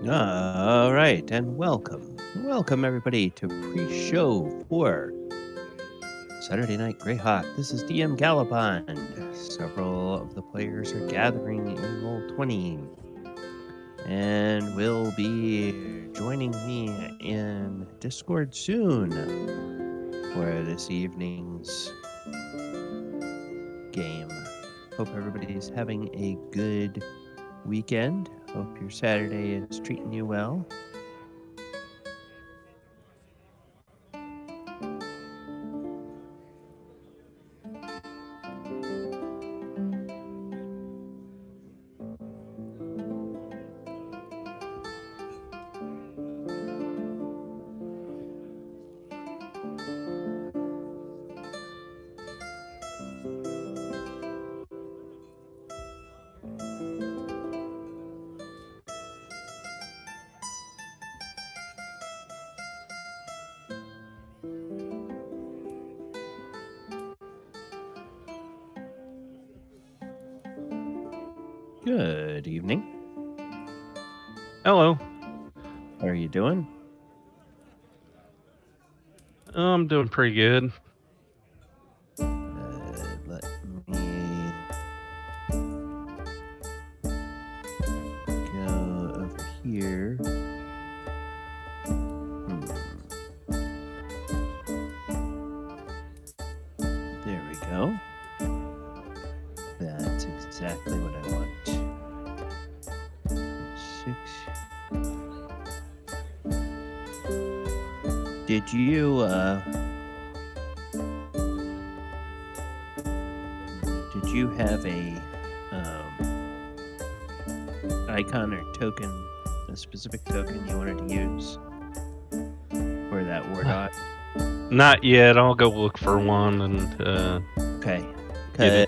All right, and welcome. Welcome, everybody, to pre-show for Saturday Night Greyhawk. This is DM Galopond. Several of the players are gathering in Roll20 and will be joining me in Discord soon for this evening's game. Hope everybody's having a good weekend. Hope your Saturday is treating you well. Good evening. Hello. How are you doing? I'm doing pretty good. Let me go over here. There we go. That's exactly what I want. 6. Did you have a icon or token, a specific token you wanted to use for that war dog? Not yet. I'll go look for one and okay. Because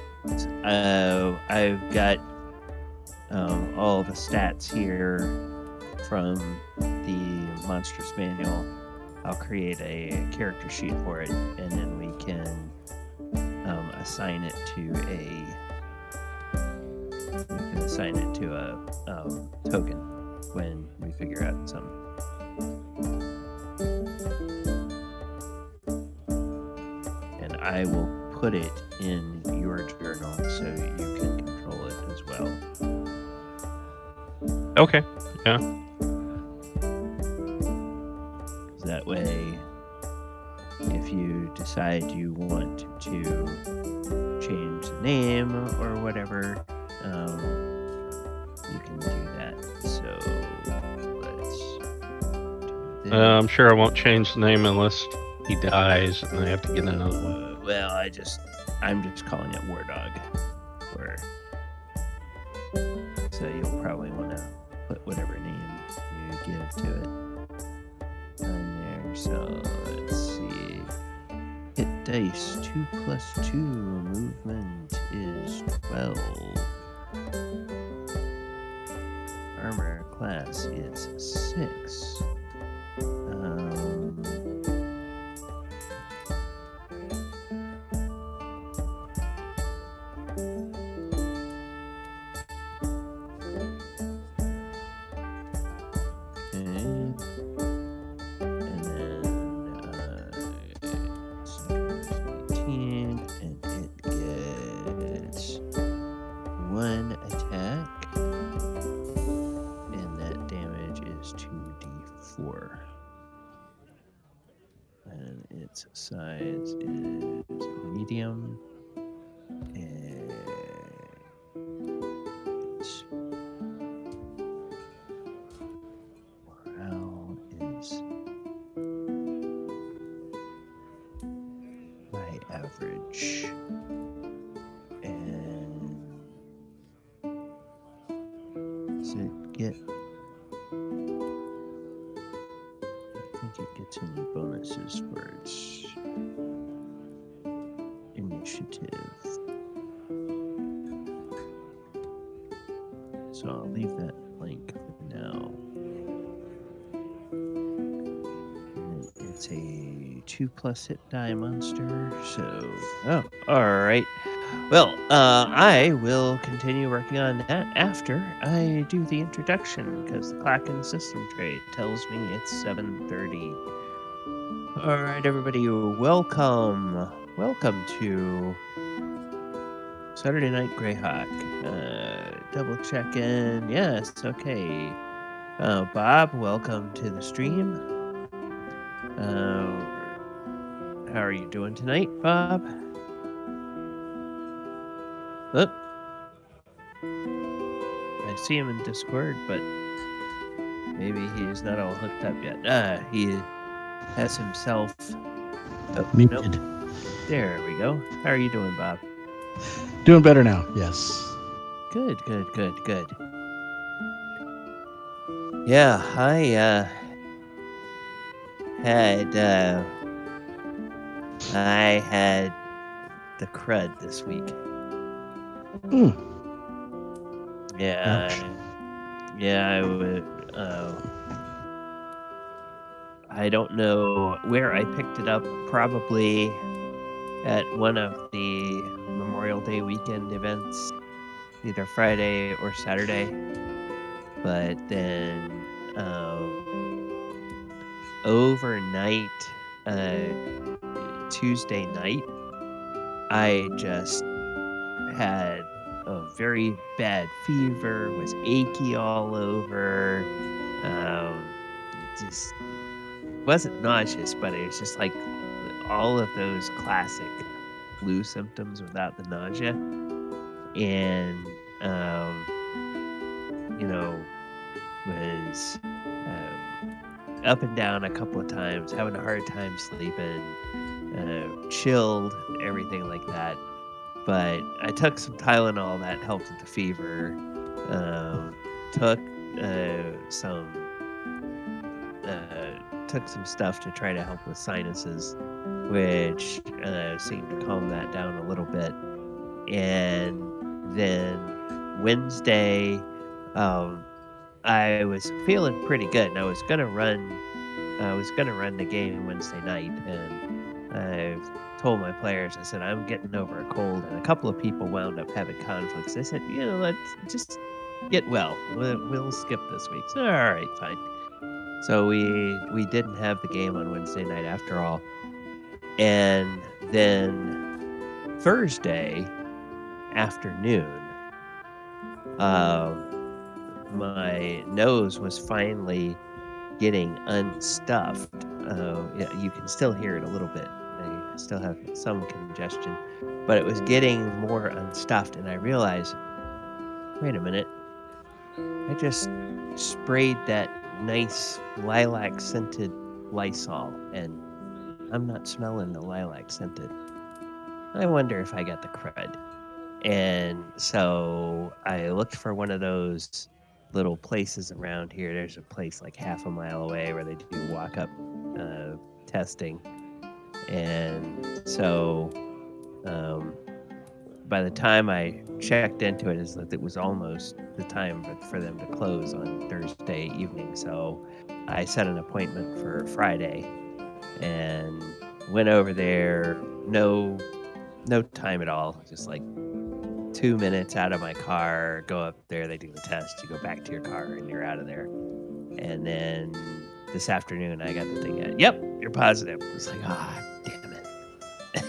I've got all the stats here from the Monstrous Manual. I'll create a character sheet for it, and then we can assign it to a token when we figure out something. And I will put it in your journal so you can control it as well. Okay. Yeah. That way, if you decide you want to change the name or whatever, you can do that. So let's do this. I'm sure I won't change the name unless he dies and I have to get another one. Well, I'm just calling it War Dog. So you'll probably want to put whatever name you give to it on there. So let's see. Hit dice 2 + 2. Movement is 12. Armor class is 6. Size is medium, and morale is my average, and does it get? I think it gets any bonuses for its initiative. So I'll leave that blank for now. And it's a 2+ hit die monster. So, all right. Well, I will continue working on that after I do the introduction, because the clock in the system tray tells me it's 7:30. All right, everybody, welcome. Welcome to Saturday Night Greyhawk. Double check in. Yes, okay. Bob, welcome to the stream. How are you doing tonight, Bob? Oh, I see him in Discord, but maybe he's not all hooked up yet. He has himself muted. Nope. There we go. How are you doing, Bob? Doing better now, yes. Good. Yeah, I had the crud this week. Yeah. Ouch. Yeah, I would. I don't know where I picked it up. Probably at one of the Memorial Day weekend events, either Friday or Saturday. But then overnight, Tuesday night, I just had a very bad fever, was achy all over. It just wasn't nauseous, but it was just like all of those classic flu symptoms without the nausea. And, was up and down a couple of times, having a hard time sleeping, chilled, everything like that. But I took some Tylenol that helped with the fever. Took some stuff to try to help with sinuses, which seemed to calm that down a little bit. And then Wednesday, I was feeling pretty good, and I was gonna run the game Wednesday night, and I told my players, I said, I'm getting over a cold, and a couple of people wound up having conflicts. They said, let's just get well. We'll skip this week. So, all right, fine. So we didn't have the game on Wednesday night after all. And then Thursday afternoon, my nose was finally getting unstuffed. Yeah, you can still hear it a little bit. I still have some congestion, but it was getting more unstuffed, and I realized, wait a minute, I just sprayed that nice lilac scented Lysol, and I'm not smelling the lilac scented. I wonder if I got the crud. And so I looked for one of those little places around here. There's a place like half a mile away where they do walk-up testing. And so by the time I checked into it, it was almost the time for them to close on Thursday evening. So I set an appointment for Friday and went over there. No time at all. Just like 2 minutes out of my car, go up there, they do the test, you go back to your car, and you're out of there. And then this afternoon, I got the thing. Yep, you're positive. It was like, damn it.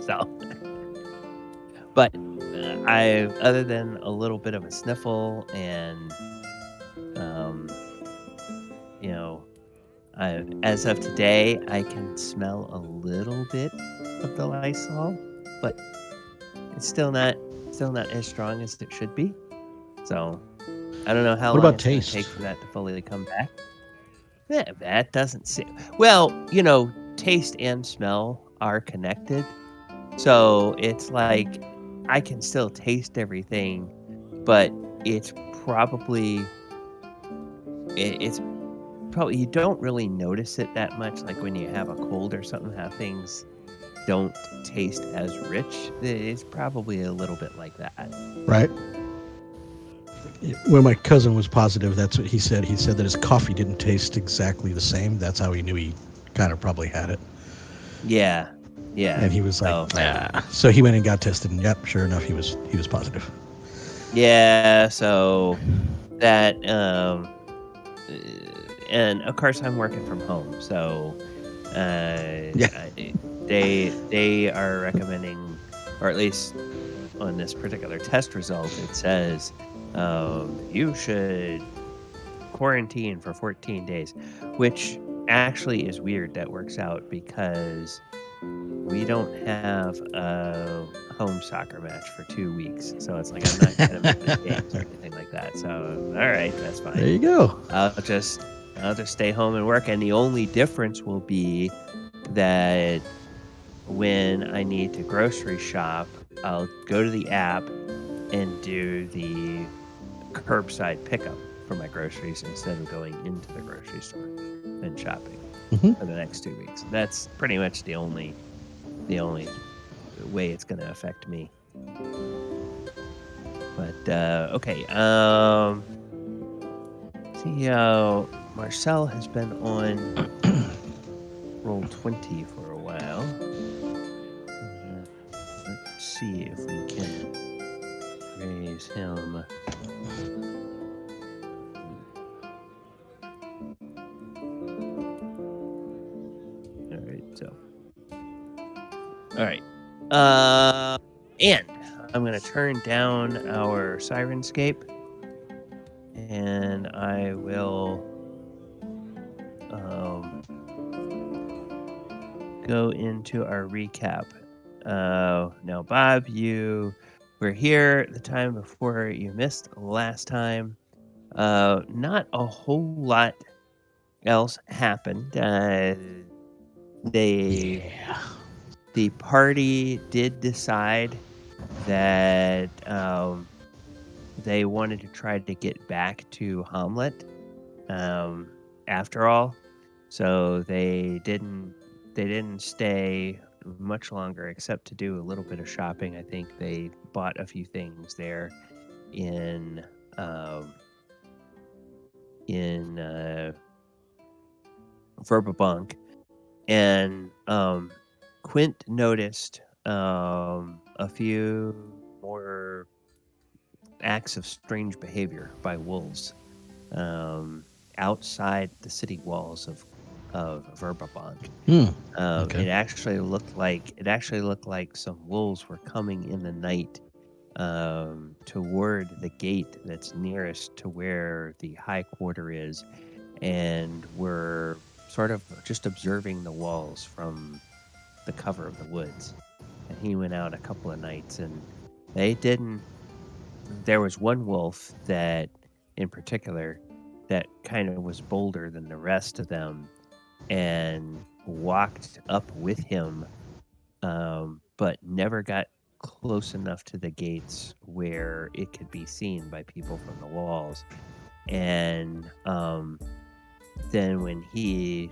So, but other than a little bit of a sniffle and, as of today, I can smell a little bit of the Lysol, but it's still not as strong as it should be. So I don't know how long it's going to take for that to fully come back. Yeah, that doesn't seem well. Taste and smell are connected, so it's like I can still taste everything, but it's probably you don't really notice it that much. Like when you have a cold or something, how things don't taste as rich. It's probably a little bit like that. Right. When my cousin was positive, that's what he said. He said that his coffee didn't taste exactly the same. That's how he knew he kind of probably had it. Yeah. Yeah. And he was like, So- nah. So he went and got tested, and yep, sure enough, he was positive. Yeah, so that and of course I'm working from home, so they are recommending, or at least on this particular test result, it says you should quarantine for 14 days, which actually is weird. That works out because we don't have a home soccer match for 2 weeks, so it's like I'm not gonna miss the games or anything like that. So all right, that's fine. There you go. I'll just stay home and work, and the only difference will be that when I need to grocery shop, I'll go to the app and do the curbside pickup for my groceries instead of going into the grocery store and shopping for the next 2 weeks. That's pretty much the only way it's going to affect me. But okay, see how Marcel has been on Roll20 for a while. Let's see if we can raise him. All right, so. All right. And I'm going to turn down our Sirenscape, and I will go into our recap. Now, Bob, you were here the time before you missed last time. Not a whole lot else happened. The party did decide that they wanted to try to get back to Hommlet after all, so they didn't stay much longer except to do a little bit of shopping. I think they bought a few things there in Verbabunk, and Quint noticed a few more acts of strange behavior by wolves outside the city walls of Verbabunk. Okay. It actually looked like some wolves were coming in the night toward the gate that's nearest to where the high quarter is, and were sort of just observing the walls from the cover of the woods. And he went out a couple of nights, and there was one wolf that in particular that kind of was bolder than the rest of them and walked up with him, but never got close enough to the gates where it could be seen by people from the walls. And then when he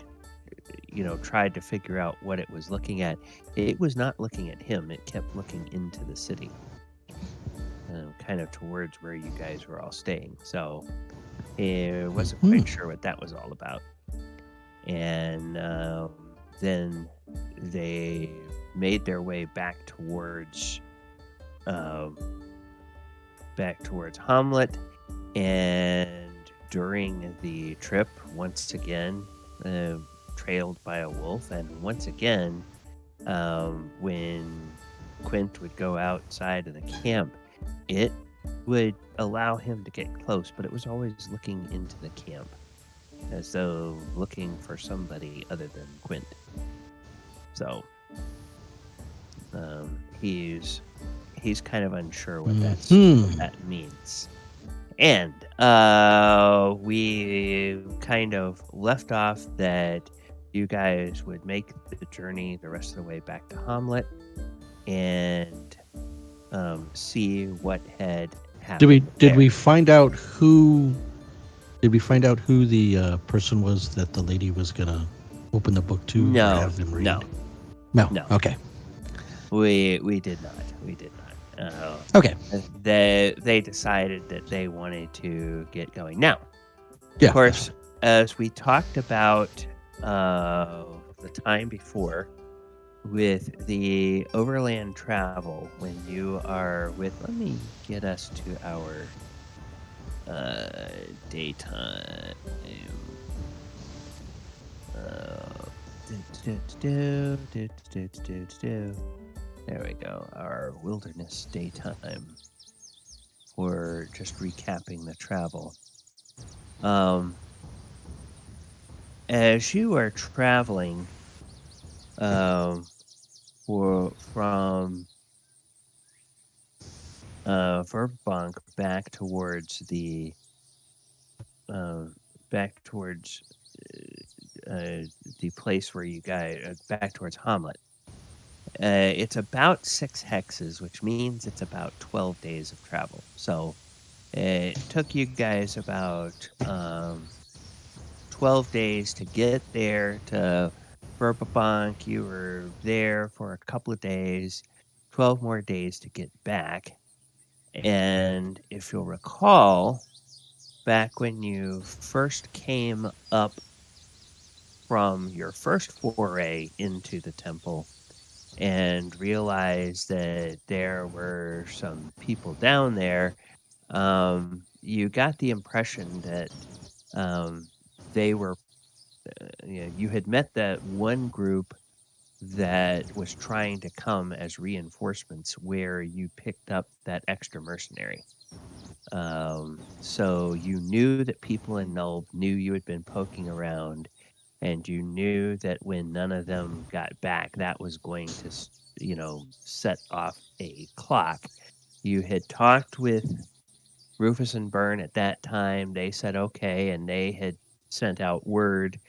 tried to figure out what it was looking at, it was not looking at him. It kept looking into the city, kind of towards where you guys were all staying. So it wasn't quite sure what that was all about. And then they made their way back towards Hommlet, and during the trip, once again, trailed by a wolf, and once again, when Quint would go outside of the camp, it would allow him to get close, but it was always looking into the camp, as though looking for somebody other than Quint. So he's kind of unsure what that means. And we kind of left off that you guys would make the journey the rest of the way back to Hommlet and see what had happened. Did we find out who the person was that the lady was gonna open the book to? No, or have them read? No. Okay. We did not. Okay. They decided that they wanted to get going. Now, Yeah. of course, as we talked about the time before, with the overland travel, when you are with, let me get us to our daytime. There we go. Our wilderness daytime for just recapping the travel. As you are traveling from Verbank back towards the place where you guys back towards Hommlet. It's about 6 hexes, which means it's about 12 days of travel. So it took you guys about 12 days to get there to Verbank. You were there for a couple of days, 12 more days to get back. And if you'll recall, back when you first came up from your first foray into the temple and realized that there were some people down there, you got the impression that they were, you had met that one group that was trying to come as reinforcements where you picked up that extra mercenary. So you knew that people in Null knew you had been poking around, and you knew that when none of them got back, that was going to, set off a clock. You had talked with Rufus and Burne at that time. They said okay, and they had sent out word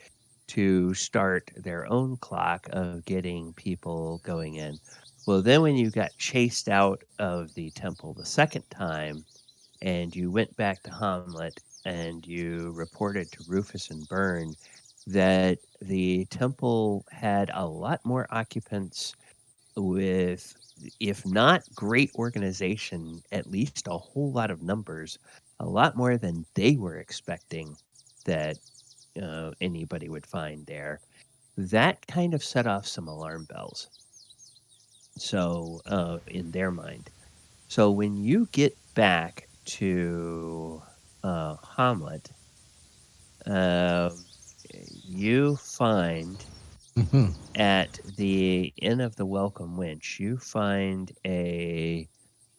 to start their own clock of getting people going in. Well, then when you got chased out of the temple the second time, and you went back to Hommlet and you reported to Rufus and Burne that the temple had a lot more occupants with, if not great organization, at least a whole lot of numbers, a lot more than they were expecting that anybody would find there. That kind of set off some alarm bells. So, in their mind. So when you get back to Hommlet, you find at the Inn of the Welcome Winch, you find a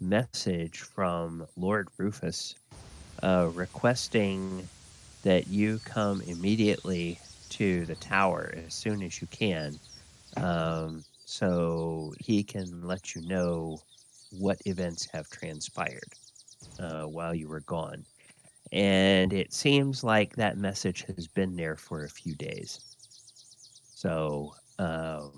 message from Lord Rufus requesting that you come immediately to the tower as soon as you can, so he can let you know what events have transpired while you were gone. And it seems like that message has been there for a few days. So, do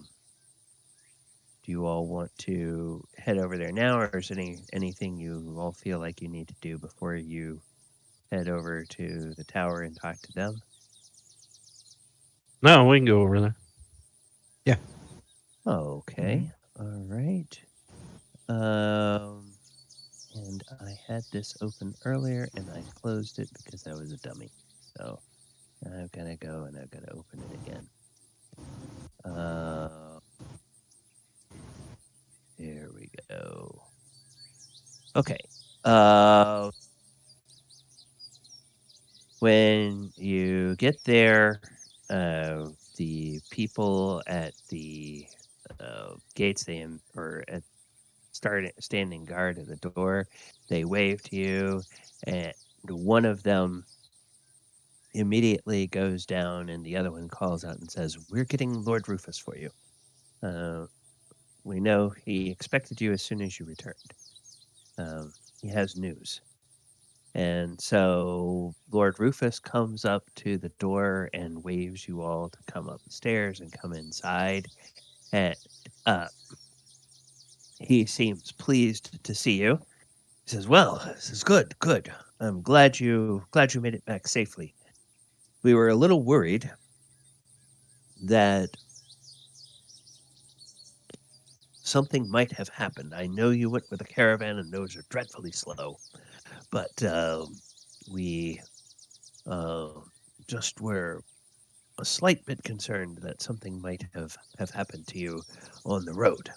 you all want to head over there now, or is anything you all feel like you need to do before you head over to the tower and talk to them? No, we can go over there. Yeah. Okay. All right. And I had this open earlier and I closed it because I was a dummy. So I've got to go and I've got to open it again. There we go. Okay. When you get there, the people at the gates, standing guard at the door. They wave to you, and one of them immediately goes down, and the other one calls out and says, "We're getting Lord Rufus for you. We know he expected you as soon as you returned. He has news." And so Lord Rufus comes up to the door and waves you all to come up the stairs and come inside. And he seems pleased to see you. He says, "Well, this is good. I'm glad you made it back safely. We were a little worried that something might have happened. I know you went with a caravan, and those are dreadfully slow. But we just were a slight bit concerned that something might have happened to you on the road.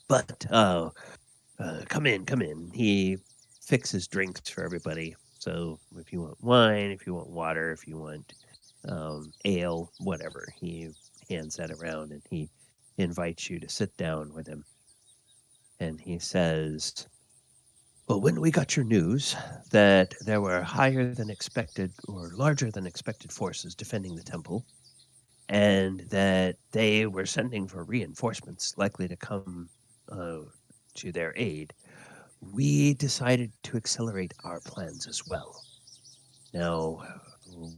But come in. He fixes drinks for everybody. So if you want wine, if you want water, if you want ale, whatever, he hands that around and he invites you to sit down with him. And he says, well, when we got your news that there were higher than expected or larger than expected forces defending the temple, and that they were sending for reinforcements likely to come to their aid, we decided to accelerate our plans as well. Now,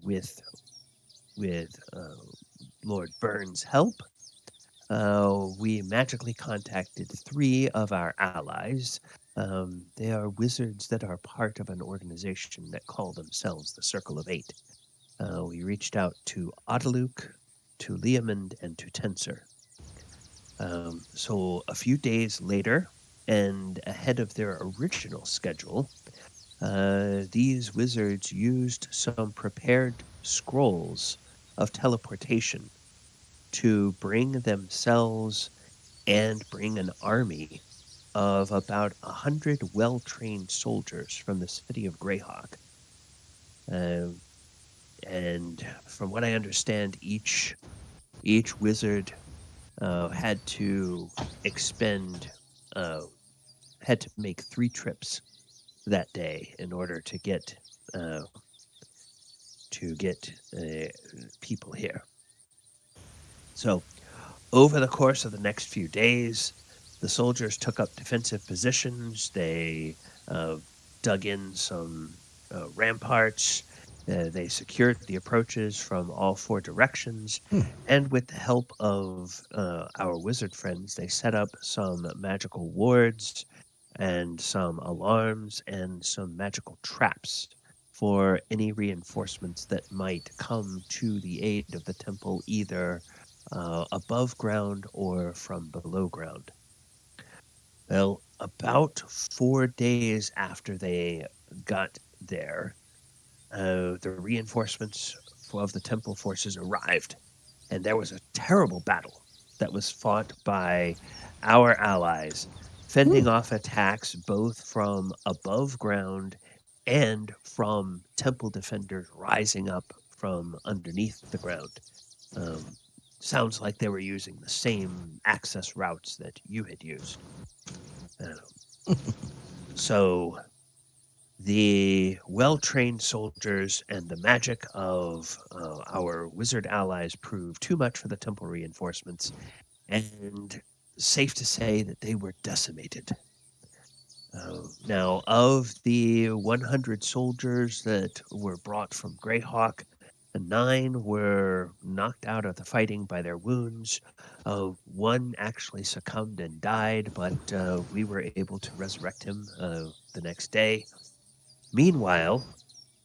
with Lord Burne's help, we magically contacted 3 of our allies. They are wizards that are part of an organization that call themselves the Circle of 8. We reached out to Otaluk, to Leomund, and to Tensor. So a few days later, and ahead of their original schedule, these wizards used some prepared scrolls of teleportation to bring themselves and bring an army of about 100 well-trained soldiers from the city of Greyhawk. And from what I understand, each wizard had to make 3 trips that day in order to get people here. So, over the course of the next few days, the soldiers took up defensive positions. They dug in some ramparts. They secured the approaches from all 4 directions. And with the help of our wizard friends, they set up some magical wards and some alarms and some magical traps for any reinforcements that might come to the aid of the temple, either above ground or from below ground. Well, about 4 days after they got there, the reinforcements of the temple forces arrived, and there was a terrible battle that was fought by our allies, fending off attacks both from above ground and from temple defenders rising up from underneath the ground. Sounds like they were using the same access routes that you had used. So the well-trained soldiers and the magic of our wizard allies proved too much for the temple reinforcements, and safe to say that they were decimated. Now, of the 100 soldiers that were brought from Greyhawk, 9 were knocked out of the fighting by their wounds. 1 actually succumbed and died, but we were able to resurrect him the next day. Meanwhile,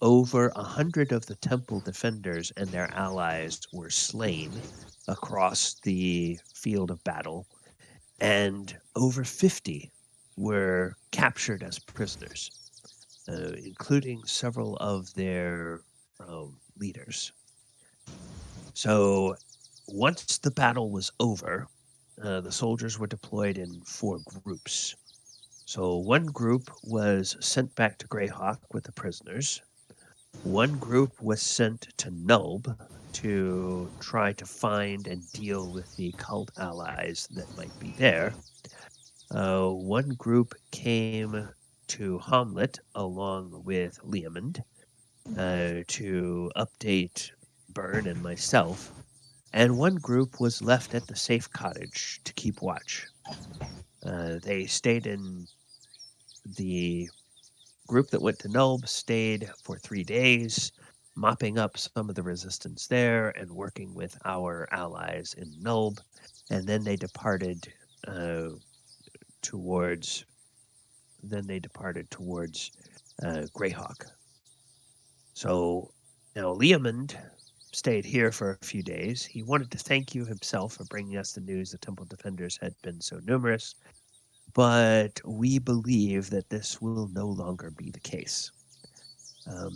over 100 of the temple defenders and their allies were slain across the field of battle, and over 50 were captured as prisoners, including several of their leaders. So once the battle was over, the soldiers were deployed in 4 groups. So 1 group was sent back to Greyhawk with the prisoners. 1 group was sent to Nulb to try to find and deal with the cult allies that might be there. 1 group came to Hommlet along with Leomund to update Burne and myself, and 1 group was left at the safe cottage to keep watch. They stayed in the group that went to Nulb stayed for 3 days, mopping up some of the resistance there and working with our allies in Nulb, and then they departed towards Greyhawk. So now Leomund stayed here for a few days. He wanted to thank you himself for bringing us the news the temple defenders had been so numerous, but we believe that this will no longer be the case.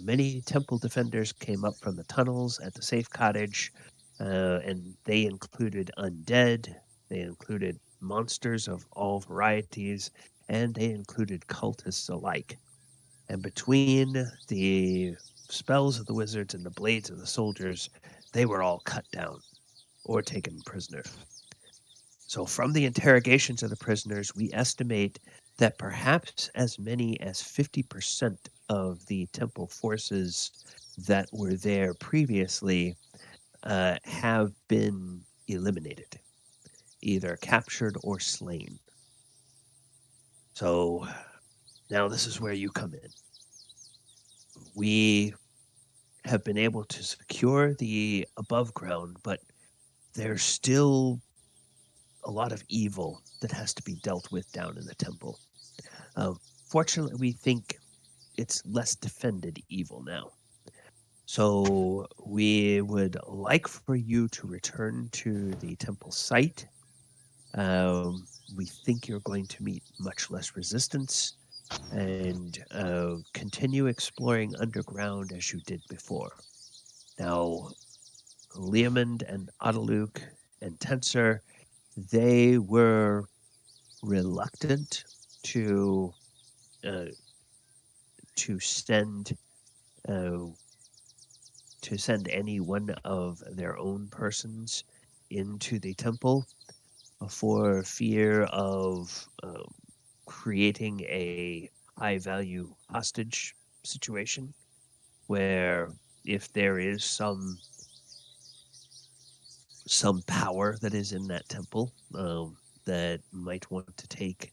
Many temple defenders came up from the tunnels at the safe cottage, and they included undead, they included monsters of all varieties, and they included cultists alike. And between the spells of the wizards and the blades of the soldiers, they were all cut down or taken prisoner. So, from the interrogations of the prisoners, we estimate that perhaps as many as 50% of the temple forces that were there previously have been eliminated, either captured or slain. So, now this is where you come in. We have been able to secure the above ground, but there's still a lot of evil that has to be dealt with down in the temple. Fortunately, we think it's less defended evil now. So we would like for you to return to the temple site. We think you're going to meet much less resistance and continue exploring underground as you did before. Now, Leomund and Adaluk and Tensor, they were reluctant to send any one of their own persons into the temple for fear of creating a high-value hostage situation where if there is some power that is in that temple that might want to take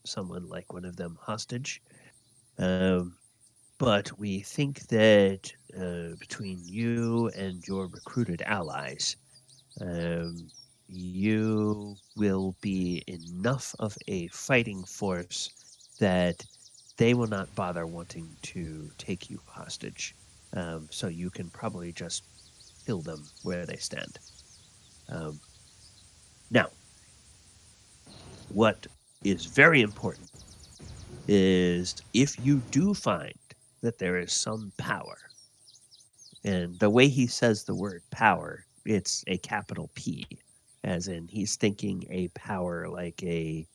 someone like one of them hostage. But we think that between you and your recruited allies, you will be enough of a fighting force that they will not bother wanting to take you hostage. So you can probably just kill them where they stand. Now, what is very important is if you do find that there is some power, and the way he says the word power, it's a capital P, as in he's thinking a power like a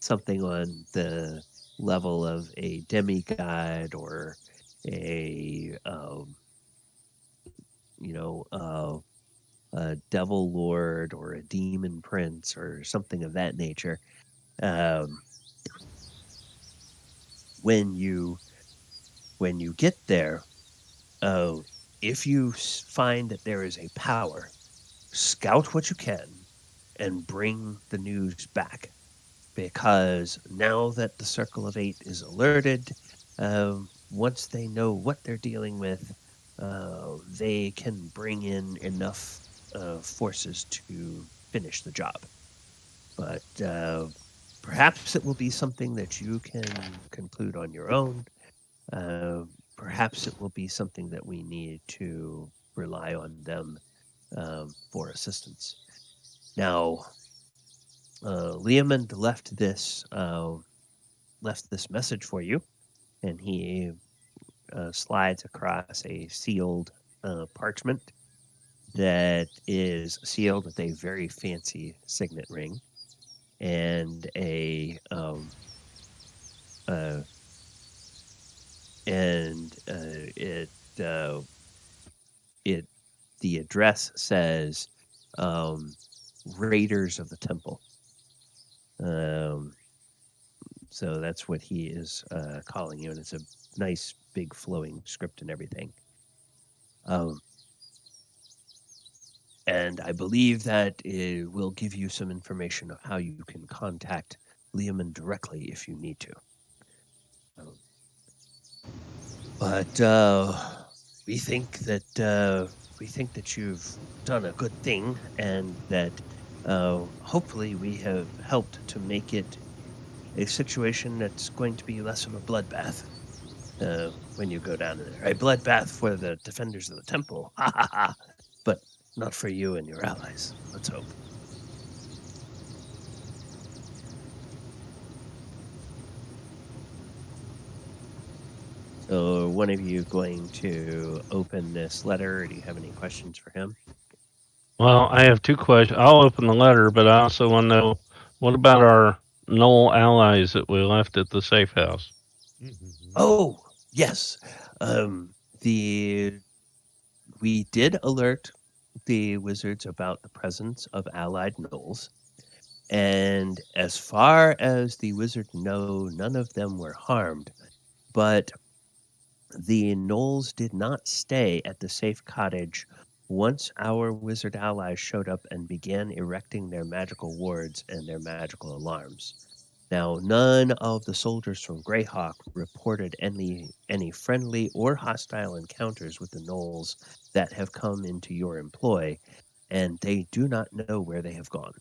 something on the level of a demigod or a a devil lord or a demon prince or something of that nature. When you get there, if you find that there is a power, scout what you can and bring the news back. Because now that the Circle of Eight is alerted, once they know what they're dealing with, they can bring in enough forces to finish the job. But perhaps it will be something that you can conclude on your own. Perhaps it will be something that we need to rely on them for assistance. Now, Leomund left this message for you, and he slides across a sealed parchment that is sealed with a very fancy signet ring and the address says Raiders of the Temple. So that's what he is calling you, and it's a nice big flowing script and everything. And I believe that it will give you some information of how you can contact Leomund directly if you need to. But we think that you've done a good thing, and that hopefully we have helped to make it a situation that's going to be less of a bloodbath when you go down there. A bloodbath for the defenders of the temple, but not for you and your allies. Let's hope. So, one of you going to open this letter? Or do you have any questions for him? Well, I have two questions. I'll open the letter, but I also want to know what about our Gnoll Allies that we left at the safe house? Oh, yes. The we did alert the wizards about the presence of allied gnolls, and as far as the wizards know, none of them were harmed. But the gnolls did not stay at the safe cottage once our wizard allies showed up and began erecting their magical wards and their magical alarms. Now, none of the soldiers from Greyhawk reported any friendly or hostile encounters with the gnolls that have come into your employ, and they do not know where they have gone.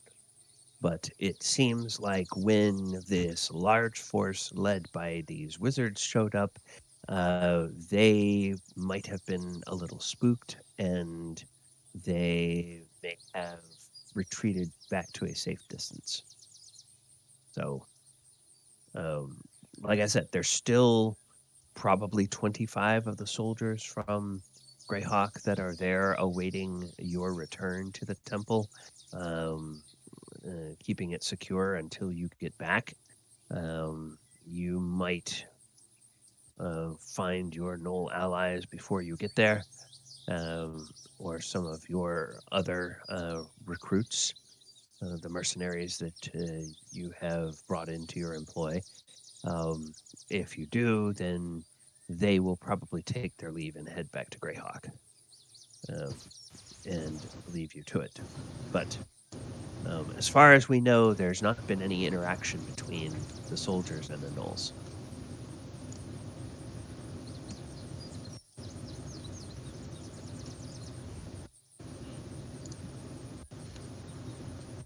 But it seems like when this large force led by these wizards showed up, they might have been a little spooked, and they may have retreated back to a safe distance. So, like I said, there's still probably 25 of the soldiers from Greyhawk that are there awaiting your return to the temple, keeping it secure until you get back. You might find your Gnoll allies before you get there, or some of your other recruits, the mercenaries that you have brought into your employ. If you do, then they will probably take their leave and head back to Greyhawk and leave you to it. But as far as we know, there's not been any interaction between the soldiers and the gnolls.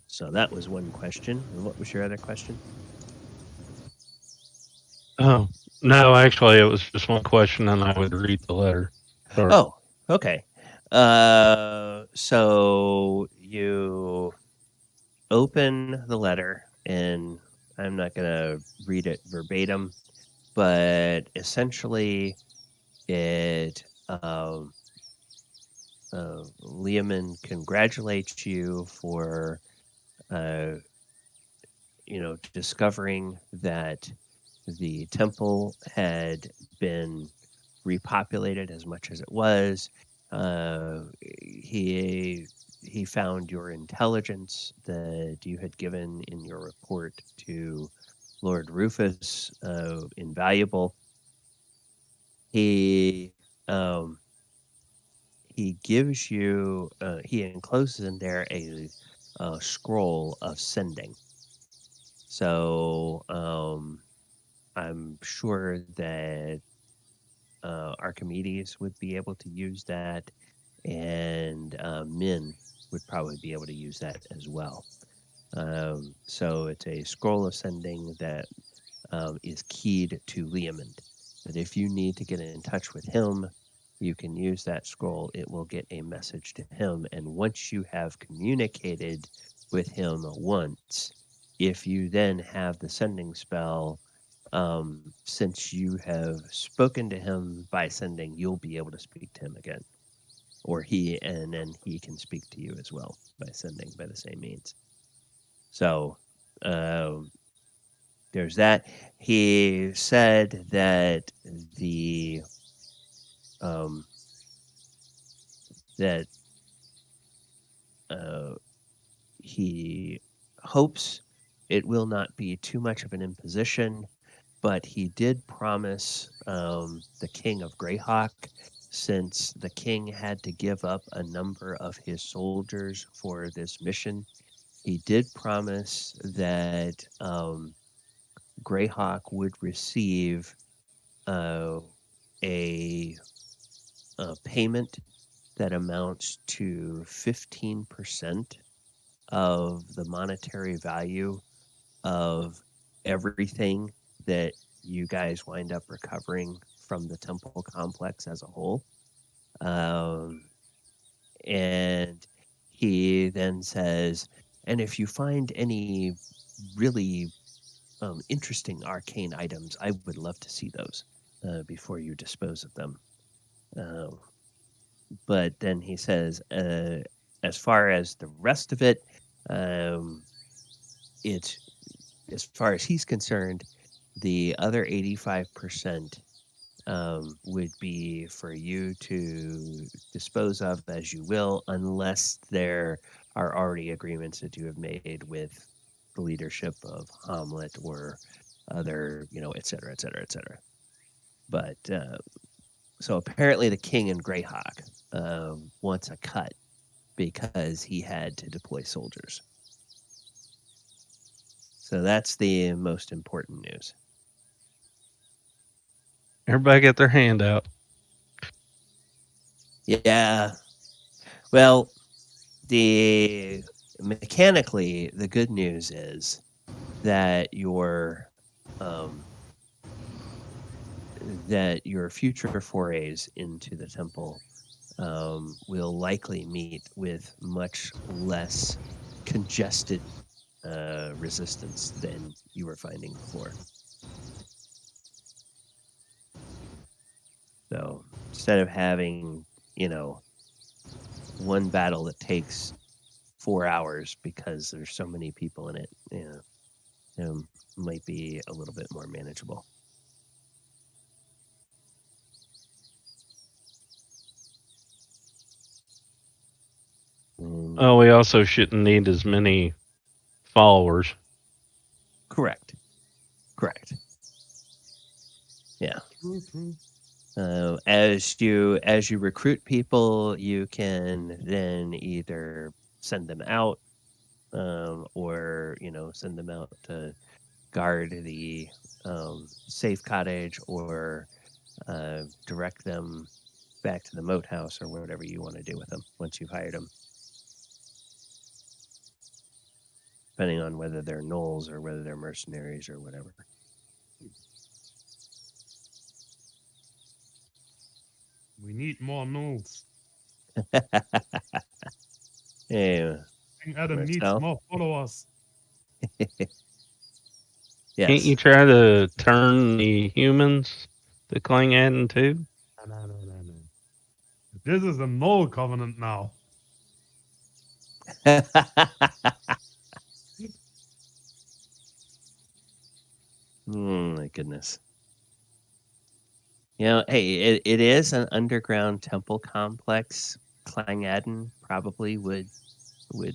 So that was one question. And what was your other question? Oh, no, actually, it was just one question, and I would read the letter. Sorry. Oh, okay. So you open the letter, and I'm not going to read it verbatim, but essentially it Leomund congratulates you for discovering that the temple had been repopulated as much as it was. He found your intelligence that you had given in your report to Lord Rufus invaluable. He gives you he encloses in there a scroll of sending. So I'm sure that Archimedes would be able to use that, and Min would probably be able to use that as well. So it's a scroll of sending that is keyed to Leomund. That if you need to get in touch with him, you can use that scroll. It will get a message to him, and once you have communicated with him once, if you then have the sending spell, since you have spoken to him by sending, you'll be able to speak to him again, and then he can speak to you as well by sending by the same means. So there's that. He said that he hopes it will not be too much of an imposition, but he did promise the King of Greyhawk, since the king had to give up a number of his soldiers for this mission, he did promise that Greyhawk would receive a payment that amounts to 15% of the monetary value of everything that you guys wind up recovering from the temple complex as a whole. And he then says, and if you find any really interesting arcane items, I would love to see those. before you dispose of them. But then he says, as far as the rest of it, it's, as far as he's concerned, the other 85% would be for you to dispose of as you will, unless there are already agreements that you have made with the leadership of Hommlet or other, et cetera, et cetera, et cetera. But so apparently the King in Greyhawk wants a cut because he had to deploy soldiers. So that's the most important news. Everybody get their hand out. Yeah. Well, mechanically, the good news is that your future forays into the temple will likely meet with much less congested resistance than you were finding before. So instead of having, one battle that takes 4 hours because there's so many people in it, it might be a little bit more manageable. Oh, we also shouldn't need as many followers. Correct. Yeah. As you recruit people, you can then either send them out, or send them out to guard the safe cottage, or direct them back to the Moat house, or whatever you want to do with them once you've hired them, depending on whether they're gnolls or whether they're mercenaries or whatever. We need more gnolls. Yeah. King Adam needs Marcel? more followers. Yes. Can't you try to turn the humans to Clang too? No. This is a Gnoll covenant now. My goodness. Hey, it is an underground temple complex. Clang probably would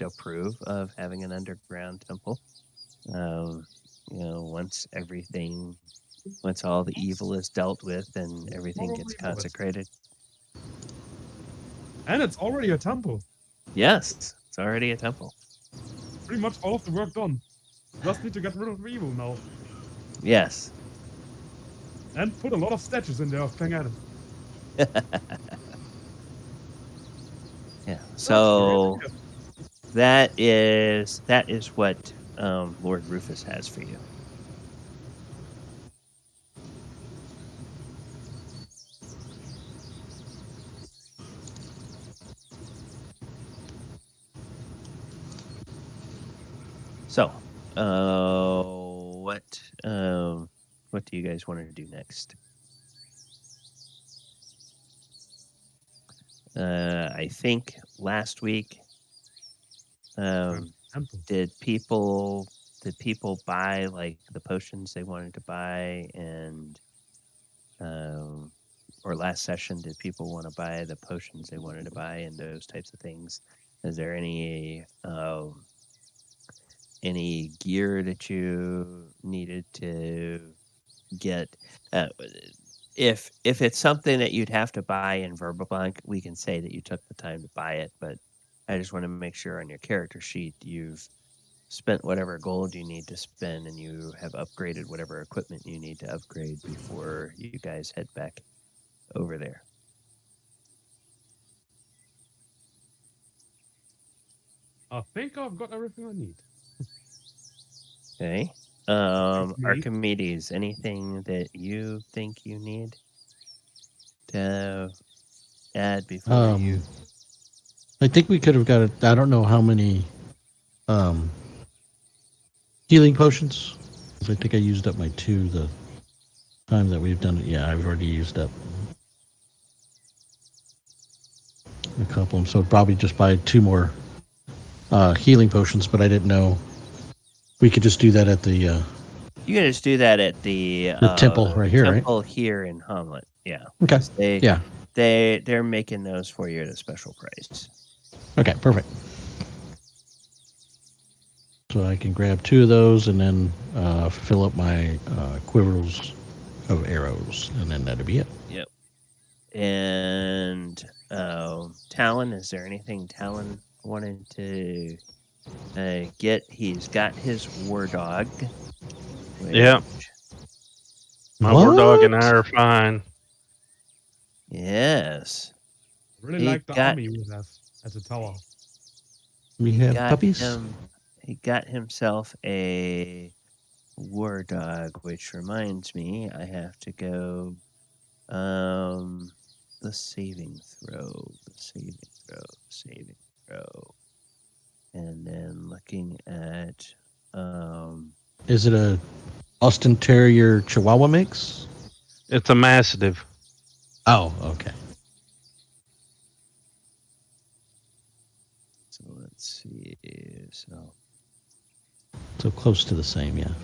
approve of having an underground temple. Once all the evil is dealt with and everything gets consecrated. And it's already a temple. Yes, it's already a temple. Pretty much all of the work done. Just need to get rid of the evil now. Yes. And put a lot of statues in there of King Adam. Yeah. So that is what Lord Rufus has for you. So, what do you guys want to do next? I think last week, did people buy like the potions they wanted to buy, and or last session, did people want to buy the potions they wanted to buy and those types of things? Is there any gear that you needed to get? If it's something that you'd have to buy in Verbablanc, we can say that you took the time to buy it, but I just want to make sure on your character sheet you've spent whatever gold you need to spend, and you have upgraded whatever equipment you need to upgrade before you guys head back over there. I think I've got everything I need. Okay. Archimedes, anything that you think you need to add before you? I think we could have got it. I don't know how many healing potions. I think I used up my 2. time that we've done it, yeah, I've already used up a couple of them. So I'd probably just buy 2 more healing potions, but I didn't know we could just do that at the You can just do that at the temple right here, right? temple here in Hommlet. Yeah. Okay. 'Cause they're making those for you at a special price. Okay, perfect. So I can grab 2 of those and then fill up my quivers of arrows, and then that'll be it. Yep. And Talon, is there anything Talon wanted to get? He's got his war dog. Yeah. My war dog and I are fine. Yes. I really He like the got- army we have at the tower. We have got puppies. He got himself a war dog, which reminds me, I have to go. The saving throw, and then looking at Is it a Austin Terrier Chihuahua mix? It's a Mastiff. Oh, okay. So let's see. So close to the same, yeah.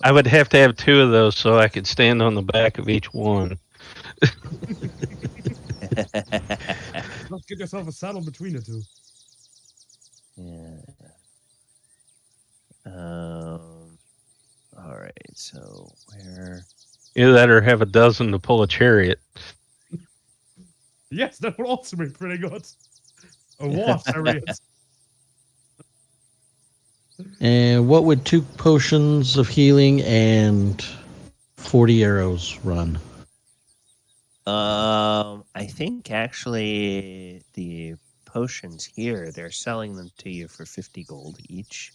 I would have to have 2 of those so I could stand on the back of each one. Let's get yourself a saddle between the 2. Yeah. All right. So where? Either that or have a dozen to pull a chariot. Yes, that would also be pretty good. A war chariot. And what would 2 potions of healing and 40 arrows run? I think actually the potions here, they're selling them to you for 50 gold each.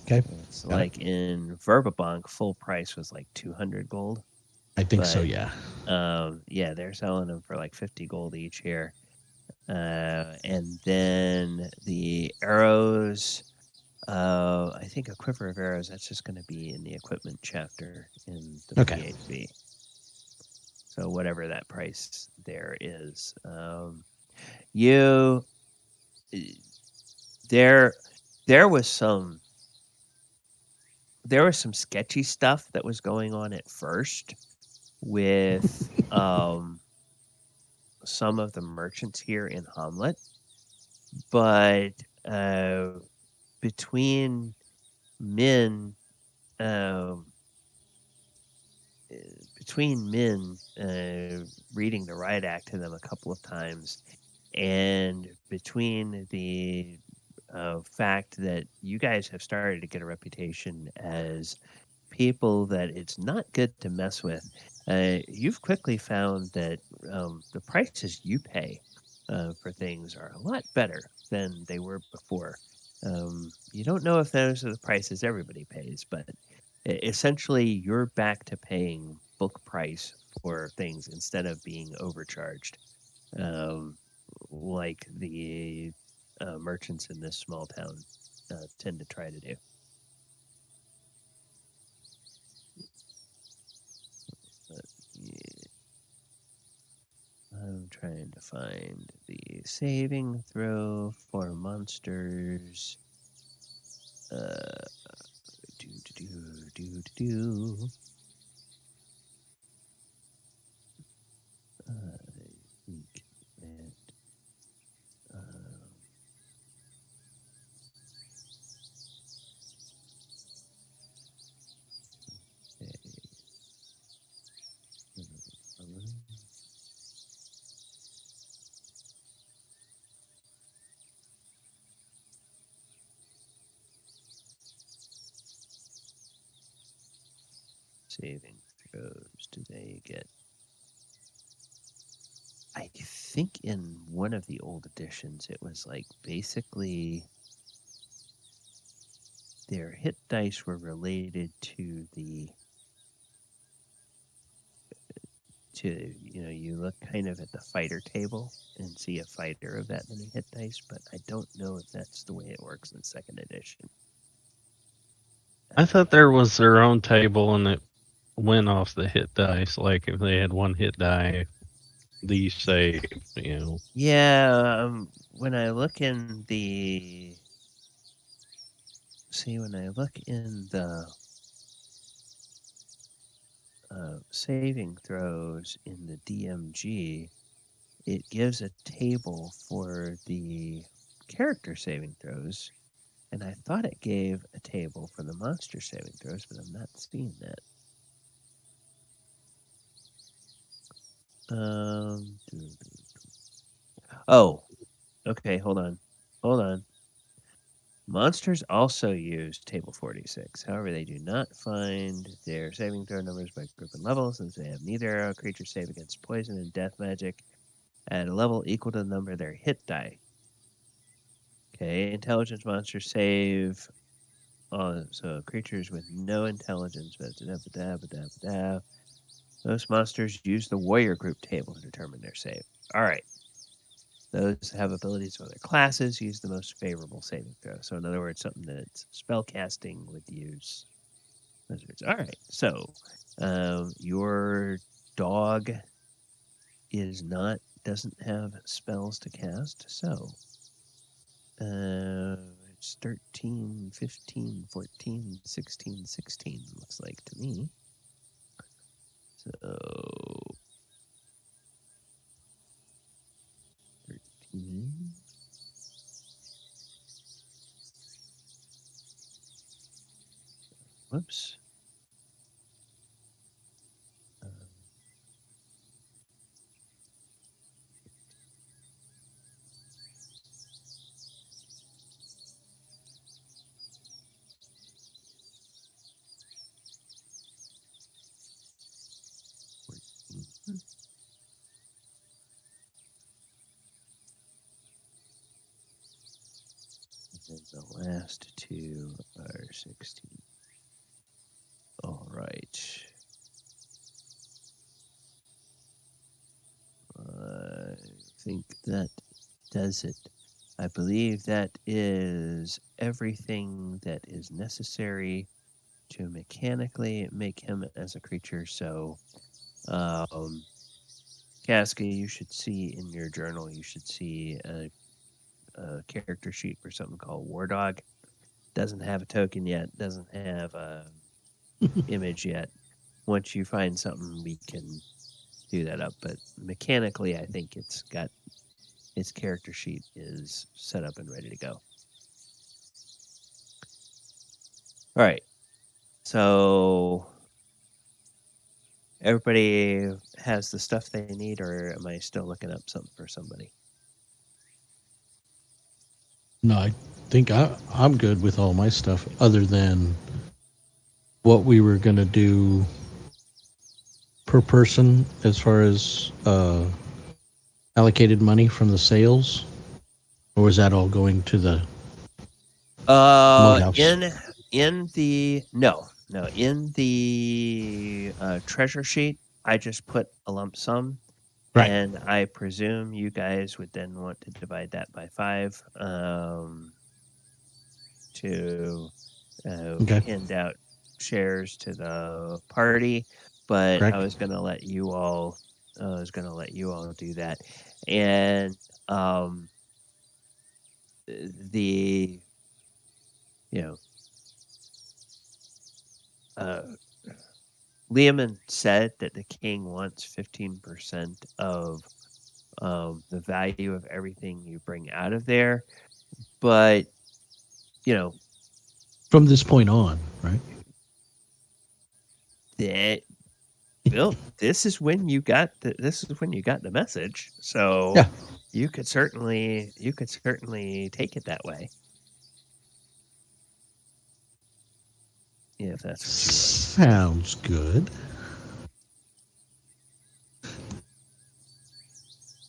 Okay. It's like in Verbabank, full price was like 200 gold. I think so, But- yeah. Yeah, they're selling them for like 50 gold each here. And then the arrows, I think a quiver of arrows, that's just going to be in the equipment chapter in the Okay. PHB. So whatever that price there is. There was some sketchy stuff that was going on at first with some of the merchants here in Hommlet, but between men reading the riot act to them a couple of times, and between the fact that you guys have started to get a reputation as people that it's not good to mess with, you've quickly found that the prices you pay for things are a lot better than they were before. You don't know if those are the prices everybody pays, but essentially you're back to paying book price for things instead of being overcharged, like the merchants in this small town tend to try to do. But, yeah. I'm trying to find the saving throw for monsters. Saving throws, do they get? I think in one of the old editions, it was like basically their hit dice were related to you look kind of at the fighter table and see a fighter of that many hit dice, but I don't know if that's the way it works in second edition. I thought there was their own table and it win off the hit dice. Like if they had one hit die, these save. Yeah, when I look in the saving throws in the DMG, it gives a table for the character saving throws, and I thought it gave a table for the monster saving throws, but I'm not seeing that. Oh, okay, hold on. Monsters also use Table 46. However, they do not find their saving throw numbers by group and level, since they have neither creatures save against poison and death magic at a level equal to the number of their hit die. Okay, intelligence monsters save. So creatures with no intelligence. Those monsters use the warrior group table to determine their save. All right. Those have abilities for their classes use the most favorable saving throw. So in other words, something that's spellcasting would use wizards. All right. So your dog doesn't have spells to cast. So it's 13, 15, 14, 16, 16 looks like to me. So 13. Whoops. And the last two are 16. All right. I think that does it. I believe that is everything that is necessary to mechanically make him as a creature. So, Casca, you should see in your journal, you should see a character sheet for something called War Dog. Doesn't have a token yet, doesn't have a image yet. Once you find something, we can do that up. But mechanically, I think it's got its character sheet is set up and ready to go. All right. So everybody has the stuff they need, or am I still looking up something for somebody? No, I think I'm good with all my stuff, other than what we were going to do per person as far as allocated money from the sales, or was that all going to the Moat house? in the treasure sheet, I just put a lump sum. Right. And I presume you guys would then want to divide that by 5 to hand out shares to the party. But Correct. I was going to let you all do that. And Leomund said that the king wants 15% of the value of everything you bring out of there. But, from this point on, right? This is when you got the message. So yeah. you could certainly take it that way. Yeah, if that's what you want. Sounds good.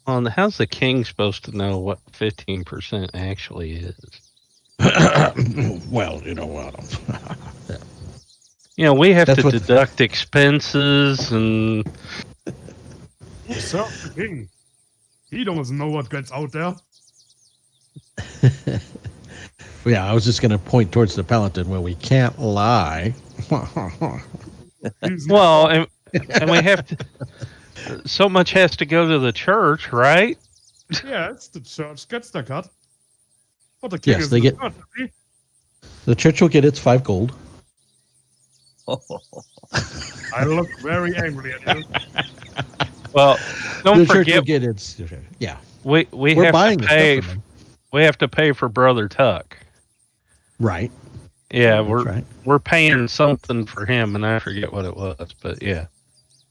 Well, how's the king supposed to know what 15% actually is? Well, we have to deduct expenses and. Sir, the king. He doesn't know what gets out there. Yeah, I was just going to point towards the paladin where we can't lie. Well, and we have to. So much has to go to the church, right? Yes, the church gets the cut. But the king Yes, is they the get- church, see? The church will get its 5 gold. I look very angry at you. Well, don't The church will forget get its. Yeah, we we're have buying to the pay. stuff from them. We have to pay for Brother Tuck. Right. Yeah, That's right. we're paying something for him, and I forget what it was, but yeah.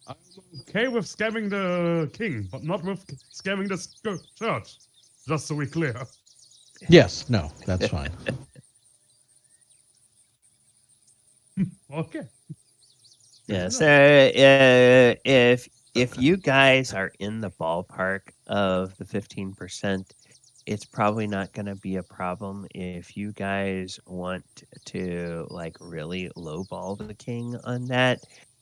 I'm okay with scamming the king, but not with scamming the church. Just so we're clear. Yes. No, that's fine. Okay. Yeah, so if you guys are in the ballpark of the 15%, it's probably not going to be a problem. If you guys want to like really lowball the king on that,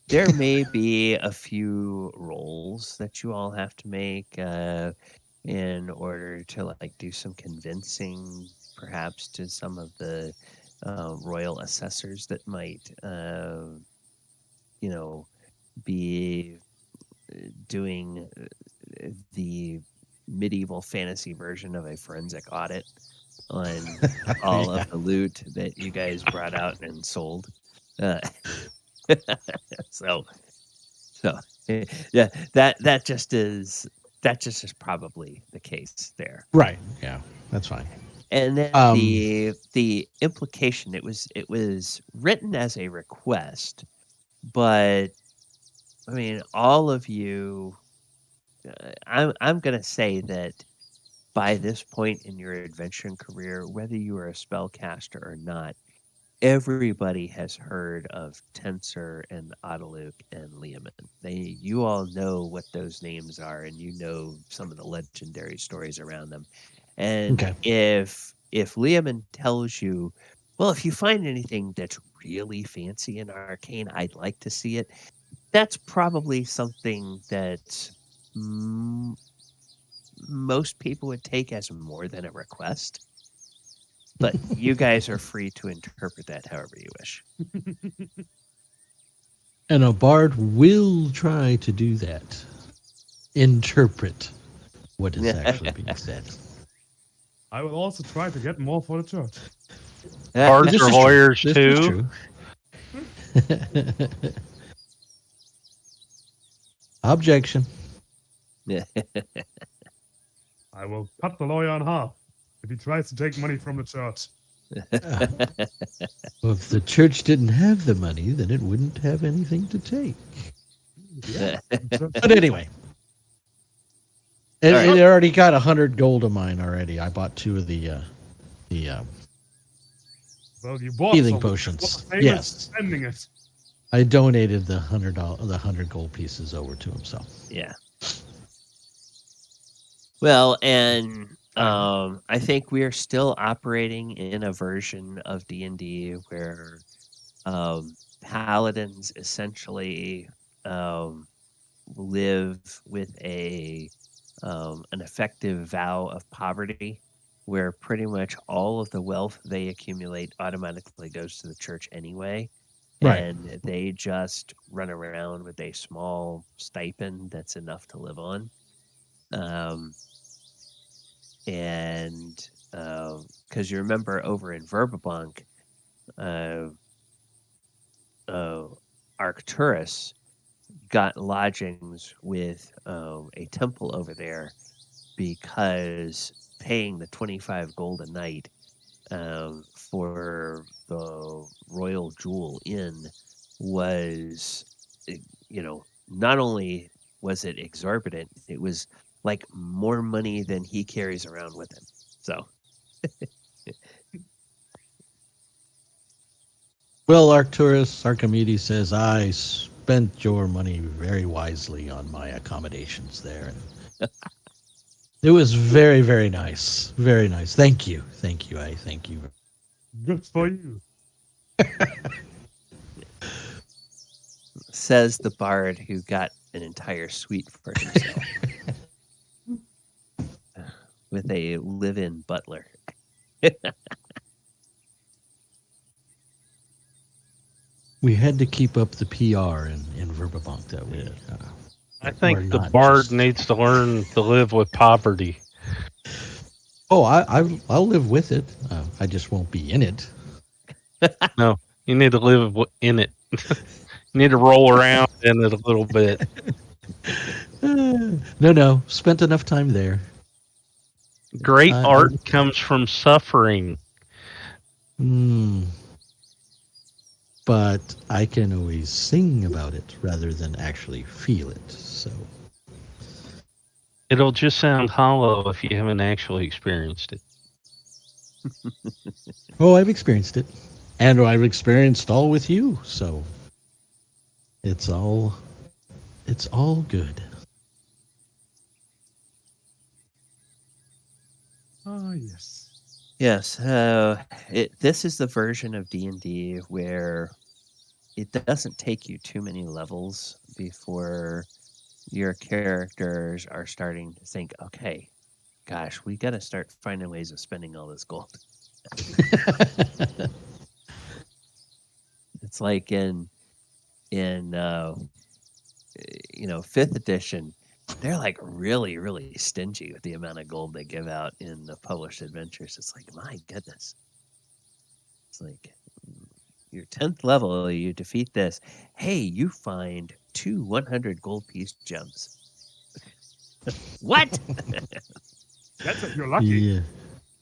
there may be a few rolls that you all have to make in order to like do some convincing, perhaps to some of the royal assessors that might be doing the medieval fantasy version of a forensic audit on all of the loot that you guys brought out and sold. Uh, so yeah, that just is probably the case there. Right. Yeah, that's fine. And then the implication, it was written as a request, but I mean, all of you, I'm going to say that by this point in your adventuring career, whether you are a spellcaster or not, everybody has heard of Tensor and Autoluke and Leomund. You all know what those names are, and you know some of the legendary stories around them. And Okay. if Leomund tells you, well, if you find anything that's really fancy and arcane, I'd like to see it. That's probably something that most people would take as more than a request. But you guys are free to interpret that however you wish. And a bard will try to do that. Interpret what is actually being said. I will also try to get more for the church. Bards This are is true. lawyers This is too. true. Objection. I will cut the lawyer in half if he tries to take money from the church. Well, if the church didn't have the money, then it wouldn't have anything to take. Yeah. But anyway, it already got 100 gold of mine already. I bought 2 of the Well, you bought healing some. potions. What's the famous Yes, spending it? I donated the $100 gold pieces over to him. So Yeah. Well, and I think we are still operating in a version of D&D where paladins essentially live with an effective vow of poverty, where pretty much all of the wealth they accumulate automatically goes to the church anyway. Right. And they just run around with a small stipend that's enough to live on. And because you remember over in Verbabunk, Arcturus got lodgings with a temple over there because paying the 25 gold a night for the Royal Jewel Inn was, not only was it exorbitant, it was like more money than he carries around with him. So, well, Archimedes says, I spent your money very wisely on my accommodations there. And it was very, very nice. Very nice. Thank you. Thank you. I thank you. Good for you. says the bard who got an entire suite for himself with a live-in butler. We had to keep up the PR in Verbabank that we. I we're think the not bard just- needs to learn to live with poverty. Oh, I'll live with it. I just won't be in it. No, you need to live in it. You need to roll around in it a little bit. No. Spent enough time there. Great I- art comes from suffering. But I can always sing about it rather than actually feel it. So It'll just sound hollow if you haven't actually experienced it. I've experienced it. And I've experienced all with you, so it's all good. Ah, yes. Yes, this is the version of D&D where it doesn't take you too many levels before your characters are starting to think, okay, gosh, we got to start finding ways of spending all this gold. It's like in 5th edition, they're like really, really stingy with the amount of gold they give out in the published adventures. It's like, my goodness. It's like your 10th level, you defeat this. Hey, you find 2 100 gold piece gems. What? That's if you're lucky.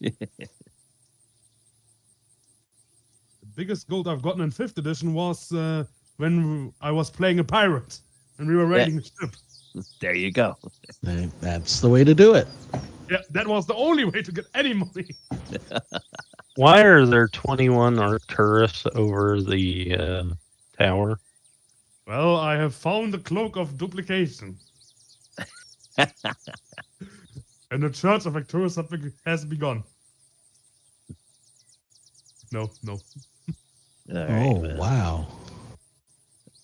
Yeah. The biggest gold I've gotten in 5th edition was when I was playing a pirate and we were raiding a ship. There you go. That's the way to do it. Yeah, that was the only way to get any money. Why are there 21 Arcturus over the tower? Well, I have found the cloak of duplication. And the Church of Arcturus has begun. No. All right, well, Wow.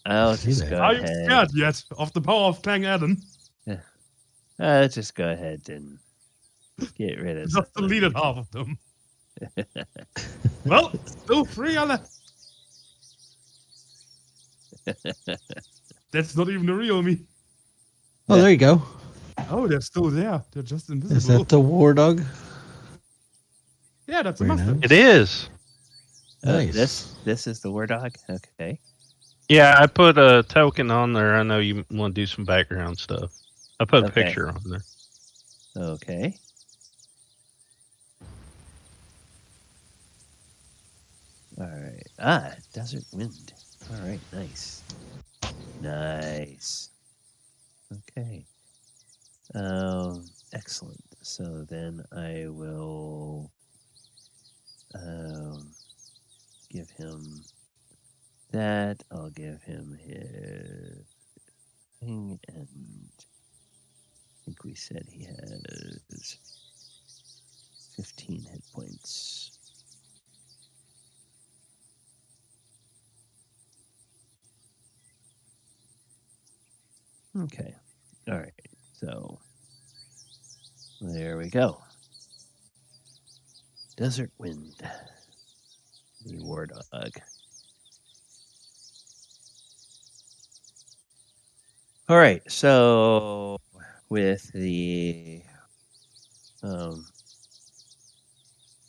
I'll See just that. go Are you ahead. scared yet of the power of Clang Adam? I'll just go ahead and get rid of Just some money. deleted half of them. Well, still 3 are left. That's not even the real me. Oh, there you go. Oh, they're still there. They're just invisible. Is that the war dog? Yeah, that's a Very master. nice. It is. Nice. This is the war dog. Okay. Yeah, I put a token on there. I know you want to do some background stuff. I put a Okay. picture on there. Okay. All right. Desert wind. All right. Nice. Nice. Okay. Excellent. So then I will give him that. I'll give him his thing, and I think we said he has 15 hit points. Okay. All right. So there we go. Desert wind. The war dog. All right. So with the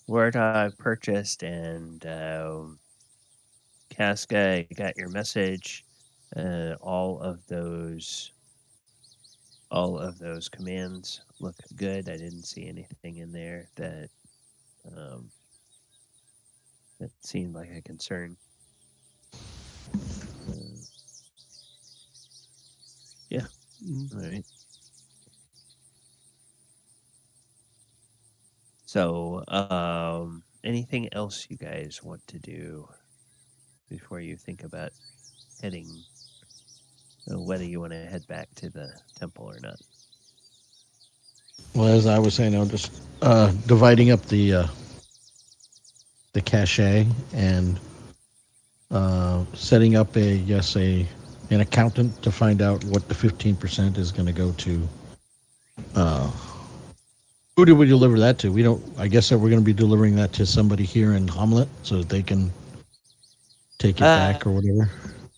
war dog purchased and Casca, you got your message. All of those commands look good. I didn't see anything in there that that seemed like a concern. Yeah. All right. So, anything else you guys want to do before you think about heading? Whether you want to head back to the temple or not. Well, as I was saying, I'm just dividing up the cachet and setting up an accountant to find out what the 15% is going to go to. Who do we deliver that to? We don't. I guess that we're going to be delivering that to somebody here in Hommlet so that they can take it back or whatever?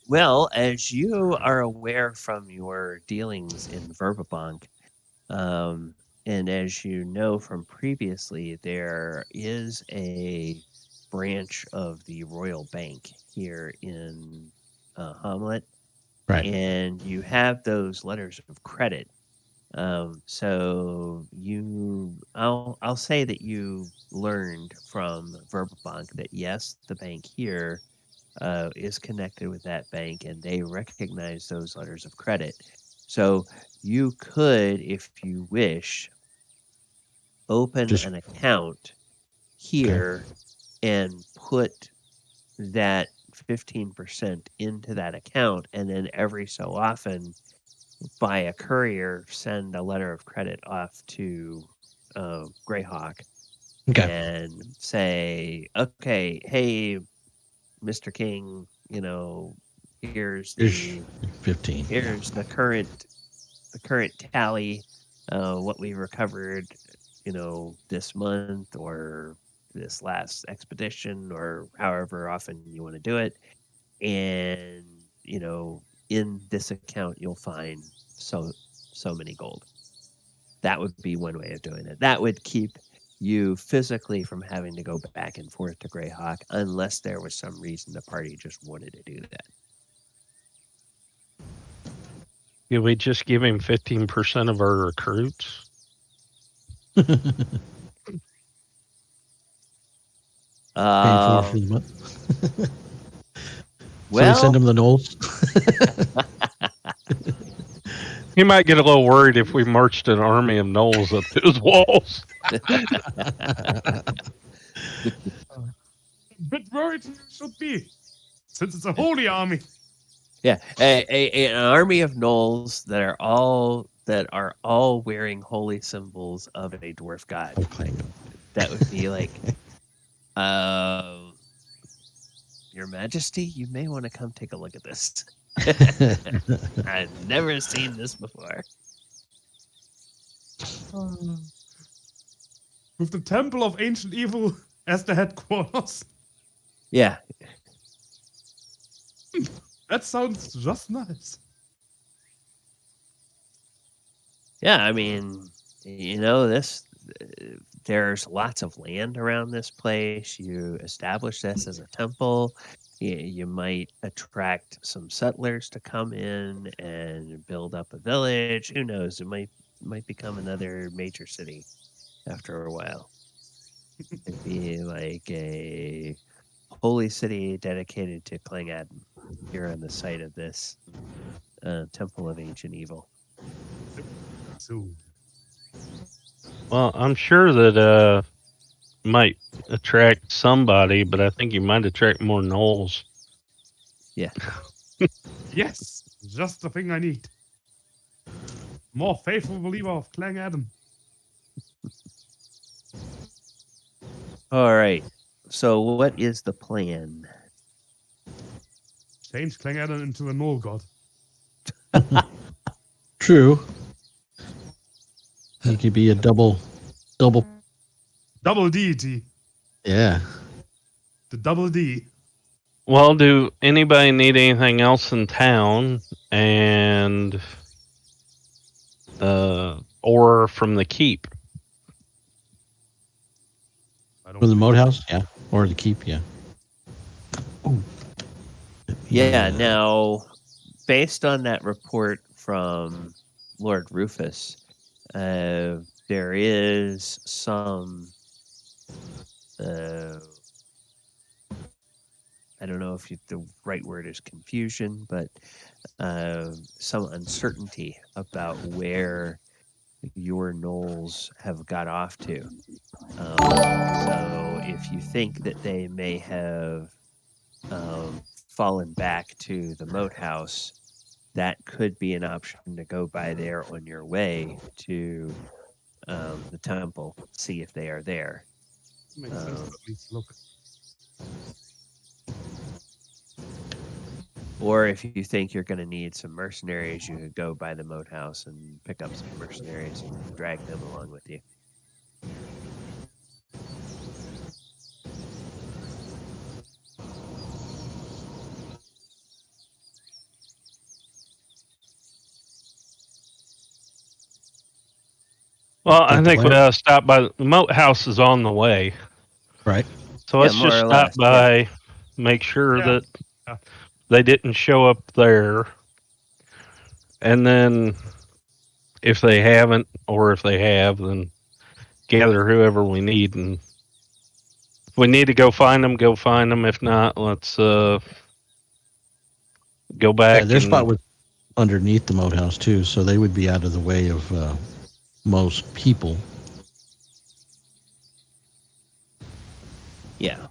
Well, as you are aware from your dealings in Verbabonk, and as you know from previously, there is a branch of the Royal Bank here in Hommlet, Right. and you have those letters of credit. So I'll say that you learned from Verbabonk that yes, the bank here is connected with that bank, and they recognize those letters of credit. So you could, if you wish, open an account here and put that 15% into that account, and then every so often, by a courier, send a letter of credit off to Greyhawk and say, okay, hey, Mr. King, here's the 15. Here's the current tally, what we recovered, this month or this last expedition or however often you want to do it. And, in this account, you'll find so many gold. That would be one way of doing it. That would keep you physically from having to go back and forth to Greyhawk unless there was some reason the party just wanted to do that. Did we just give him 15% of our recruits? Paying for the month. Well, so we send him the Gnolls. He might get a little worried if we marched an army of Gnolls up to his walls. Bit worried it should be, since it's a holy army. Yeah, an army of gnolls that are all wearing holy symbols of a dwarf god. Okay. That would be like, Your Majesty, you may want to come take a look at this. I've never seen this before. With the Temple of Ancient Evil as the headquarters. Yeah. That sounds just nice. Yeah, I mean, there's lots of land around this place. You establish this as a temple. You might attract some settlers to come in and build up a village. Who knows? It might become another major city after a while. It'd be like a holy city dedicated to Clangadden here on the site of this Temple of Ancient Evil. So, Well, I'm sure that might attract somebody, but I think you might attract more gnolls. Yeah. yes, just the thing I need. More faithful believer of Clangadden. All right. So what is the plan? Change Clangadden into a Gnoll god. True. He could be a double. Double deity. Yeah. The double D. Well, do anybody need anything else in town? And or from the keep? From the Moat House? Yeah. Or the keep, yeah. Ooh. Yeah, now, based on that report from Lord Rufus, there is some, I don't know if the right word is confusion, but some uncertainty about where your gnolls have got off to. So if you think that they may have fallen back to the Moat House, that could be an option to go by there on your way to the temple, see if they are there. Makes sense to at least look. Or if you think you're going to need some mercenaries, you could go by the Moat House and pick up some mercenaries and drag them along with you. Well, I Dr. think we Blair? ought to stop by. The Moat House is on the way. Right. So Yeah, let's more just or stop less, by, make sure Yeah. that Yeah. they didn't show up there. And then if they haven't, or if they have, then gather whoever we need. And if we need to go find them, go find them. If not, let's go back. Yeah, their spot and was underneath the moat house too, so they would be out of the way of most people. Yeah.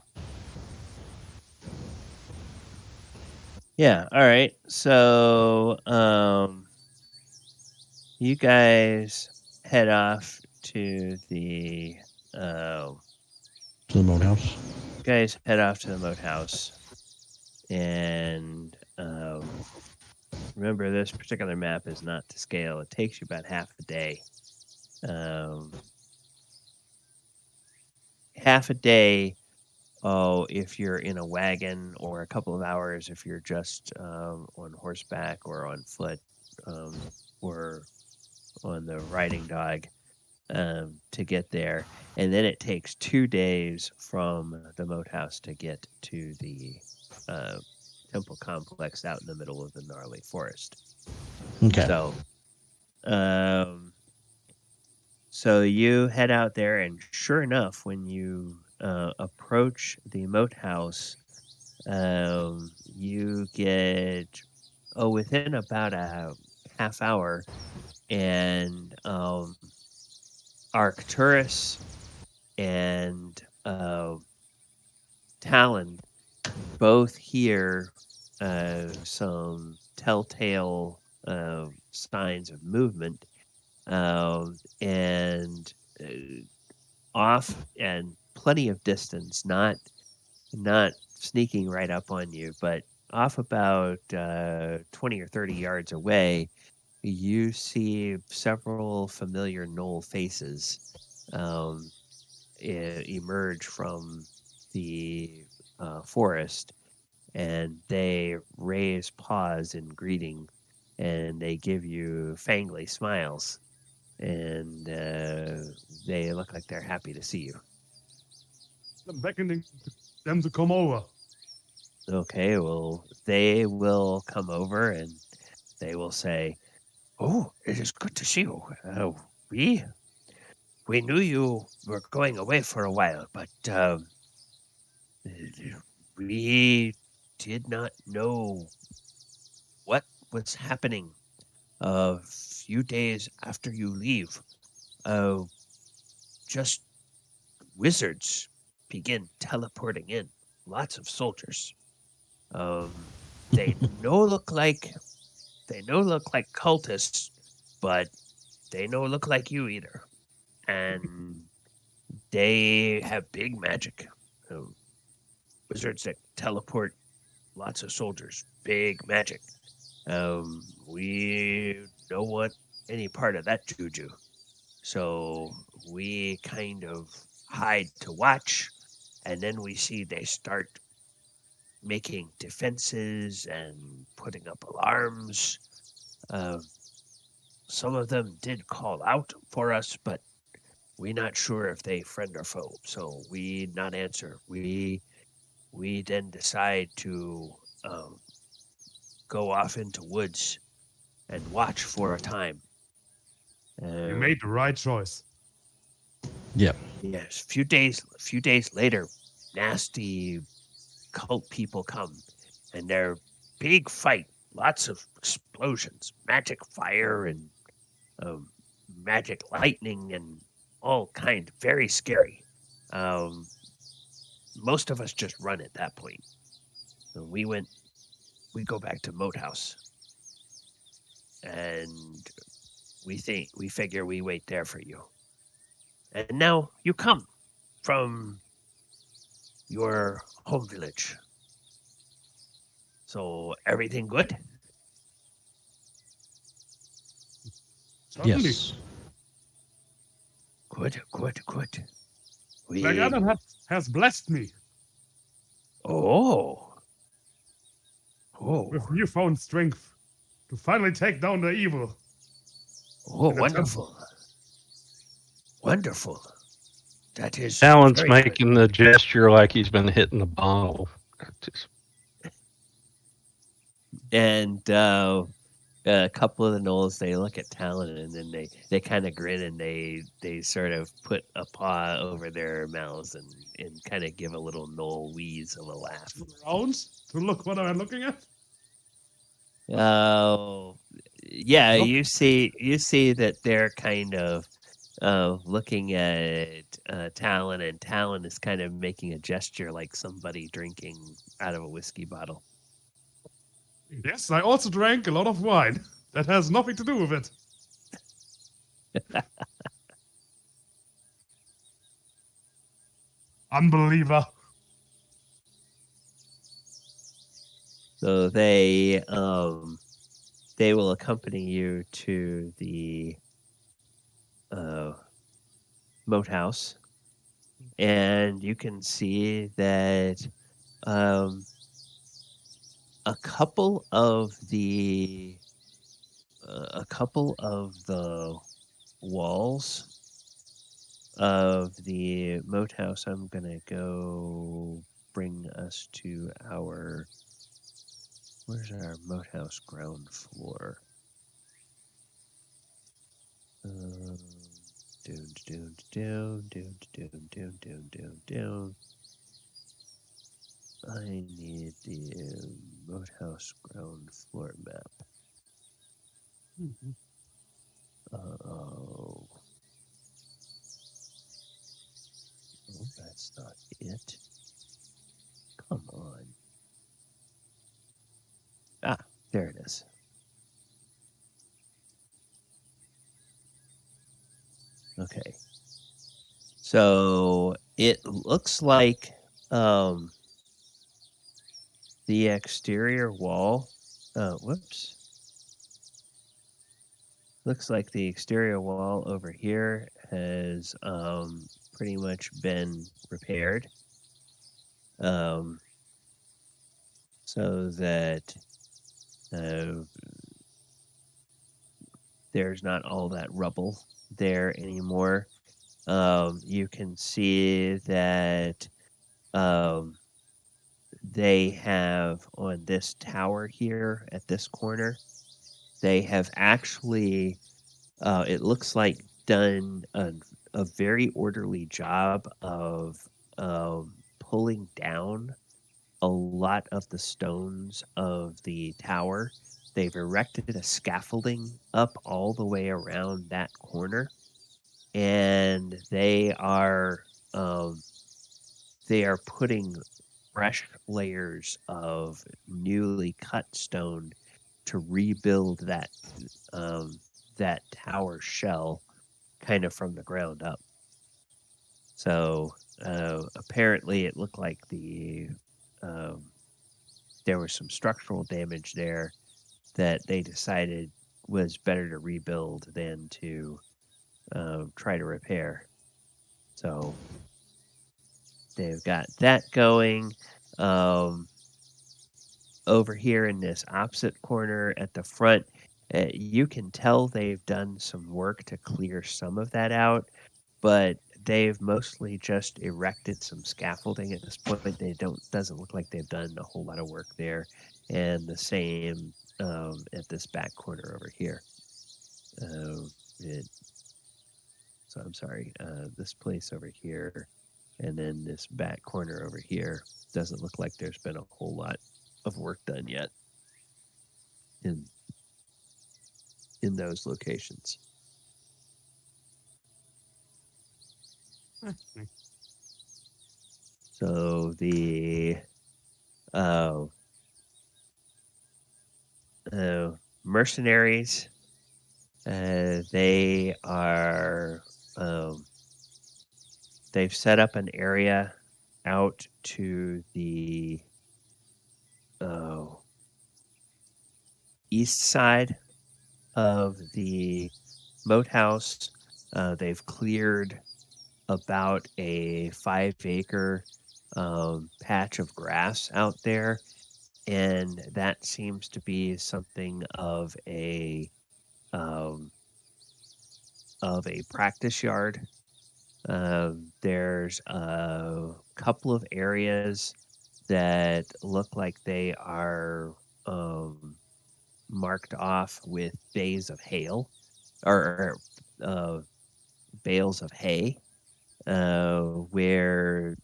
Yeah. All right. So, you guys head off to the. To the moat house. You guys head off to the Moat House, and remember, this particular map is not to scale. It takes you about half a day. Half a day. Oh, if you're in a wagon, or a couple of hours if you're just on horseback or on foot, or on the riding dog, to get there. And then it takes 2 days from the Moat House to get to the temple complex out in the middle of the gnarly forest. Okay. So you head out there, and sure enough, when you approach the Moat House, you get within about a half hour, and Arcturus and Talon both hear some telltale signs of movement, and off and plenty of distance, not sneaking right up on you, but off about 20 or 30 yards away, you see several familiar gnoll faces emerge from the forest, and they raise paws in greeting, and they give you fangly smiles, and they look like they're happy to see you. I'm beckoning them to come over. Okay, well, they will come over, and they will say, "Oh, it is good to see you. We knew you were going away for a while, but we did not know what was happening a few days after you leave. Just wizards begin teleporting in, lots of soldiers. They no look like cultists, but they no look like you either. And they have big magic. Wizards that teleport lots of soldiers, big magic. We don't want any part of that juju. So we kind of hide to watch, and then we see they start making defenses and putting up alarms. Some of them did call out for us, but we're not sure if they friend or foe, so we not answer. We then decide to go off into woods and watch for a time. You made the right choice. Yep. Yes, few days later, nasty cult people come, and they're big fight, lots of explosions, magic fire, and magic lightning, and all kind, very scary. Most of us just run at that point. So we go back to Moat House, and we figure we wait there for you. And now you come from your home village. So everything good? Certainly. Yes. Good. Black Adam has blessed me Oh. with newfound strength to finally take down the evil. Oh, in the wonderful. Wonderful. That is Talon's very good. making the gesture like he's been hitting the bottle. Just- And a couple of the gnolls, they look at Talon and then they kind of grin and they sort of put a paw over their mouths and kind of give a little gnoll wheeze of a laugh. Around to look what I'm looking at. Oh, yeah, Nope. you see that they're kind of looking at Talon, and Talon is kind of making a gesture like somebody drinking out of a whiskey bottle. Yes, I also drank a lot of wine. That has nothing to do with it. Unbeliever. So they will accompany you to the Moat House, and you can see that a couple of the walls of the Moat House. I'm gonna go bring us to our. Where's our Moat House ground floor? Down. I need the Moat House ground floor map. Oh, that's not it. Come on. Ah, there it is. Okay. So it looks like the exterior wall. Whoops. Looks like the exterior wall over here has pretty much been repaired. So that there's not all that rubble there anymore. You can see that they have on this tower here at this corner, they have actually, it looks like, done a very orderly job of pulling down a lot of the stones of the tower. They've erected a scaffolding up all the way around that corner, and they are putting fresh layers of newly cut stone to rebuild that that tower shell kind of from the ground up. So apparently it looked like there was some structural damage there that they decided was better to rebuild than to try to repair. So they've got that going. Over here in this opposite corner at the front, you can tell they've done some work to clear some of that out, but they've mostly just erected some scaffolding at this point. Doesn't look like they've done a whole lot of work there, and the same at this back corner over here. So I'm sorry, this place over here, and then this back corner over here doesn't look like there's been a whole lot of work done yet in those locations. So the mercenaries, they are they've set up an area out to the east side of the Moat House. They've cleared about a 5-acre patch of grass out there, and that seems to be something of a practice yard There's a couple of areas that look like they are marked off with bays of hail or bales of hay, where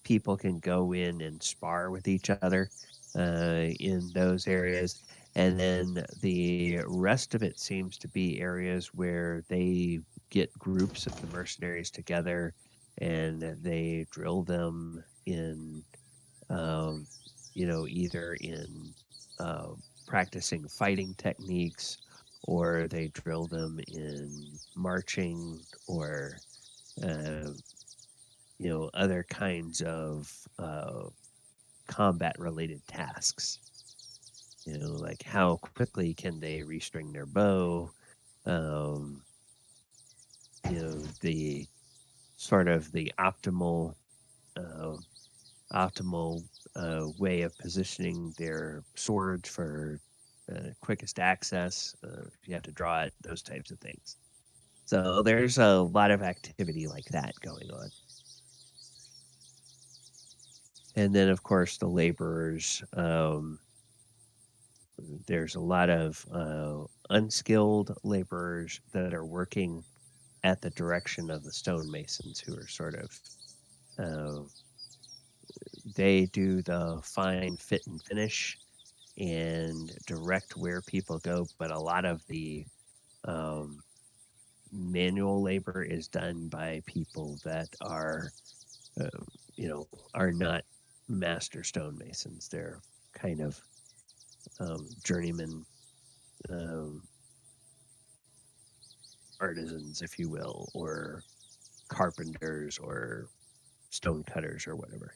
people can go in and spar with each other in those areas. And then the rest of it seems to be areas where they get groups of the mercenaries together and they drill them in, either in practicing fighting techniques, or they drill them in marching, or other kinds of combat related tasks. Like how quickly can they restring their bow? The sort of the optimal way of positioning their swords for quickest access. If you have to draw it, those types of things. So there's a lot of activity like that going on. And then, of course, the laborers. There's a lot of unskilled laborers that are working at the direction of the stonemasons, who are sort of they do the fine fit and finish and direct where people go, but a lot of the manual labor is done by people that are not master stonemasons. They're kind of journeyman artisans, if you will, or carpenters or stone cutters or whatever.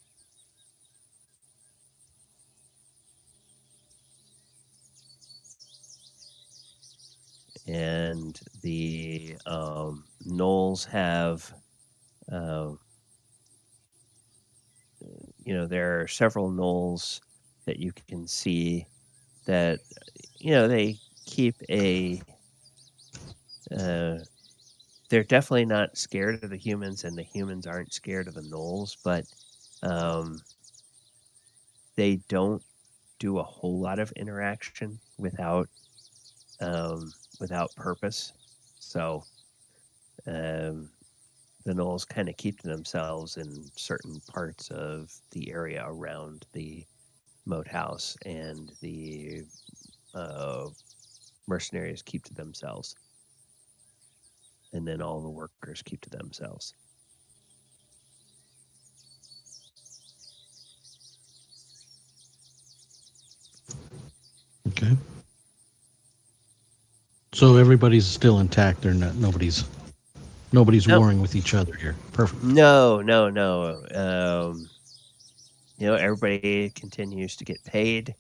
And the gnolls have, there are several gnolls that you can see that, they keep a, they're definitely not scared of the humans, and the humans aren't scared of the gnolls, but they don't do a whole lot of interaction without purpose. So the gnolls kind of keep to themselves in certain parts of the area around the Moat house, and the mercenaries keep to themselves. And then all the workers keep to themselves. Okay. So everybody's still intact. They're not. Nobody's Nope. warring with each other here. Perfect. No. Everybody continues to get paid.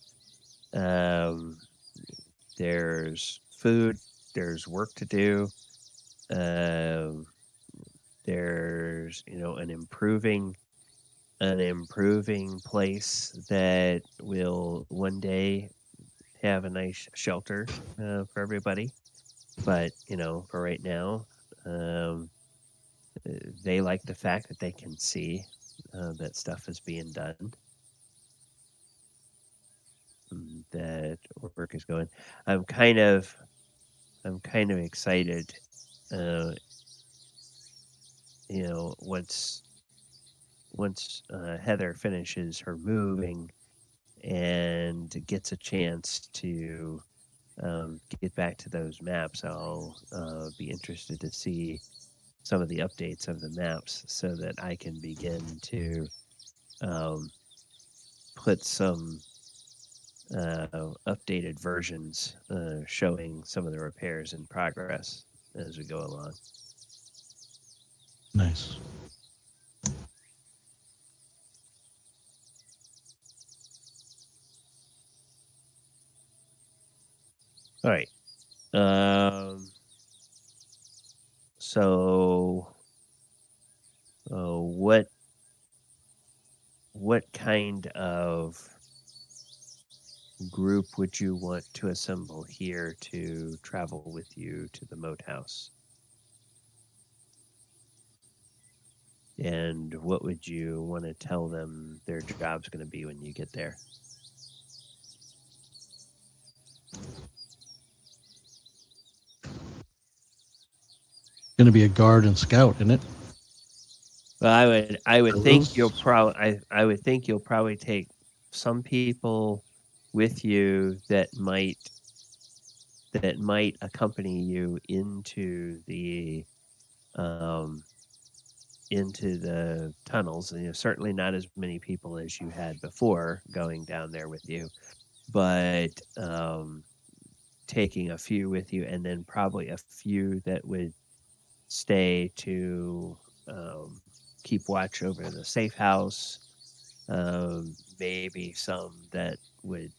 There's food. There's work to do. There's an improving place that will one day have a nice shelter for everybody. But for right now, they like the fact that they can see that stuff is being done, that work is going. I'm kind of excited. Once Heather finishes her moving and gets a chance to get back to those maps, I'll be interested to see some of the updates of the maps, so that I can begin to put some updated versions showing some of the repairs in progress as we go along. Nice. All right. So, what kind of group would you want to assemble here to travel with you to the Moat house? And what would you want to tell them their job's going to be when you get there? Going to be a guard and scout, isn't it? Well, I would think you'll Those- I would think you'll probably take some people with you that might accompany you into the tunnels. And, certainly not as many people as you had before going down there with you, but taking a few with you, and then probably a few that would stay to keep watch over the safe house. Maybe some that would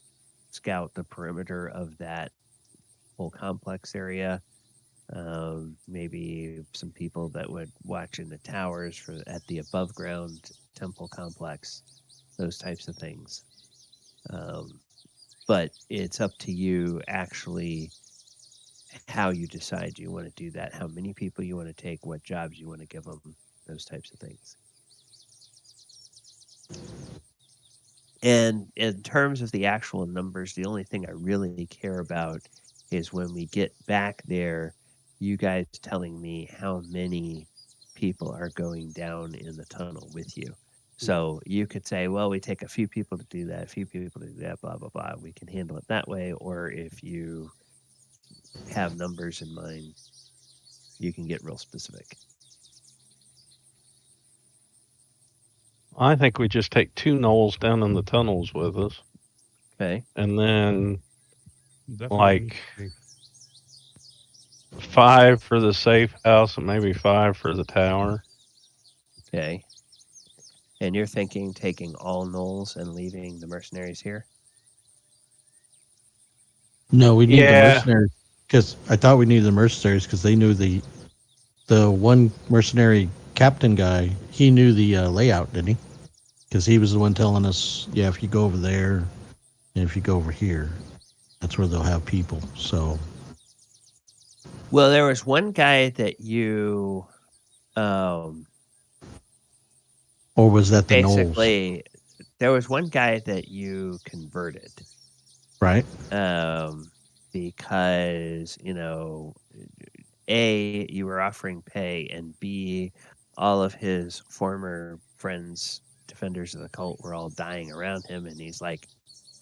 scout the perimeter of that whole complex area. Maybe some people that would watch in the towers at the above ground temple complex, those types of things. But it's up to you actually how you decide you want to do that, how many people you want to take, what jobs you want to give them, those types of things. And in terms of the actual numbers, the only thing I really care about is when we get back there, you guys telling me how many people are going down in the tunnel with you. So you could say, well, we take a few people to do that, a few people to do that, blah, blah, blah. We can handle it that way. Or if you have numbers in mind, you can get real specific. I think we just take 2 gnolls down in the tunnels with us. Okay. And then Definitely. like 5 for the safe house and maybe 5 for the tower. Okay. And you're thinking taking all gnolls and leaving the mercenaries here? No, we need Yeah. the mercenaries because I thought we needed the mercenaries because they knew the one mercenary captain guy. He knew the layout, didn't he? Because he was the one telling us, yeah, if you go over there and if you go over here, that's where they'll have people. So, Well, there was one guy that you or was that the gnolls? basically, there was one guy that you converted. Right. Because, A, you were offering pay, and B, all of his former friends, defenders of the cult, were all dying around him, and he's like,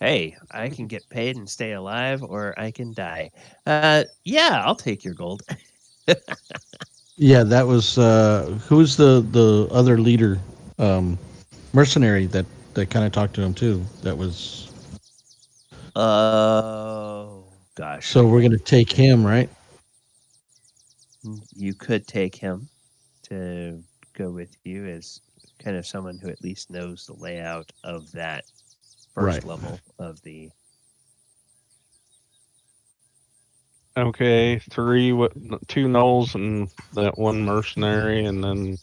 hey, I can get paid and stay alive, or I can die. Yeah, I'll take your gold. Yeah, that was who's the other leader, mercenary that kind of talked to him too. That was. Oh, gosh. So we're gonna take him, right? You could take him to go with you as kind of someone who at least knows the layout of that first Right. level of the. Okay, 2 gnolls and that 1 mercenary, and then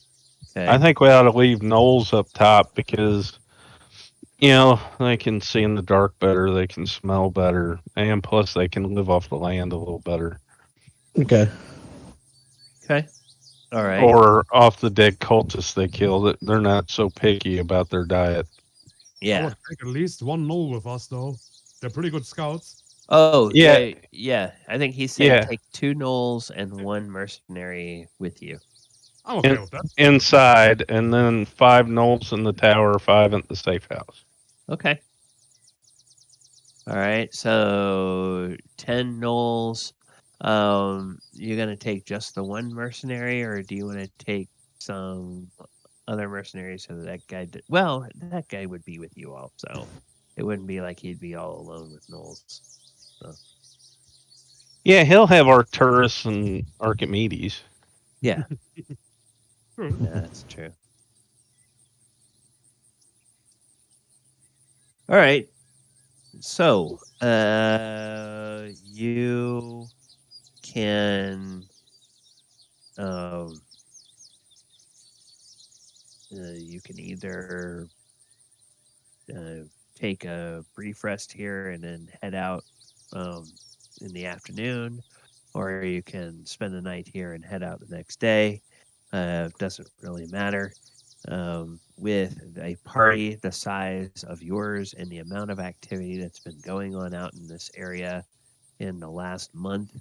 Okay. I think we ought to leave gnolls up top because they can see in the dark better, they can smell better, and plus they can live off the land a little better. Okay. Okay. All right. Or off the dead cultists they kill. They're not so picky about their diet. I Yeah. would take at least 1 gnoll with us, though. They're pretty good scouts. Oh, Yeah. yeah. I think he said Yeah. take 2 gnolls and 1 mercenary with you. I'm okay with that. Inside, and then 5 gnolls in the tower, 5 at the safe house. Okay. All right. So 10 gnolls. You're gonna take just the 1 mercenary, or do you want to take some other mercenaries so that guy? Well, that guy would be with you also. It wouldn't be like he'd be all alone with gnolls. Yeah, he'll have Arcturus and Archimedes. Yeah. True. Yeah, that's true. All right. So, you can, you can either take a brief rest here and then head out in the afternoon, or you can spend the night here and head out the next day. Doesn't really matter. with a party the size of yours and the amount of activity that's been going on out in this area in the last month,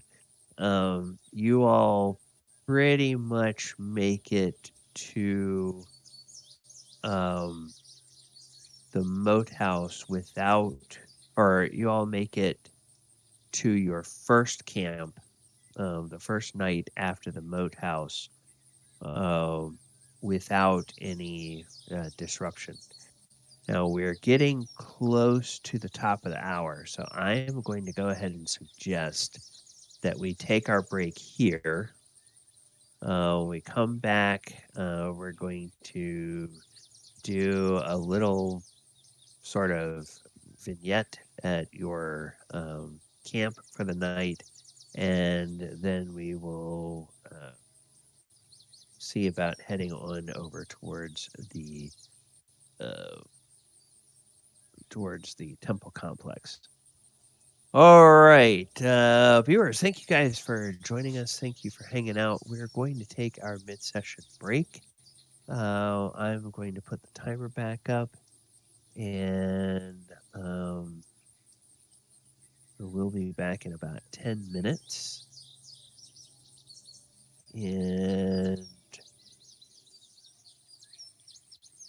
you all pretty much make it to the Moat House without, or you all make it to your first camp, the first night after the Moat House, without any disruption. Now we're getting close to the top of the hour, so I am going to go ahead and suggest that we take our break here. We come back. We're going to do a little sort of vignette at your camp for the night, and then we will see about heading on over towards the temple complex. All right, viewers, thank you guys for joining us. Thank you for hanging out. We're going to take our mid-session break. I'm going to put the timer back up, and we'll be back in about 10 minutes. And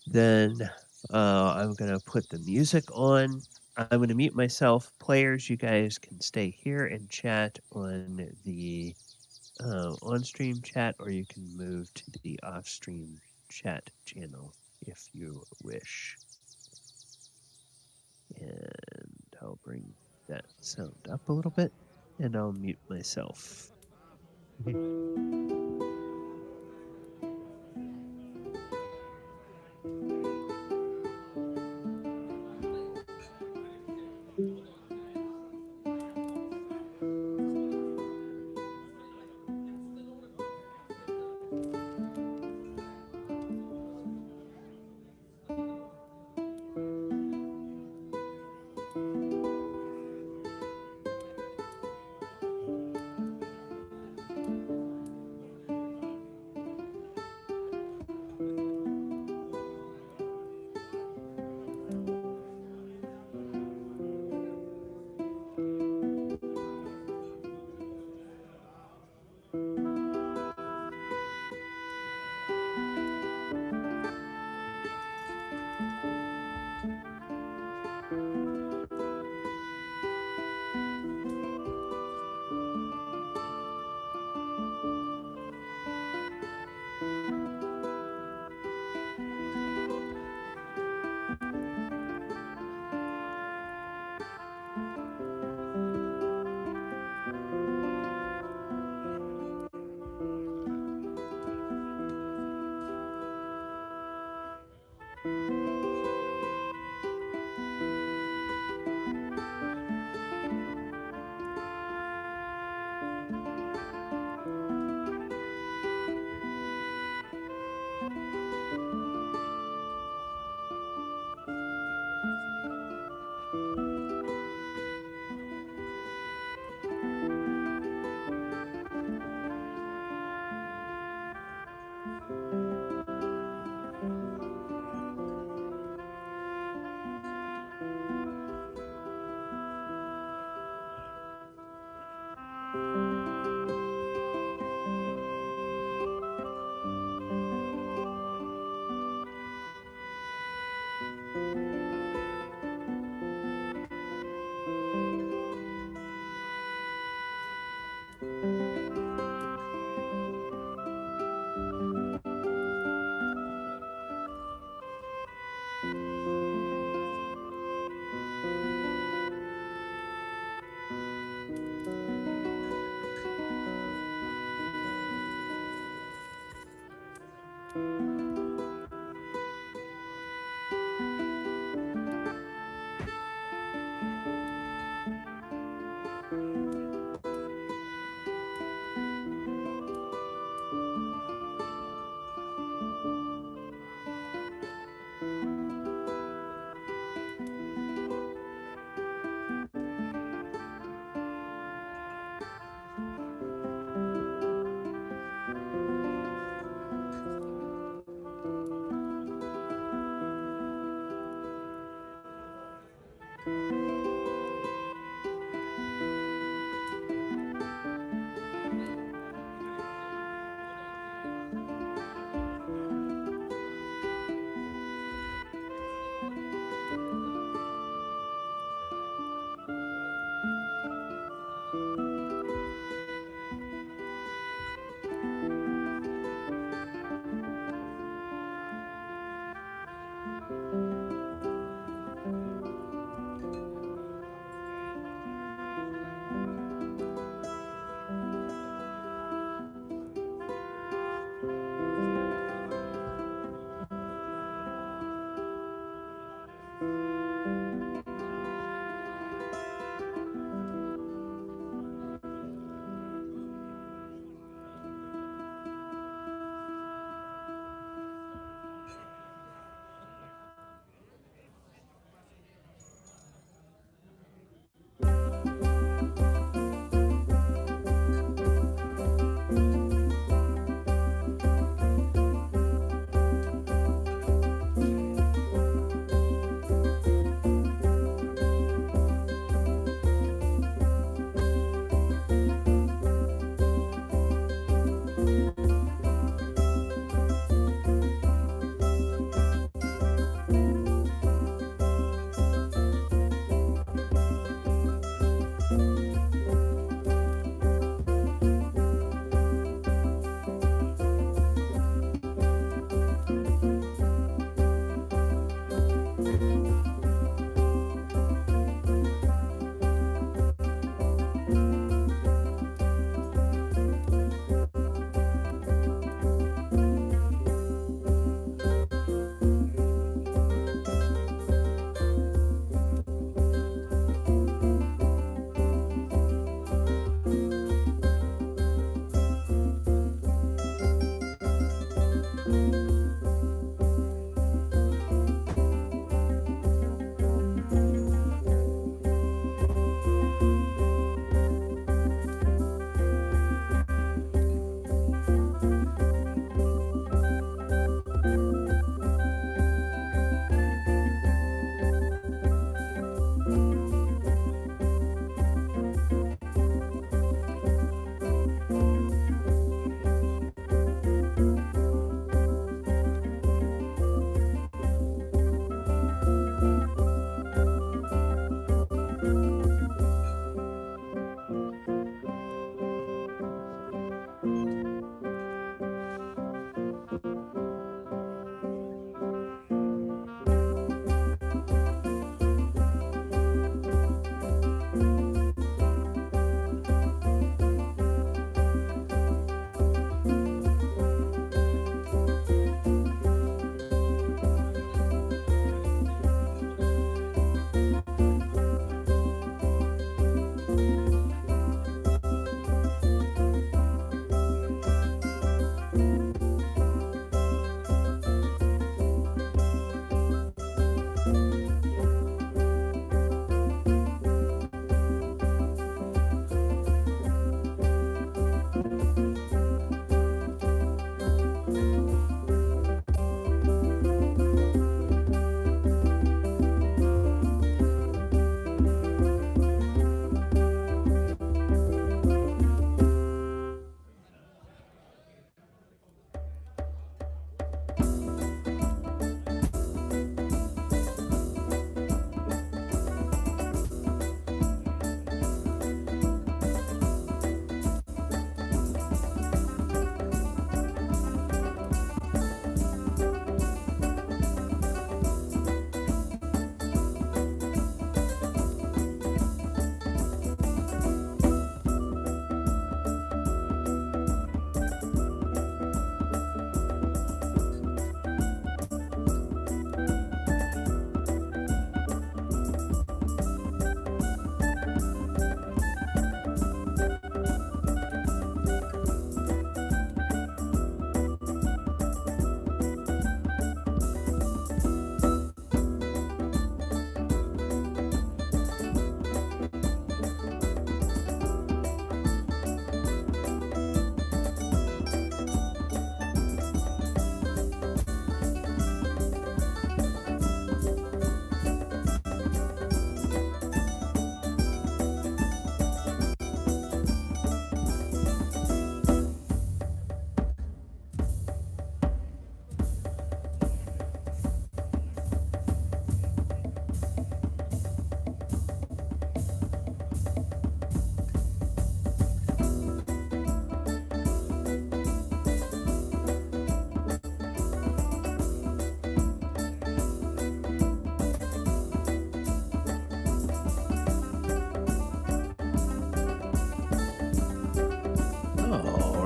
then I'm going to put the music on. I'm going to mute myself. Players, you guys can stay here and chat on the on-stream chat, or you can move to the off-stream chat channel if you wish. And I'll bring that sound up a little bit, and I'll mute myself.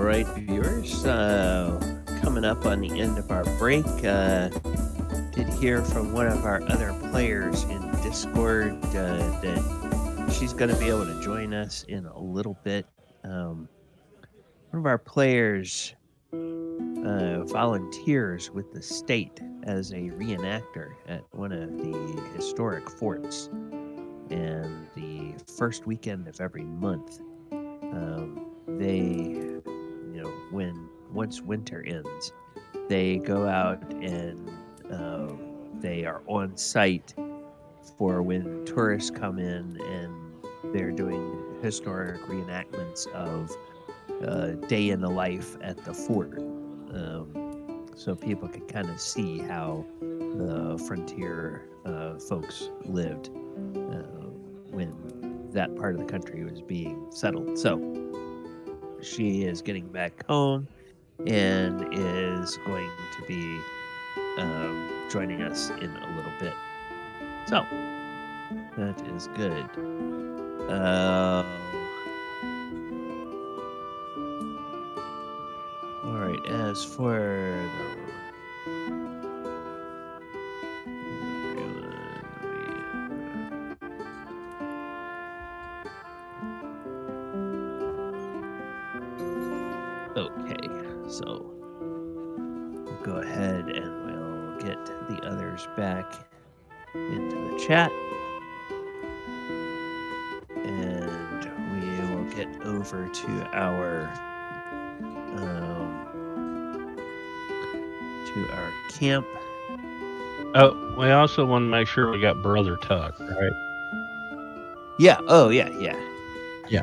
right, viewers. Coming up on the end of our break, did hear from one of our other players in Discord that she's going to be able to join us in a little bit. One of our players volunteers with the state as a reenactor at one of the historic forts, and the first weekend of every month, they, once winter ends, they go out and they are on site for when tourists come in, and they're doing historic reenactments of day in the life at the fort. So people can kind of see how the frontier folks lived when that part of the country was being settled. So she is getting back home and is going to be joining us in a little bit. So that is good. All right, as for okay, so we'll go ahead and we'll get the others back into the chat, and we will get over to our camp. Oh, we also want to make sure we got Brother Tuck, right? Yeah. Oh, yeah. Yeah.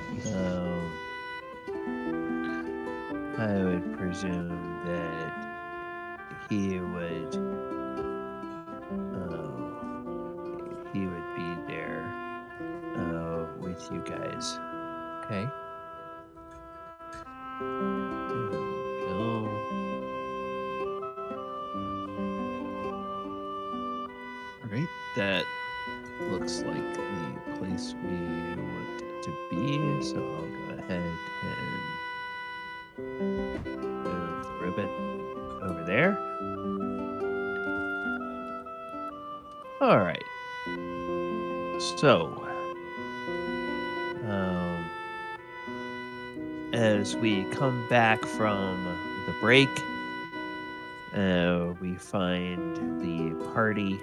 I would presume that he would be there with you guys. Okay. There we go. All right, that looks like the place we want it to be, so I'll go ahead and move the ribbon over there. All right. So, as we come back from the break, we find the party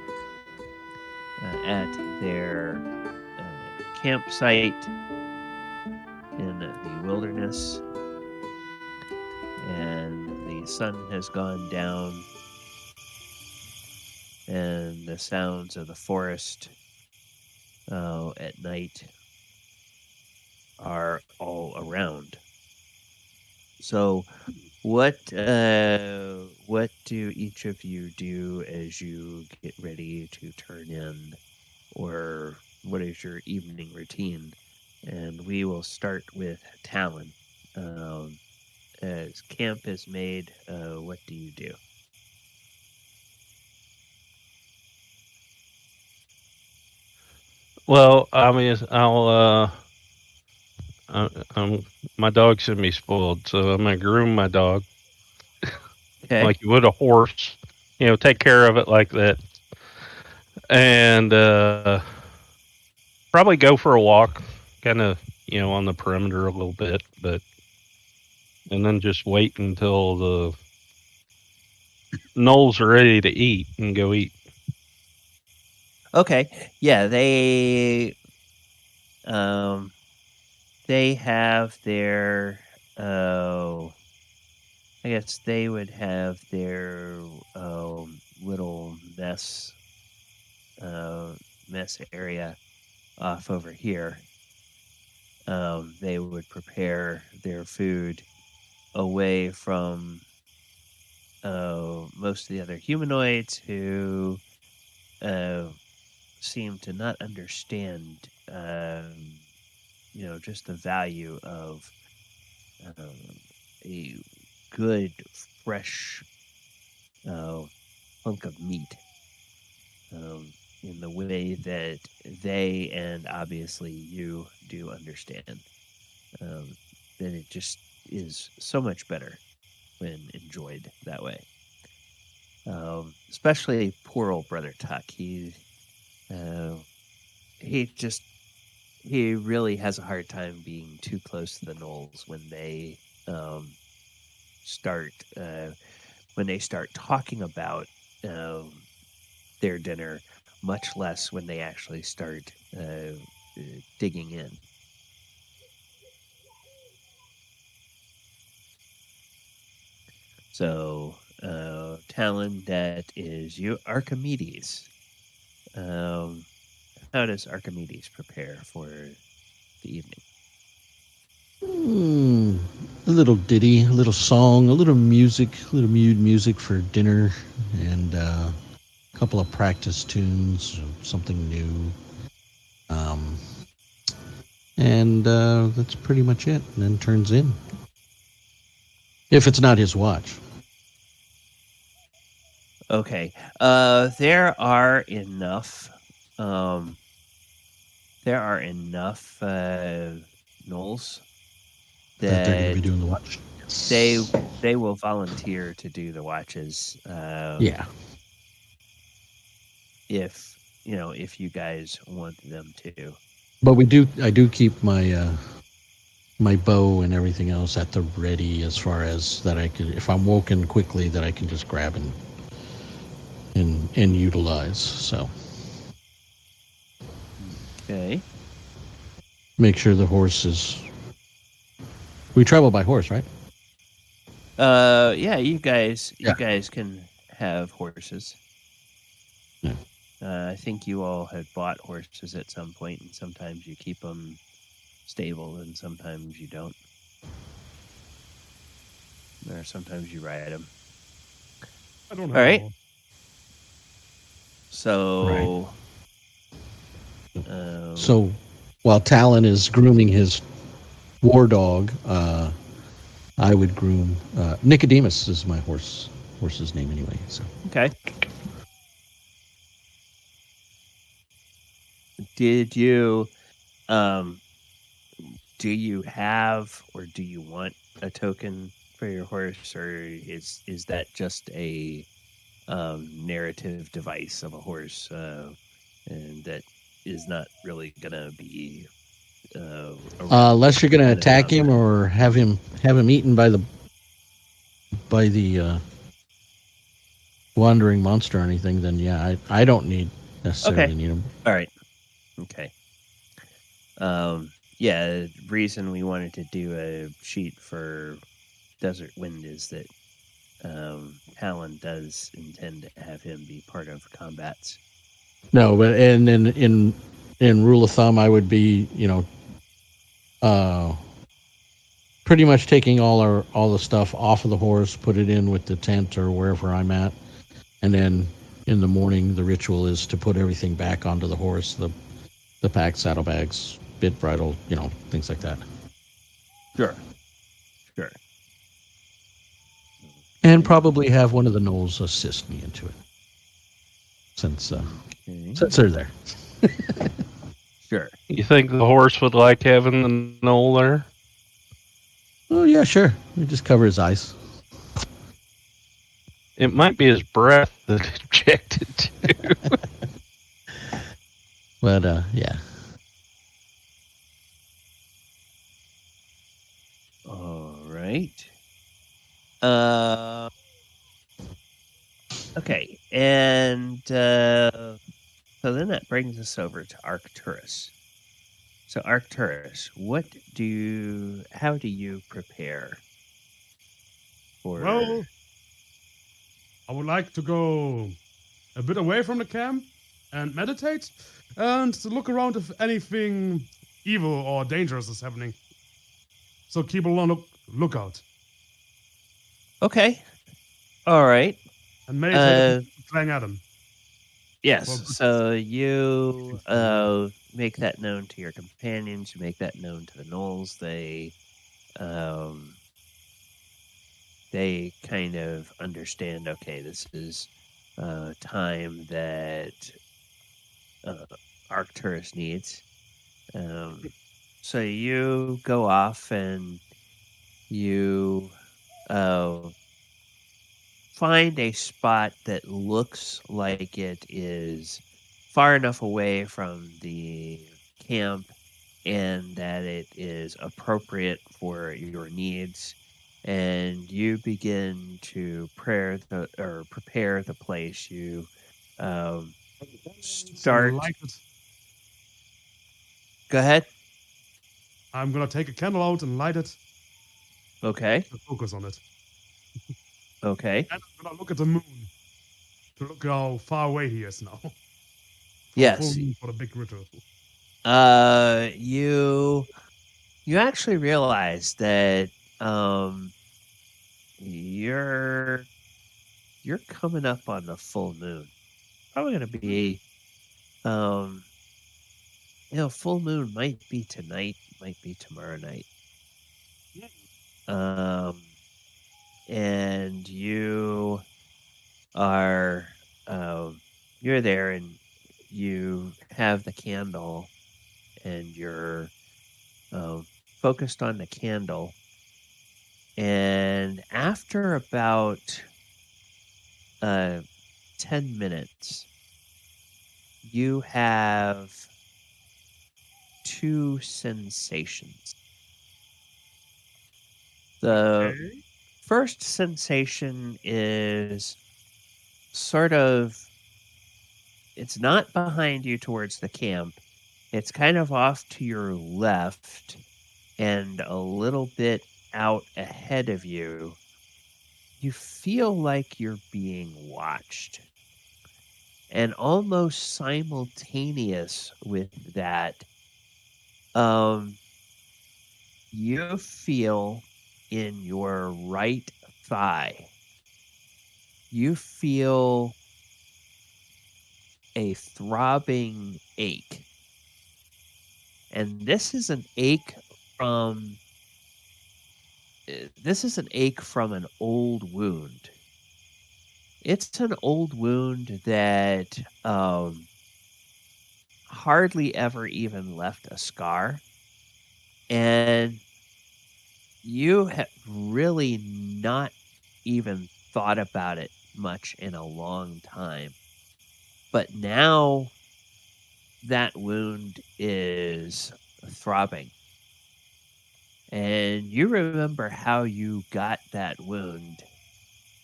at their campsite in the wilderness, and the sun has gone down, and the sounds of the forest at night are all around. So what do each of you do as you get ready to turn in, or what is your evening routine? And we will start with Talon. As camp is made, what do you do? Well, I mean, my dog's gonna be spoiled, so I'm gonna groom my dog Okay. like you would a horse. Take care of it like that, and probably go for a walk, kind of, on the perimeter a little bit, and then just wait until the gnolls are ready to eat and go eat. Okay. Yeah, they have their I guess they would have their little mess area off over here. They would prepare their food away from most of the other humanoids who seem to not understand, just the value of a good, fresh hunk of meat in the way that they, and obviously you, do understand. That is so much better when enjoyed that way. Especially poor old brother Tuck. He really has a hard time being too close to the gnolls when they start talking about their dinner, much less when they actually start digging in. So, Talon, that is you, Archimedes. How does Archimedes prepare for the evening? A little ditty, a little song, a little music, a little music for dinner, and a couple of practice tunes, something new. And that's pretty much it. And then turns in. If it's not his watch. Okay. There are enough. Gnolls That they're going to be that doing the watch. they will volunteer to do the watches. Yeah. If you guys want them to. But I do keep my my bow and everything else at the ready, as far as that I could, if I'm woken quickly, that I can just grab and utilize. So Okay. make sure the horse is. We travel by horse, right? Yeah, you guys Yeah. can have horses. Yeah. I think you all had bought horses at some point, and sometimes you keep them stable, and sometimes you don't. Or sometimes you ride them. I don't All have right. one. So, So while Talon is grooming his war dog, I would groom Nicodemus is my horse's name anyway. So okay. Did you, do you have or do you want a token for your horse, or is that just a narrative device of a horse, and that is not really gonna be unless you're going to attack him or have him eaten by the wandering monster or anything, then yeah, I don't necessarily need him. All right. Okay. Yeah, the reason we wanted to do a sheet for Desert Wind is that Talon does intend to have him be part of combats. No, but and in rule of thumb, I would be pretty much taking all the stuff off of the horse, put it in with the tent or wherever I'm at, and then in the morning the ritual is to put everything back onto the horse, the pack, saddlebags, bit, bridle, things like that. Sure. And probably have one of the gnolls assist me into it, since they're there. Sure. You think the horse would like having the gnoll there? Oh yeah, sure. We just cover his eyes. It might be his breath that objected to. But yeah. All right. Okay, and so then that brings us over to Arcturus. So Arcturus, how do you prepare for? Well, I would like to go a bit away from the camp and meditate and to look around if anything evil or dangerous is happening. So keep a lookout. Okay. All right. And meditate playing Adam. Yes. So you make that known to your companions. You make that known to the gnolls. They kind of understand. Okay, this is time that Arcturus needs. So you go off and you find a spot that looks like it is far enough away from the camp and that it is appropriate for your needs. And you begin to prepare the place. You start. Light it. Go ahead. I'm gonna take a candle out and light it. Okay. To focus on it. Okay. And I'm gonna look at the moon to look how far away he is now. Yes. For the big ritual. You actually realize that you're coming up on the full moon. Probably gonna be full moon might be tonight, might be tomorrow night. And you are you're there and you have the candle and you're focused on the candle. And after about 10 minutes, you have two sensations. The first sensation is sort of, it's not behind you towards the camp. It's kind of off to your left and a little bit out ahead of you. You feel like you're being watched. And almost simultaneous with that, you feel in your right thigh, you feel a throbbing ache. And this is an ache from an old wound. It's an old wound that hardly ever even left a scar. And you have really not even thought about it much in a long time. But now that wound is throbbing. And you remember how you got that wound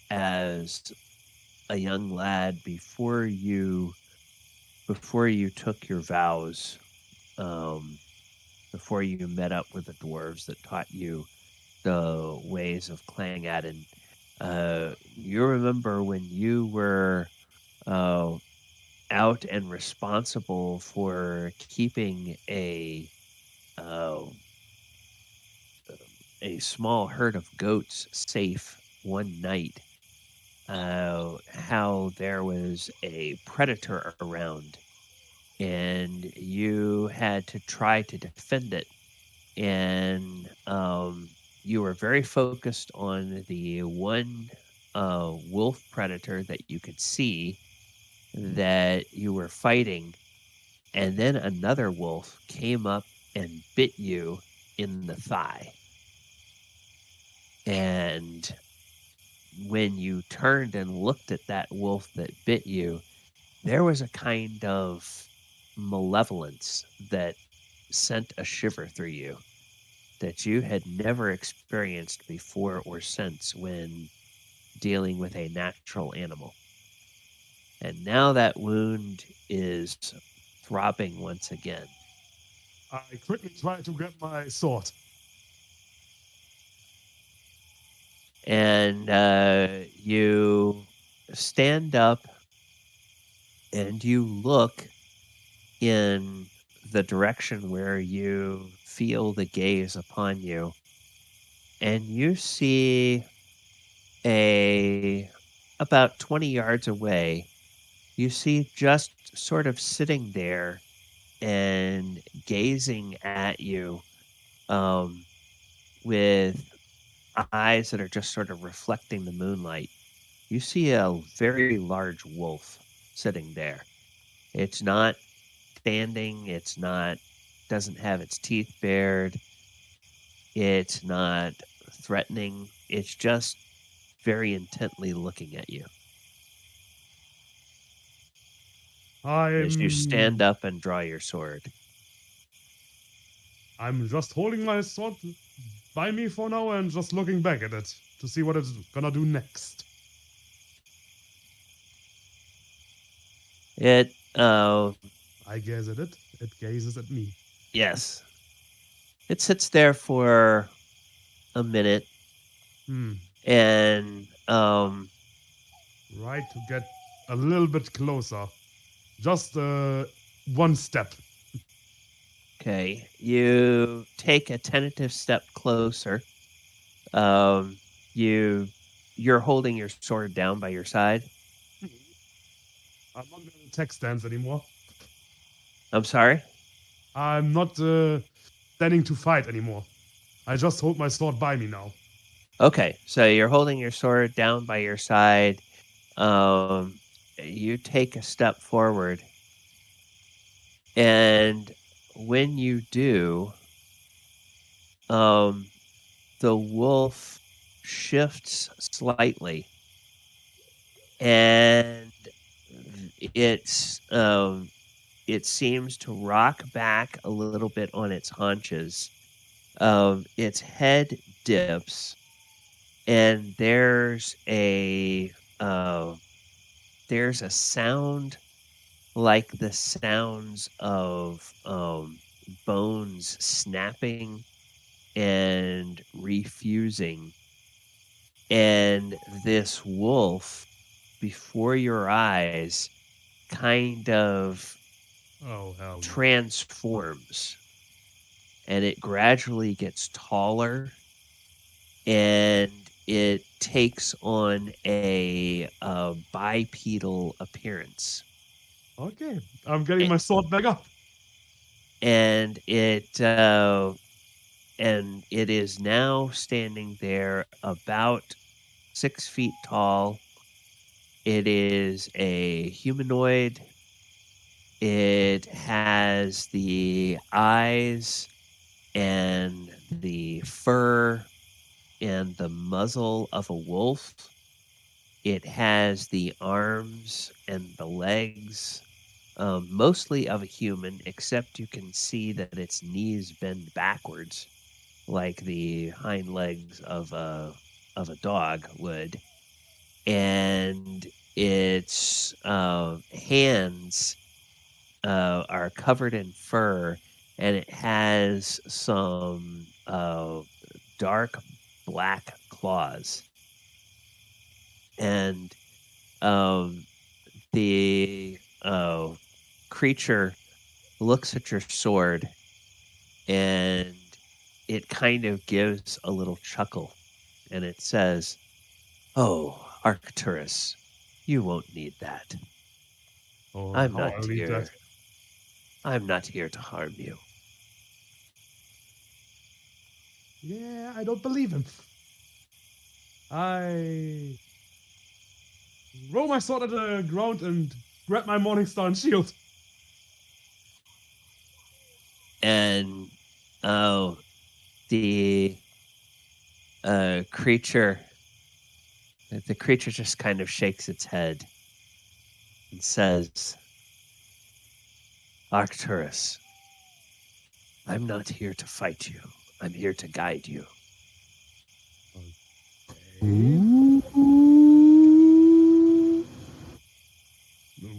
as a young lad before you took your vows, before you met up with the dwarves that taught you the ways of Clangaden. You remember when you were out and responsible for keeping a small herd of goats safe one night, how there was a predator around and you had to try to defend it. And you were very focused on the one wolf predator that you could see that you were fighting. And then another wolf came up and bit you in the thigh. And when you turned and looked at that wolf that bit you, there was a kind of malevolence that sent a shiver through you that you had never experienced before or since when dealing with a natural animal. And now that wound is throbbing once again. I quickly try to get my sword. And you stand up and you look in the direction where you feel the gaze upon you. And you see about 20 yards away, you see just sort of sitting there and gazing at you with eyes that are just sort of reflecting the moonlight. You see a very large wolf sitting there. It's not standing. Doesn't have its teeth bared. It's not threatening. It's just very intently looking at you as you stand up and draw your sword. I'm just holding my sword by me for now and just looking back at it to see what it's gonna do next. It, I gaze at it. It gazes at me. yes. It sits there for a minute, and Right, to get a little bit closer. Just one step. okay, you take a tentative step closer. You're holding your sword down by your side. I'm not going to attack stance anymore. I'm sorry? I'm not standing to fight anymore. I just hold my sword by me now. Okay, so you're holding your sword down by your side. You take a step forward, and when you do, the wolf shifts slightly, and it seems to rock back a little bit on its haunches. Its head dips, and there's a sound like the sounds of bones snapping and refusing, and this wolf before your eyes kind of transforms, and it gradually gets taller, and it takes on a bipedal appearance. Okay, I'm getting my sword back up. And it is now standing there about 6 feet tall. It is a humanoid. It has the eyes and the fur and the muzzle of a wolf. It has the arms and the legs, mostly of a human, except you can see that its knees bend backwards, like the hind legs of a dog would, and its hands are covered in fur, and it has some dark black claws. And the creature looks at your sword, and it kind of gives a little chuckle, and it says, "Oh, Arcturus, you won't need that. I'm not here. I'm not here to harm you." Yeah, I don't believe him. I roll my sword at the ground and grab my Morningstar and shield. And the creature just kind of shakes its head and says, "Arcturus, I'm not here to fight you. I'm here to guide you."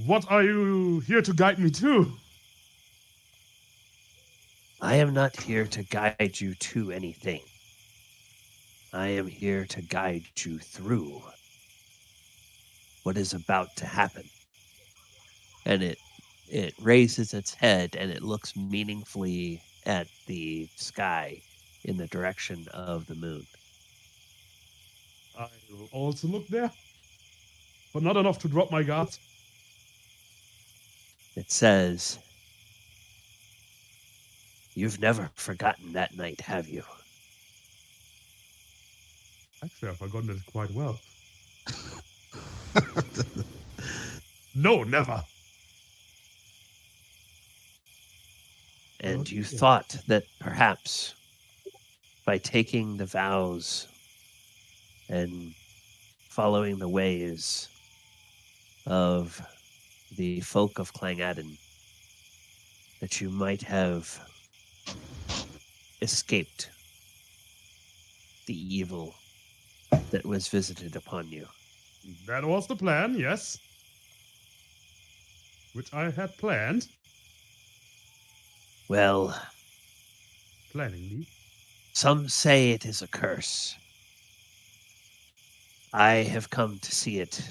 What are you here to guide me to? I am not here to guide you to anything. I am here to guide you through what is about to happen. And it raises its head, and it looks meaningfully at the sky in the direction of the moon. I will also look there, but not enough to drop my guard. It says, "You've never forgotten that night, have you?" Actually, I've forgotten it quite well. No, never. And you thought that perhaps by taking the vows and following the ways of the folk of Clangadden, that you might have escaped the evil that was visited upon you. That was the plan, yes. Which I had planned. Well, Planningly. some say it is a curse. I have come to see it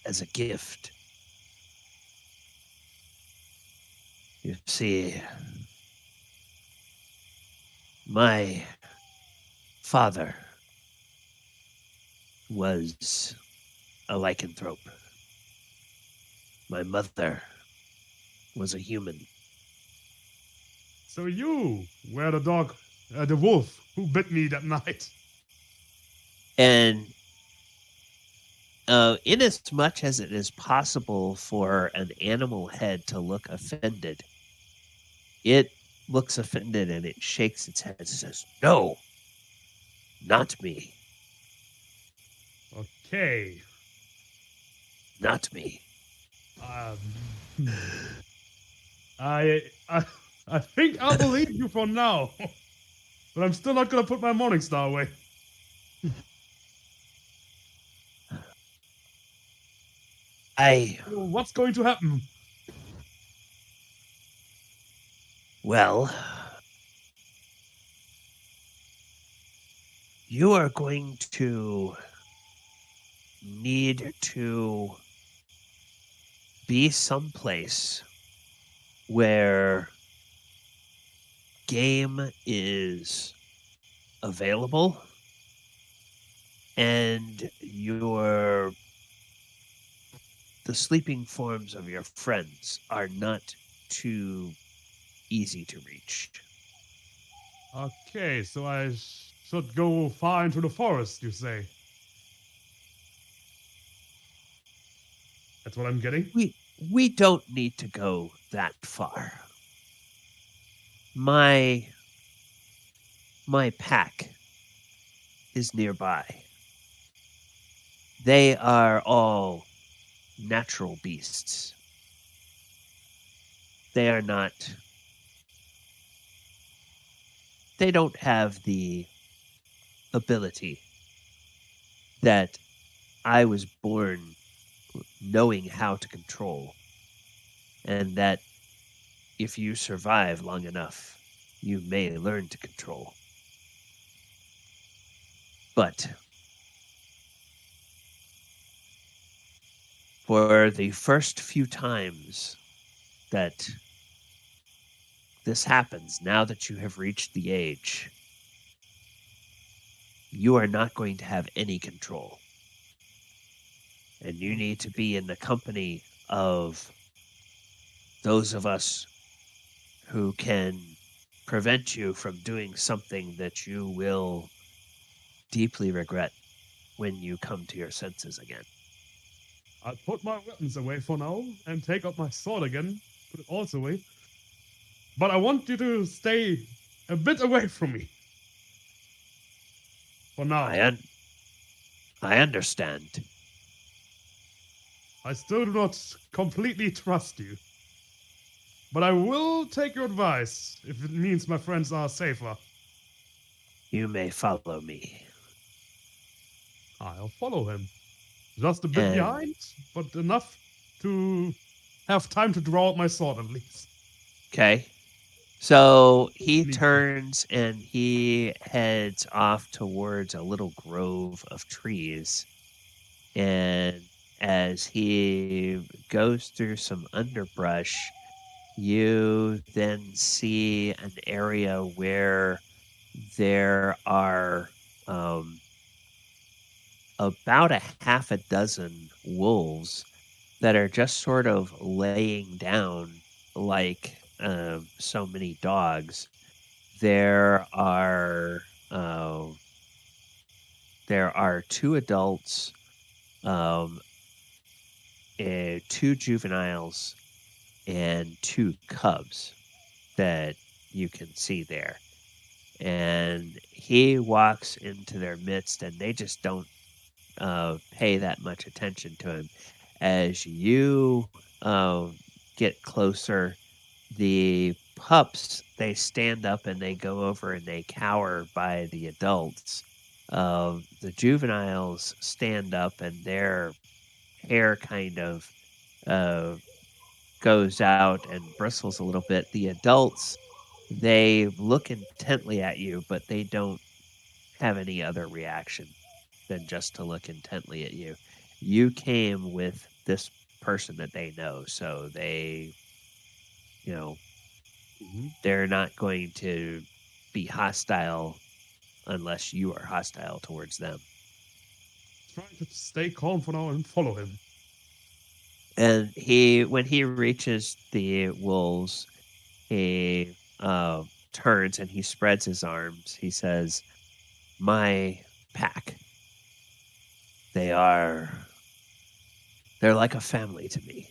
as a gift. You see, my father was a lycanthrope. My mother was a human. So you were the wolf who bit me that night. And inasmuch as it is possible for an animal head to look offended, it looks offended and it shakes its head and says, "No, not me, Okay. not me." I think I'll believe you for now. But I'm still not gonna put my morning star away. So what's going to happen? Well, you are going to need to be someplace where game is available and the sleeping forms of your friends are not too easy to reach. Okay, so I should go far into the forest, you say? That's what I'm getting? We don't need to go that far. My pack is nearby. They are all natural beasts. They don't have the ability that I was born knowing how to control, and that if you survive long enough, you may learn to control. But for the first few times that this happens, now that you have reached the age, you are not going to have any control. And you need to be in the company of those of us who can prevent you from doing something that you will deeply regret when you come to your senses again. I'll put my weapons away for now and take out my sword again, put it also away. But I want you to stay a bit away from me. For now. I understand. I still do not completely trust you. But I will take your advice if it means my friends are safer. You may follow me. I'll follow him. Just a bit behind, but enough to have time to draw out my sword at least. Okay. So he turns and he heads off towards a little grove of trees. And as he goes through some underbrush, you then see an area where there are about a half a dozen wolves that are just sort of laying down like so many dogs. There are 2 adults, 2 juveniles, and 2 cubs that you can see there. And he walks into their midst, and they just don't pay that much attention to him. As you get closer, the pups, they stand up and they go over and they cower by the adults. The juveniles stand up and their hair kind of goes out and bristles a little bit. The adults, they look intently at you, but they don't have any other reaction than just to look intently at you. You came with this person that they know, so they, they're not going to be hostile unless you are hostile towards them. Try to stay calm for now and follow him. And when he reaches the wolves, he turns and he spreads his arms. He says, "My pack. They're like a family to me.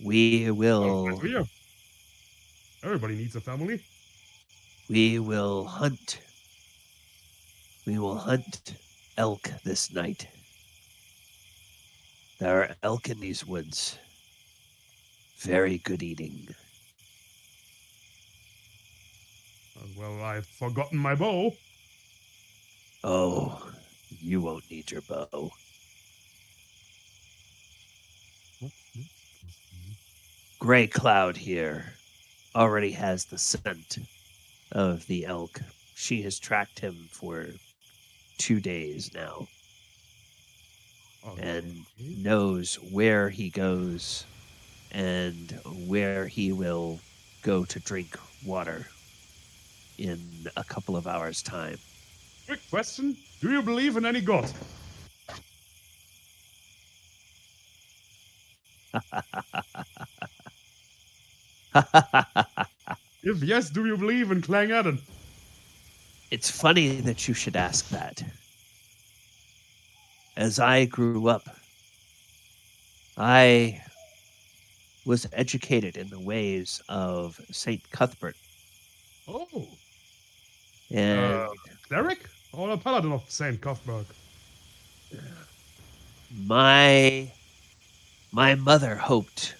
We will. Well, everybody needs a family. We will hunt. We will hunt elk this night. There are elk in these woods. Very good eating." Well, I've forgotten my bow. Oh, you won't need your bow. Gray Cloud here already has the scent of the elk. She has tracked him for 2 days now and knows where he goes and where he will go to drink water in a couple of hours' time. Quick question. Do you believe in any god? If yes, do you believe in Clang Adam? It's funny that you should ask that. As I grew up, I was educated in the ways of Saint Cuthbert. Oh. And Cleric? Or a paladin of St. Cuthbert? my mother hoped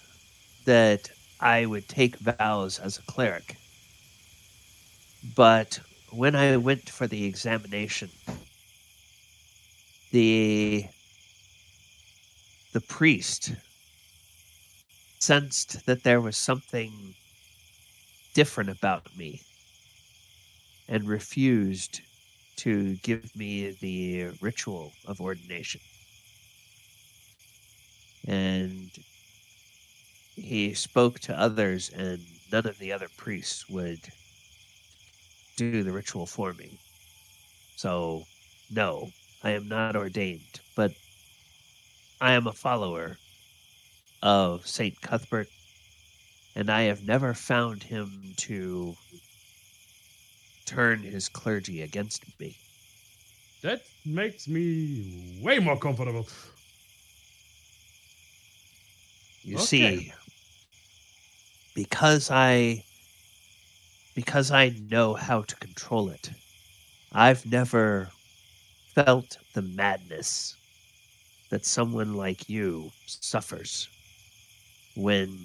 that I would take vows as a cleric. But when I went for the examination, the priest sensed that there was something different about me and refused to give me the ritual of ordination. And he spoke to others, and none of the other priests would do the ritual for me. So, no, I am not ordained, but I am a follower of Saint Cuthbert, and I have never found him to turn his clergy against me. That makes me way more comfortable. You see, because I know how to control it, I've never felt the madness that someone like you suffers when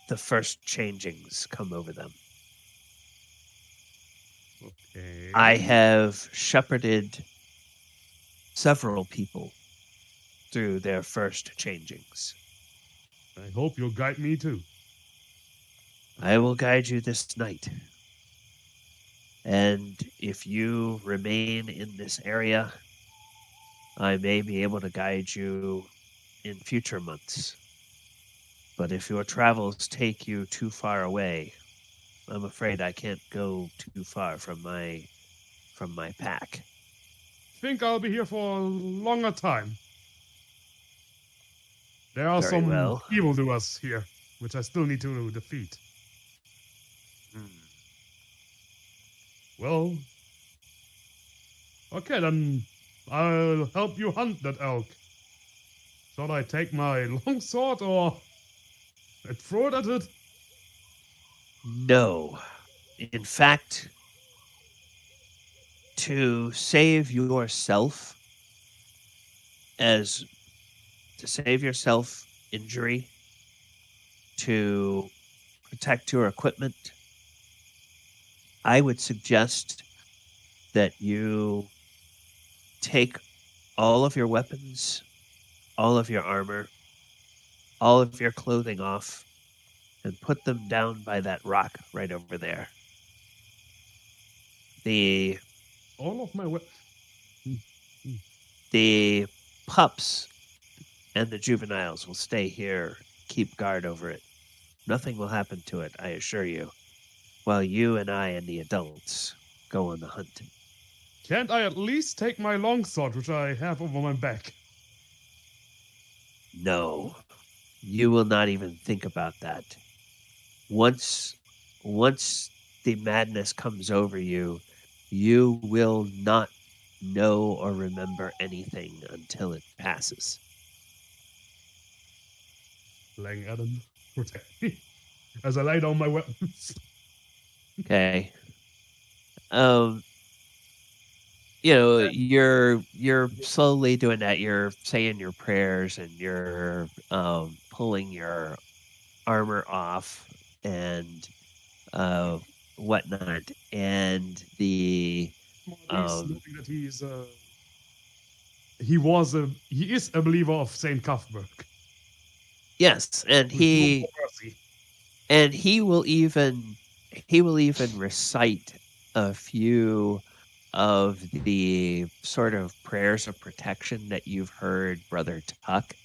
the first changings come over them. Okay. I have shepherded several people through their first changings. I hope you'll guide me too. I will guide you this night. And if you remain in this area, I may be able to guide you in future months. But if your travels take you too far away, I'm afraid I can't go too far from my pack. Think I'll be here for a longer time. There are Very some well. evildoers here, which I still need to defeat. Well, okay, then I'll help you hunt that elk. Should I take my longsword or throw it at it? No. in fact, to save yourself injury, to protect your equipment, I would suggest that you take all of your weapons, all of your armor, all of your clothing off, and put them down by that rock right over there. All of my The pups and the juveniles will stay here, keep guard over it. Nothing will happen to it, I assure you, while you and I and the adults go on the hunt. Can't I at least take my longsword, which I have over my back? No, you will not even think about that. Once the madness comes over you, you will not know or remember anything until it passes. Lang Adam, protect me as I lay down my weapons. Okay. You're slowly doing that. You're saying your prayers and you're pulling your armor off and whatnot. And the Knowing that he is a believer of Saint Cuthbert. yes, and he will even recite a few of the sort of prayers of protection that you've heard Brother Tuck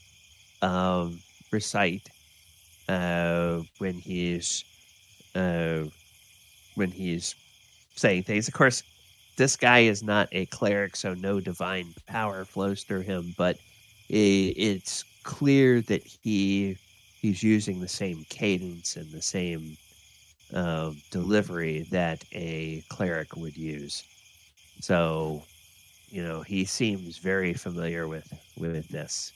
recite when he's saying things. Of course, this guy is not a cleric, so no divine power flows through him, but it's clear that he's using the same cadence and the same delivery that a cleric would use. So, he seems very familiar with this.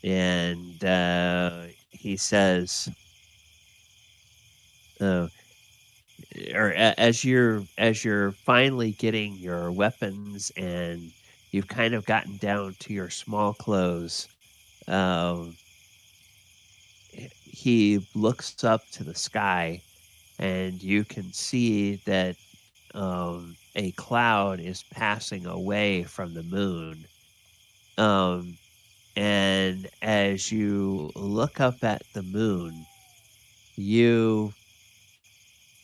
And he says, as you're finally getting your weapons and you've kind of gotten down to your small clothes, he looks up to the sky, and you can see that a cloud is passing away from the moon. And as you look up at the moon, you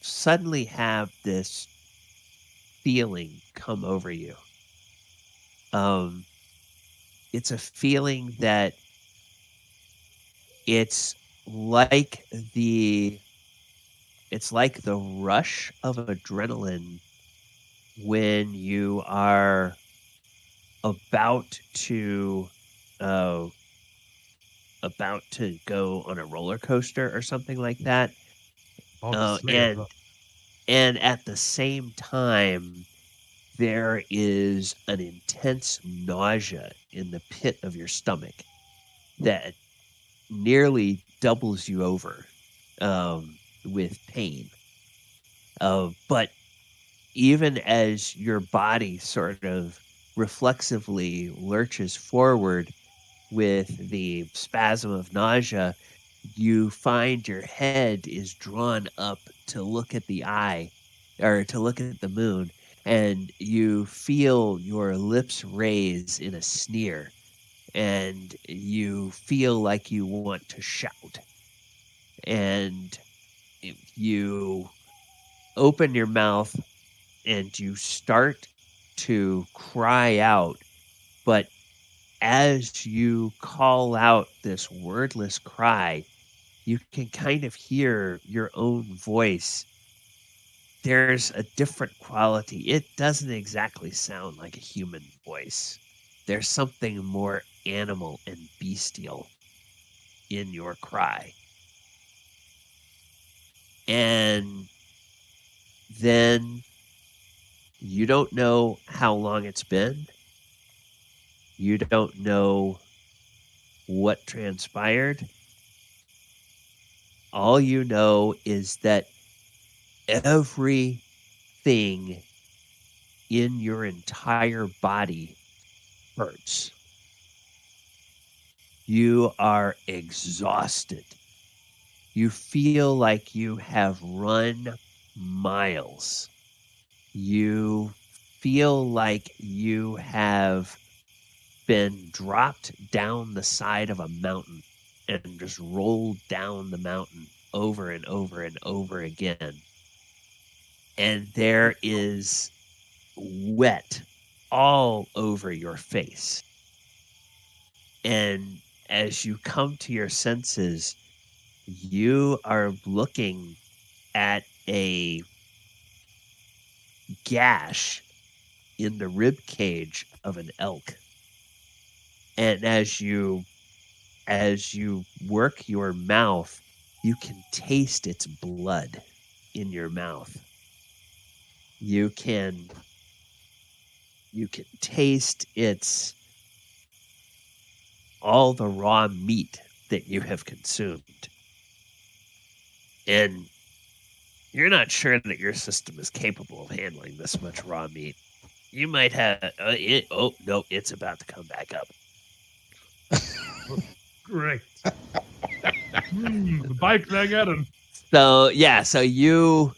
suddenly have this feeling come over you. It's a feeling that it's like the rush of adrenaline when you are about to go on a roller coaster or something like that. And at the same time, there is an intense nausea in the pit of your stomach that nearly doubles you over with pain. But even as your body sort of reflexively lurches forward with the spasm of nausea, you find your head is drawn up to look at the eye, or to look at the moon, and you feel your lips raise in a sneer, and you feel like you want to shout. And you open your mouth and you start to cry out, but as you call out this wordless cry, you can kind of hear your own voice. There's a different quality. It doesn't exactly sound like a human voice. There's something more animal and bestial in your cry. And then you don't know how long it's been. You don't know what transpired. All you know is that everything in your entire body hurts. You are exhausted. You feel like you have run miles. You feel like you have been dropped down the side of a mountain and just rolled down the mountain over and over and over again. And there is wet all over your face. And as you come to your senses, you are looking at a gash in the rib cage of an elk. And as you work your mouth, you can taste its blood in your mouth. You can taste its all the raw meat that you have consumed. And you're not sure that your system is capable of handling this much raw meat. You might have oh no, it's about to come back up. Great. The bike rang at him. So yeah, so you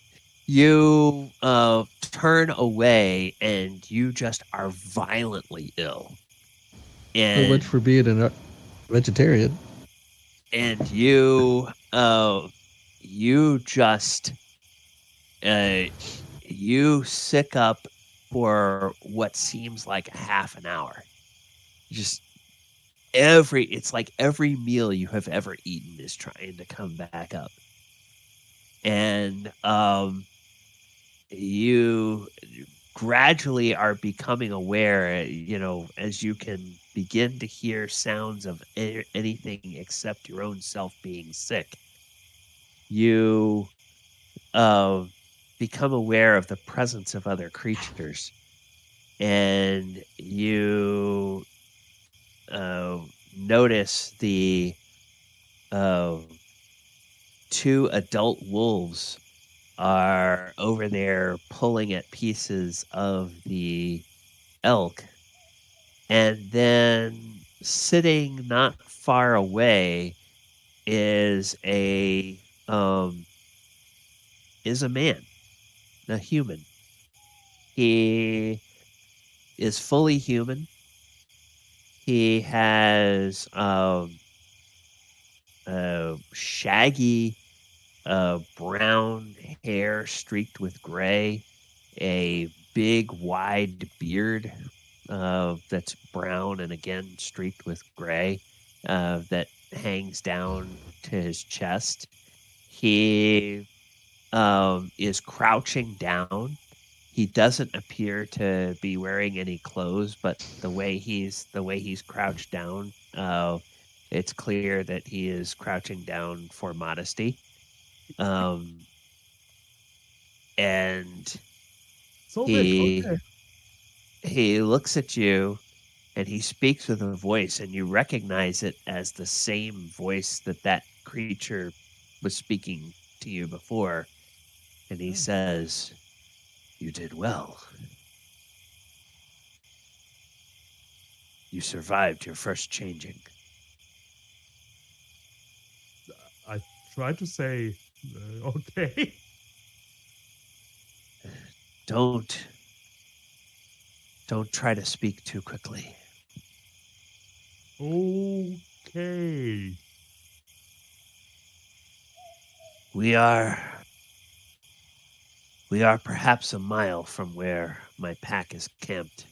turn away and you just are violently ill. So much for being a vegetarian. And you just you sick up for what seems like half an hour. Just it's like every meal you have ever eaten is trying to come back up. And you gradually are becoming aware, as you can begin to hear sounds of anything except your own self being sick. You become aware of the presence of other creatures, and you notice the 2 adult wolves are over there pulling at pieces of the elk, and then sitting not far away is a man, a human. He is fully human. He has shaggy brown hair streaked with gray, a big wide beard that's brown and again streaked with gray that hangs down to his chest. He is crouching down. He doesn't appear to be wearing any clothes, but the way he's crouched down, it's clear that he is crouching down for modesty. And So big. Okay. he looks at you and he speaks with a voice, and you recognize it as the same voice that creature was speaking to you before. And he says, "You did well. You survived your first changing." I tried to say, okay. Don't try to speak too quickly. Okay. We are perhaps a mile from where my pack is camped.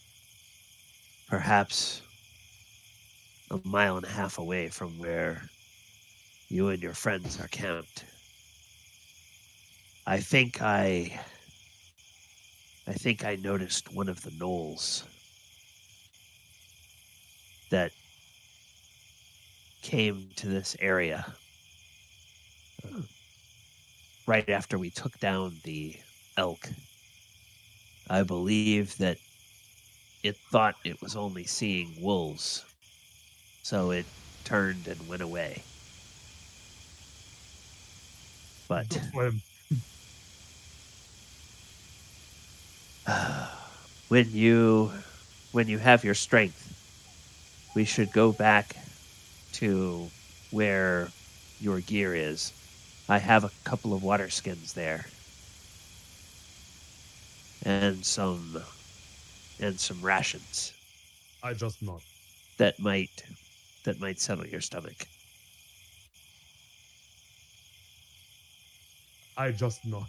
Perhaps a mile and a half away from where you and your friends are camped. I think I noticed one of the gnolls that came to this area right after we took down the elk. I believe that it thought it was only seeing wolves, so it turned and went away. But when you have your strength, we should go back to where your gear is. I have a couple of water skins there. And some rations I just nod. that might settle your stomach. I just nod.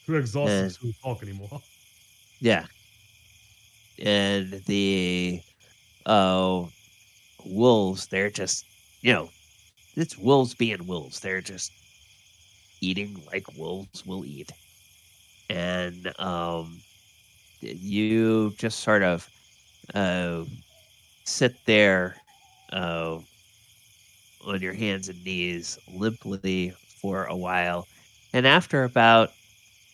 Too exhausted to talk anymore. Yeah. And the wolves, they're just, it's wolves being wolves. They're just eating like wolves will eat. And you just sort of sit there on your hands and knees limply for a while. And after about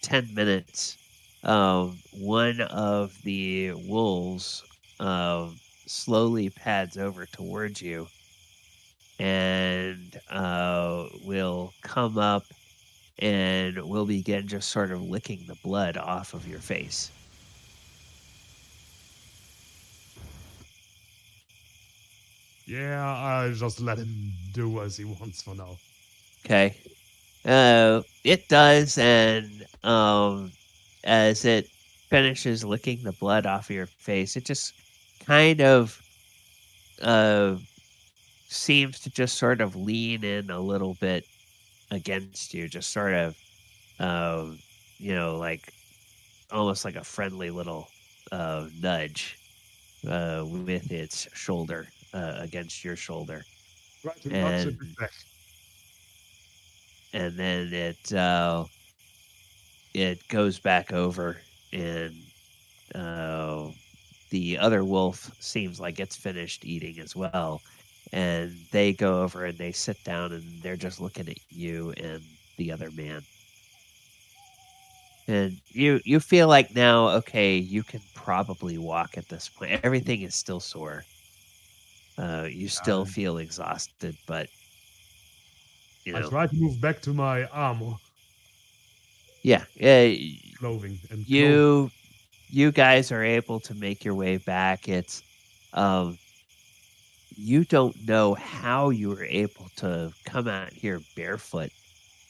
10 minutes, one of the wolves slowly pads over towards you and will come up and will begin just sort of licking the blood off of your face. Yeah, I just let him do as he wants for now. Okay. It does, and as it finishes licking the blood off of your face, it just kind of seems to just sort of lean in a little bit against you, just sort of, like almost like a friendly little nudge with its shoulder against your shoulder. Right, and not should be back. And then it goes back over, and the other wolf seems like it's finished eating as well. And they go over and they sit down and they're just looking at you and the other man. And you feel like now, okay, you can probably walk at this point. Everything is still sore. You still feel exhausted, but I try to move back to my armor. Yeah. Clothing and you guys are able to make your way back. It's you don't know how you were able to come out here barefoot.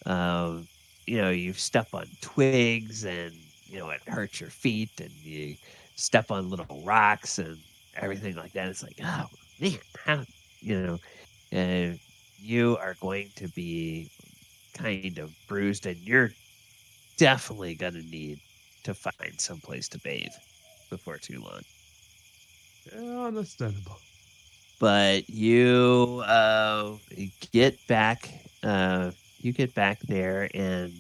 You step on twigs and it hurts your feet, and you step on little rocks and everything like that. It's like, oh man, how you are going to be kind of bruised, and you're definitely going to need to find some place to bathe before too long. Yeah, understandable. But you get back. You get back there, and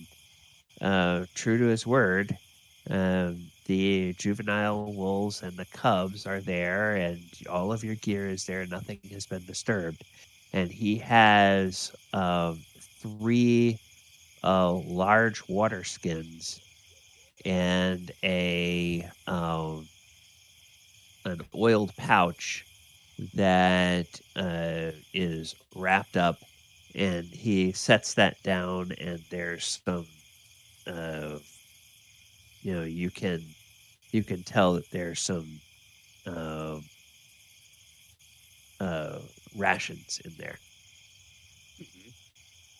true to his word, the juvenile wolves and the cubs are there, and all of your gear is there. Nothing has been disturbed, and he has 3 large water skins and an oiled pouch that is wrapped up, and he sets that down, and there's some you can tell that there's some rations in there.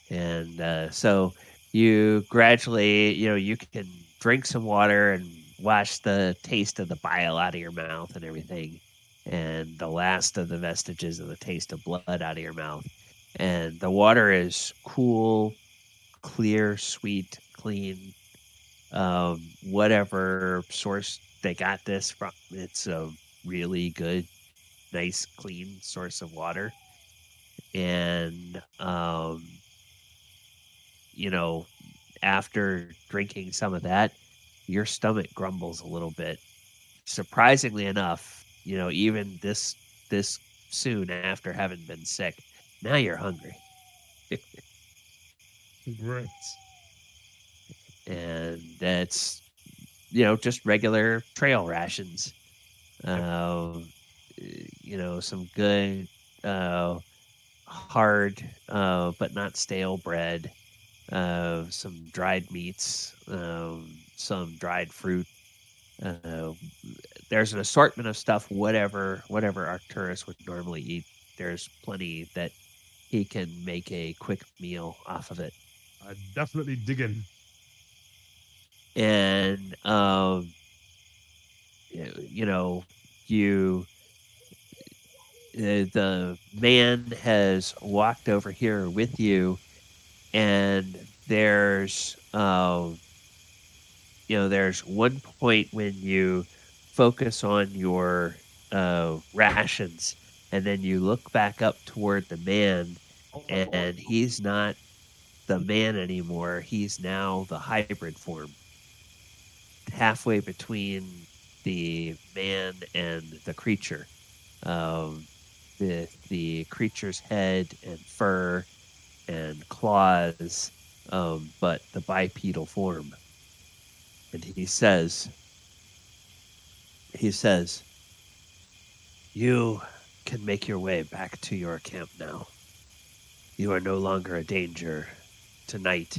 And so you gradually, you can drink some water and wash the taste of the bile out of your mouth and everything, and the last of the vestiges of the taste of blood out of your mouth. And the water is cool, clear, sweet, clean. Whatever source they got this from, it's a really good, nice, clean source of water. And after drinking some of that, your stomach grumbles a little bit. Surprisingly enough, even this soon after having been sick, now you're hungry. Great. And that's, just regular trail rations. Some good, hard, but not stale bread. some dried meats, some dried fruit. There's an assortment of stuff, whatever Arcturus would normally eat. There's plenty that he can make a quick meal off of it. I definitely dig in. And the man has walked over here with you, and there's there's one point when you focus on your rations, and then you look back up toward the man, and he's not the man anymore. He's now the hybrid form, halfway between the man and the creature. The creature's head and fur and claws, but the bipedal form. And he says, "You can make your way back to your camp now. You are no longer a danger tonight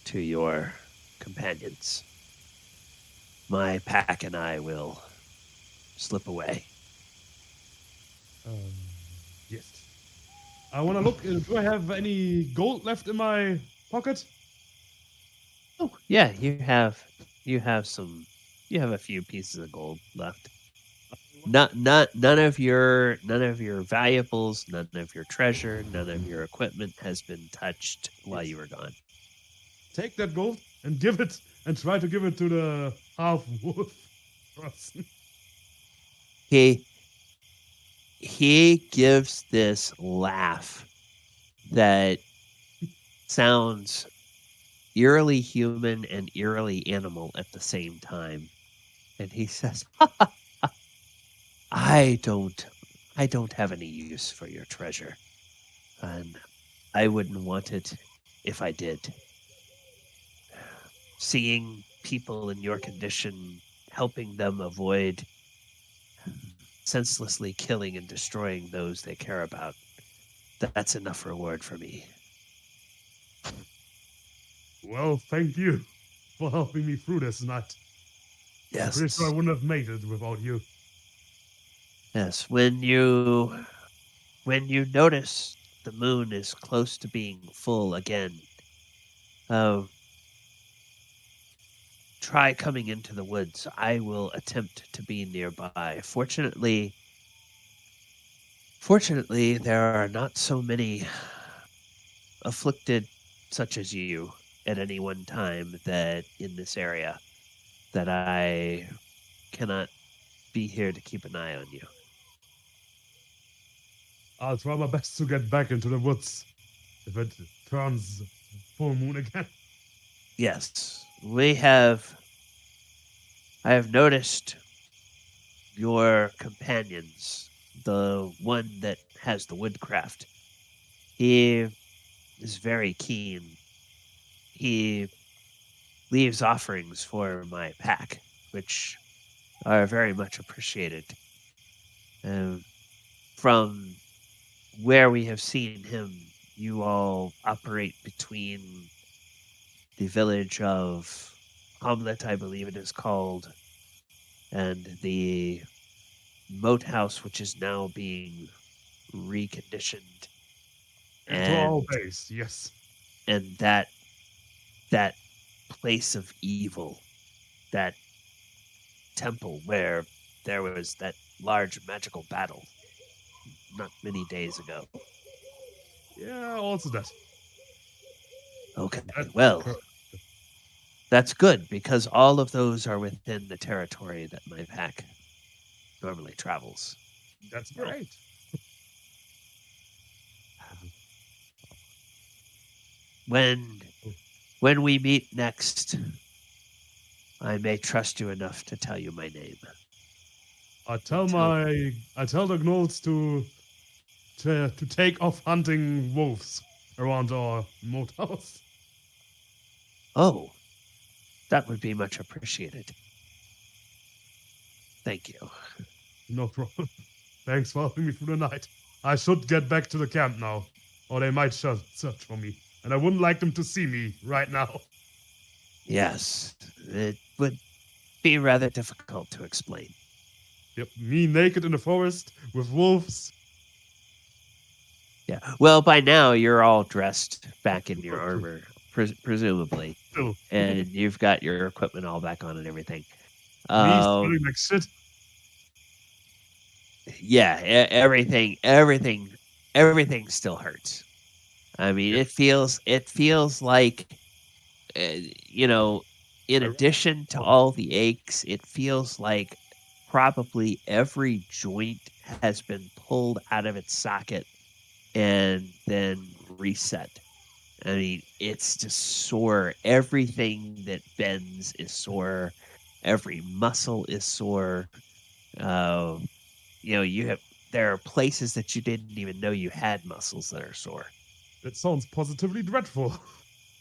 to your companions. My pack and I will slip away." Yes. I want to look. Do I have any gold left in my pocket? Oh, yeah, you have a few pieces of gold left. None of your valuables, none of your treasure, none of your equipment has been touched while you were gone. Take that gold and give it, and try to give it to the half-wolf person. He gives this laugh that sounds eerily human and eerily animal at the same time. And he says, I don't have any use for your treasure. And I wouldn't want it if I did. Seeing people in your condition, helping them avoid senselessly killing and destroying those they care about, that's enough reward for me. Well, thank you for helping me through this night. Yes. I'm pretty sure I wouldn't have made it without you. Yes, when you notice the moon is close to being full again, try coming into the woods. I will attempt to be nearby. Fortunately, there are not so many afflicted such as you at any one time that in this area that I cannot be here to keep an eye on you. I'll try my best to get back into the woods if it turns full moon again. Yes, I have noticed your companions, the one that has the woodcraft. He is very keen. He leaves offerings for my pack, which are very much appreciated. From where we have seen him, you all operate between the village of Hommlet, I believe it is called, and the Moat house, which is now being reconditioned. Into our base, yes. And that place of evil, that temple where there was that large magical battle not many days ago. Yeah, also that. Okay, well, that's good, because all of those are within the territory that my pack normally travels. That's great. When we meet next, I may trust you enough to tell you my name. I tell the gnolls to take off hunting wolves around our moat house. Oh, that would be much appreciated. Thank you. No problem. Thanks for helping me through the night. I should get back to the camp now, or they might search for me and I wouldn't like them to see me right now. Yes, it would be rather difficult to explain. Yep, me naked in the forest with wolves. Yeah. Well, by now you're all dressed back in your Oh, true. armor, presumably, Still, and you've got your equipment all back on and everything. me smelling like shit. Yeah, everything still hurts. I mean, Yeah. it feels like, you know, in addition to all the aches, it feels like probably every joint has been pulled out of its socket and then reset. I mean, it's just sore. Everything that bends is sore. Every muscle is sore. Uh, there are places that you didn't even know you had muscles that are sore. That sounds positively dreadful.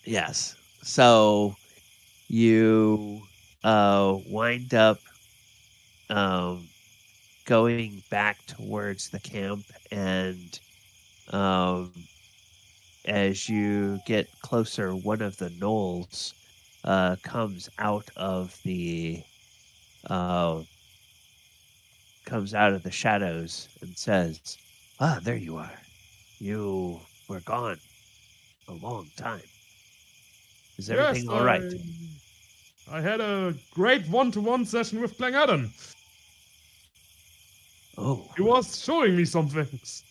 Yes. So you wind up going back towards the camp, and as you get closer, one of the gnolls comes out of the shadows and says, "Ah, there you are. You were gone a long time. Is everything all right?" I had a great one-to-one session with Clangadon. Oh, He was showing me some things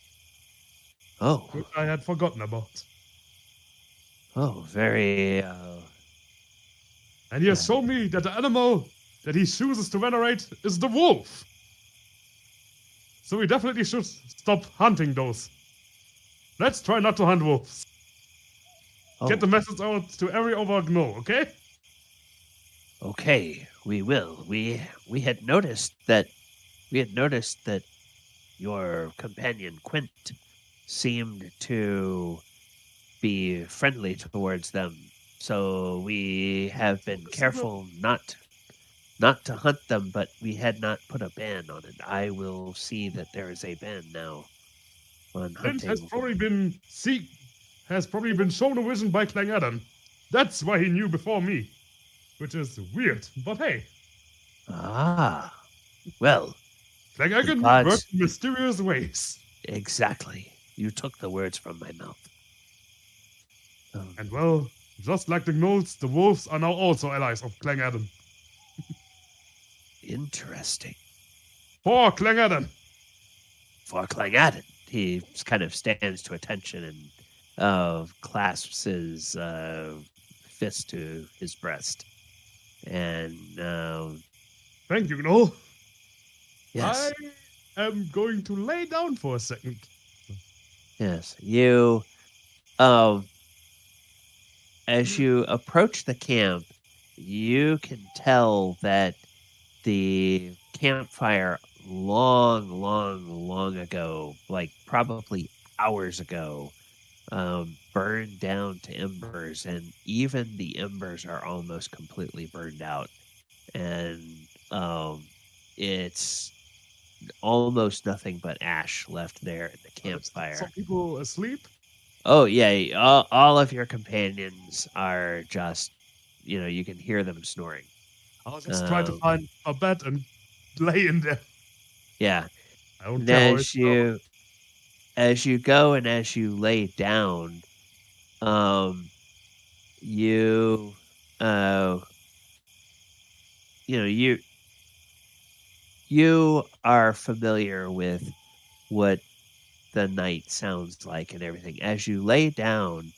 oh, which I had forgotten about. oh, very. And he has shown me that the animal that he chooses to venerate is the wolf. So we definitely should stop hunting those. Let's try not to hunt wolves. Oh, Get the message out to every other gnoll, okay? okay, we will. We had noticed that your companion Quint seemed to be friendly towards them. So we have been careful not to hunt them, but we had not put a ban on it. I will see that there is a ban now on Clint hunting. has probably been shown a vision by Clangadon. That's why he knew before me. Which is weird, but hey. Ah, well, Clangadon gods- works in mysterious ways. exactly. You took the words from my mouth. And well, just like the gnolls, the wolves are now also allies of Clangadon. Interesting. For Clangadon! For Clangadon, he kind of stands to attention and clasps his fist to his breast. And Thank you, Gnoll. yes, I am going to lay down for a second. yes, you as you approach the camp, you can tell that the campfire long ago, like probably hours ago, burned down to embers, and even the embers are almost completely burned out. And it's almost nothing but ash left there in the campfire. Some people asleep? Oh, yeah. All of your companions are just, you can hear them snoring. I'll just try to find a bed and lay in there. Yeah. I don't And care how as you go and as you lay down, you are familiar with what the night sounds like and everything. As you lay down,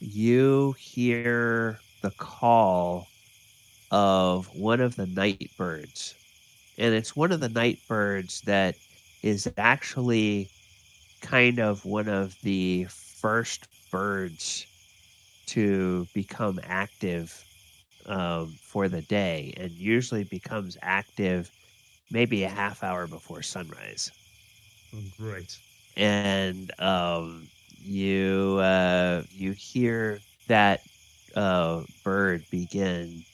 you hear the call of one of the night birds. And it's one of the night birds that is actually kind of one of the first birds to become active for the day, and usually becomes active maybe a half hour before sunrise. Oh, great. And you hear that bird begin,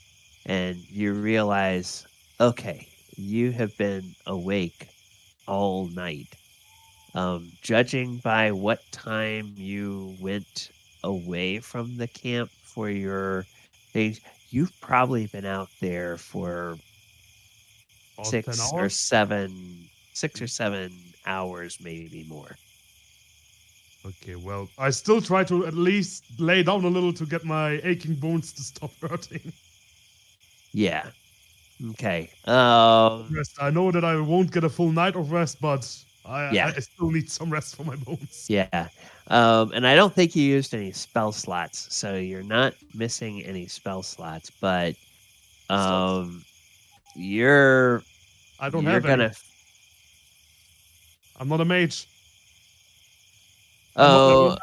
and you realize, okay, you have been awake all night. Judging by what time you went away from the camp for your things, you've probably been out there for About 10 6 hours? or 7 hours, maybe more. Okay, well, I still try to at least lay down a little to get my aching bones to stop hurting. Yeah. Okay. Rest. I know that I won't get a full night of rest, but Yeah. I still need some rest for my bones. Yeah. And I don't think you used any spell slots, so you're not missing any spell slots, but you're I don't you're have gonna any. I'm not a mage. I'm not level 9.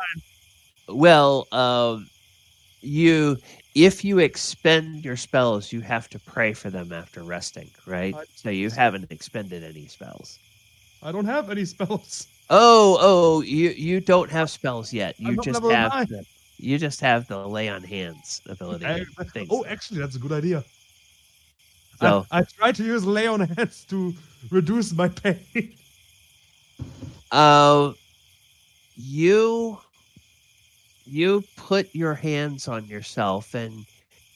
well, if you expend your spells, you have to pray for them after resting, right? So you haven't expended any spells. I don't have any spells. You don't have spells yet. I'm You not just level have 9. the lay on hands ability. and things Oh, like that. actually, that's a good idea. So I try to use lay on hands to reduce my pain. you put your hands on yourself and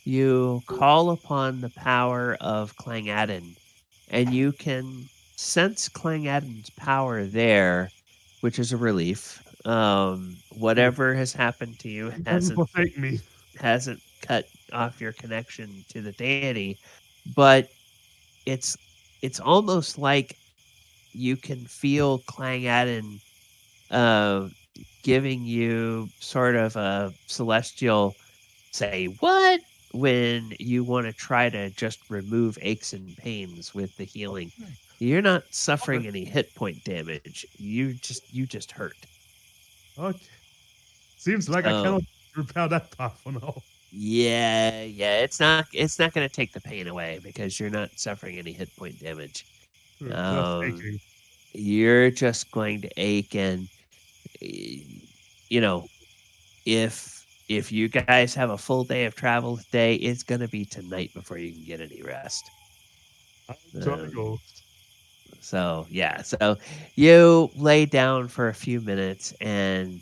you call upon the power of Clangadin, and you can sense Clangadin's power there, which is a relief. Whatever has happened to you Doesn't forsake me. hasn't cut off your connection to the deity, but it's almost like you can feel Clangadin giving you sort of a celestial say what when you want to try to just remove aches and pains with the healing. You're not suffering any hit point damage. You just hurt. Okay. Seems like I cannot repair that part for now. Yeah. It's not going to take the pain away because you're not suffering any hit point damage. Just aching. You're just going to ache, and if you guys have a full day of travel today, it's going to be tonight before you can get any rest. So you lay down for a few minutes, and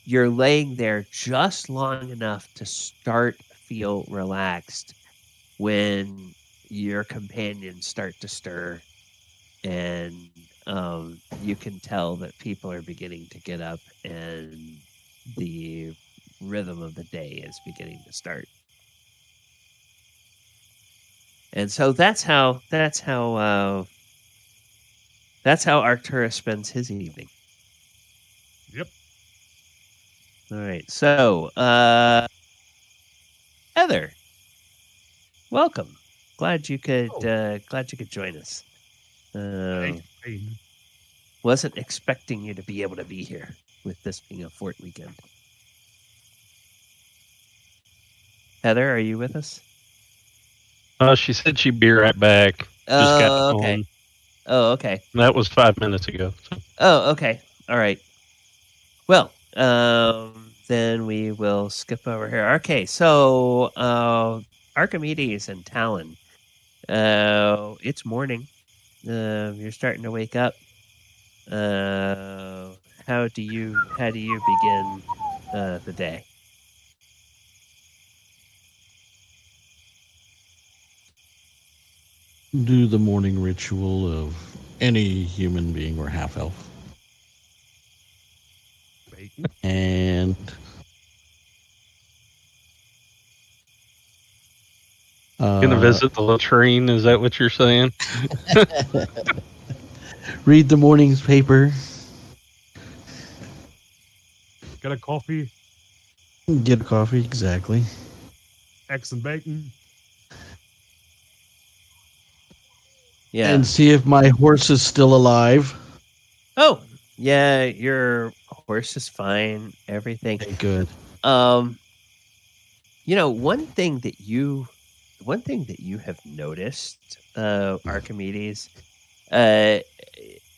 you're laying there just long enough to start feel relaxed when your companions start to stir, and you can tell that people are beginning to get up and the rhythm of the day is beginning to start. And so that's how Arcturus spends his evening. Yep. All right. So, Heather, welcome. Glad you could join us. Wasn't expecting you to be able to be here with this being a fort weekend. Heather, are you with us? She said she'd be right back. Just got okay. home. Oh, okay. That was 5 minutes ago. So. Oh, okay. All right. Well, then we will skip over here. Okay, so Archimedes and Talon. It's morning. You're starting to wake up. How do you begin the day? Do the morning ritual of any human being or half elf. And Gonna visit the latrine, is that what you're saying? read the morning's paper. Get a coffee. Get a coffee, exactly. Eggs and bacon. Yeah. And see if my horse is still alive. Oh, yeah, your horse is fine. Everything. Okay, good. One thing that you have noticed, Archimedes,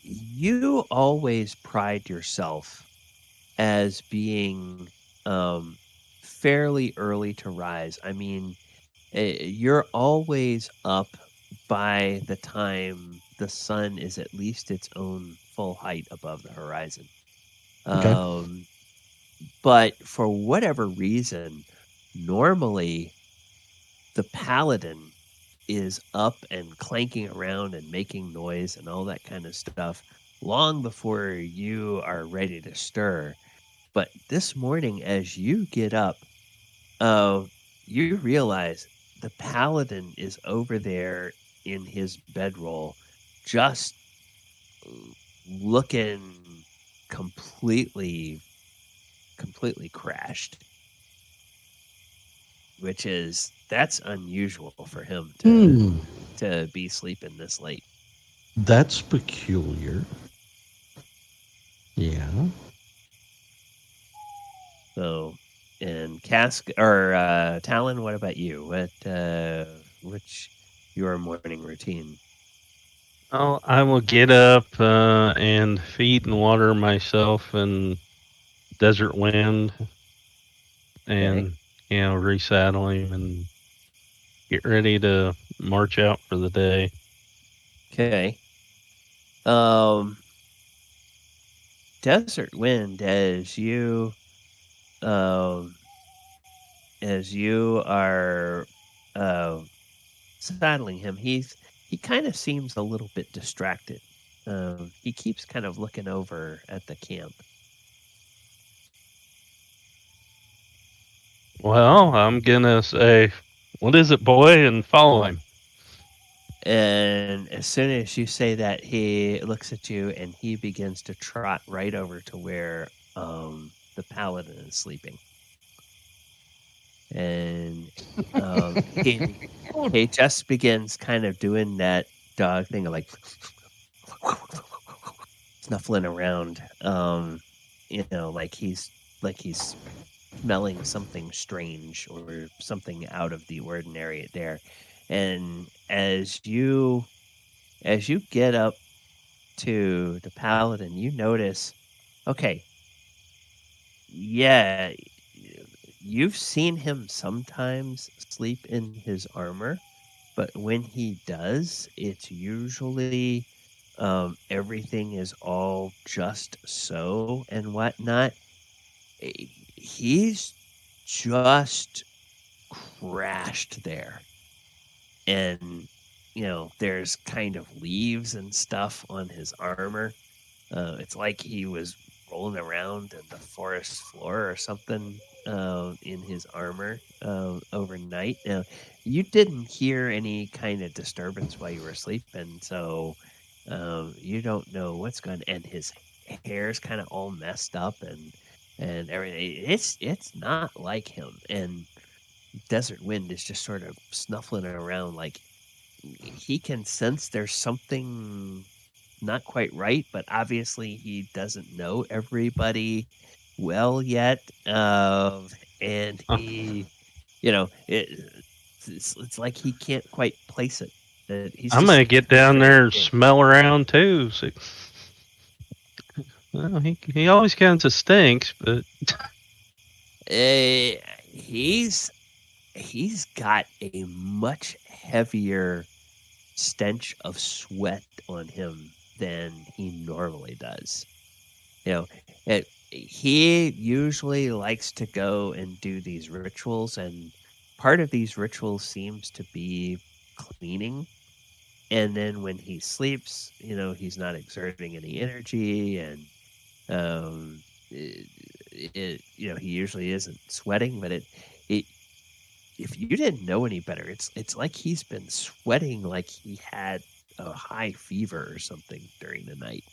you always pride yourself as being fairly early to rise. I mean, you're always up by the time the sun is at least its own full height above the horizon. Okay. But for whatever reason, normally the paladin is up and clanking around and making noise and all that kind of stuff long before you are ready to stir. But this morning, as you get up, you realize the paladin is over there in his bedroll, just looking completely crashed, that's unusual for him to be sleeping this late. That's peculiar. Yeah. So, and Talon, what about you? What's your morning routine? Oh, I will get up and feed and water myself in Desert Wind, and resaddle him and get ready to march out for the day. Okay. Desert Wind, as you are saddling him, he kind of seems a little bit distracted. He keeps kind of looking over at the camp. Well, I'm gonna say, "What is it, boy?" and follow him. And as soon as you say that, he looks at you and he begins to trot right over to where the paladin is sleeping. And he just begins kind of doing that dog thing of like snuffling around, like he's smelling something strange or something out of the ordinary there. And as you get up to the paladin, you notice, okay, yeah, you've seen him sometimes sleep in his armor, but when he does, it's usually everything is all just so and whatnot. He's just crashed there. And, there's kind of leaves and stuff on his armor. It's like he was rolling around in the forest floor or something in his armor overnight. Now, you didn't hear any kind of disturbance while you were sleeping, so you don't know what's going on. And his hair's kind of all messed up and everything. It's not like him. And Desert Wind is just sort of snuffling around like he can sense there's something not quite right, but obviously he doesn't know everybody well yet. And he, it's like he can't quite place it. I'm gonna get down there and smell around too. So, well, he always kind of stinks, but he's got a much heavier stench of sweat on him than he normally does. He usually likes to go and do these rituals, and part of these rituals seems to be cleaning. And then when he sleeps, he's not exerting any energy, and he usually isn't sweating. But if you didn't know any better, it's like he's been sweating like he had a high fever or something during the night.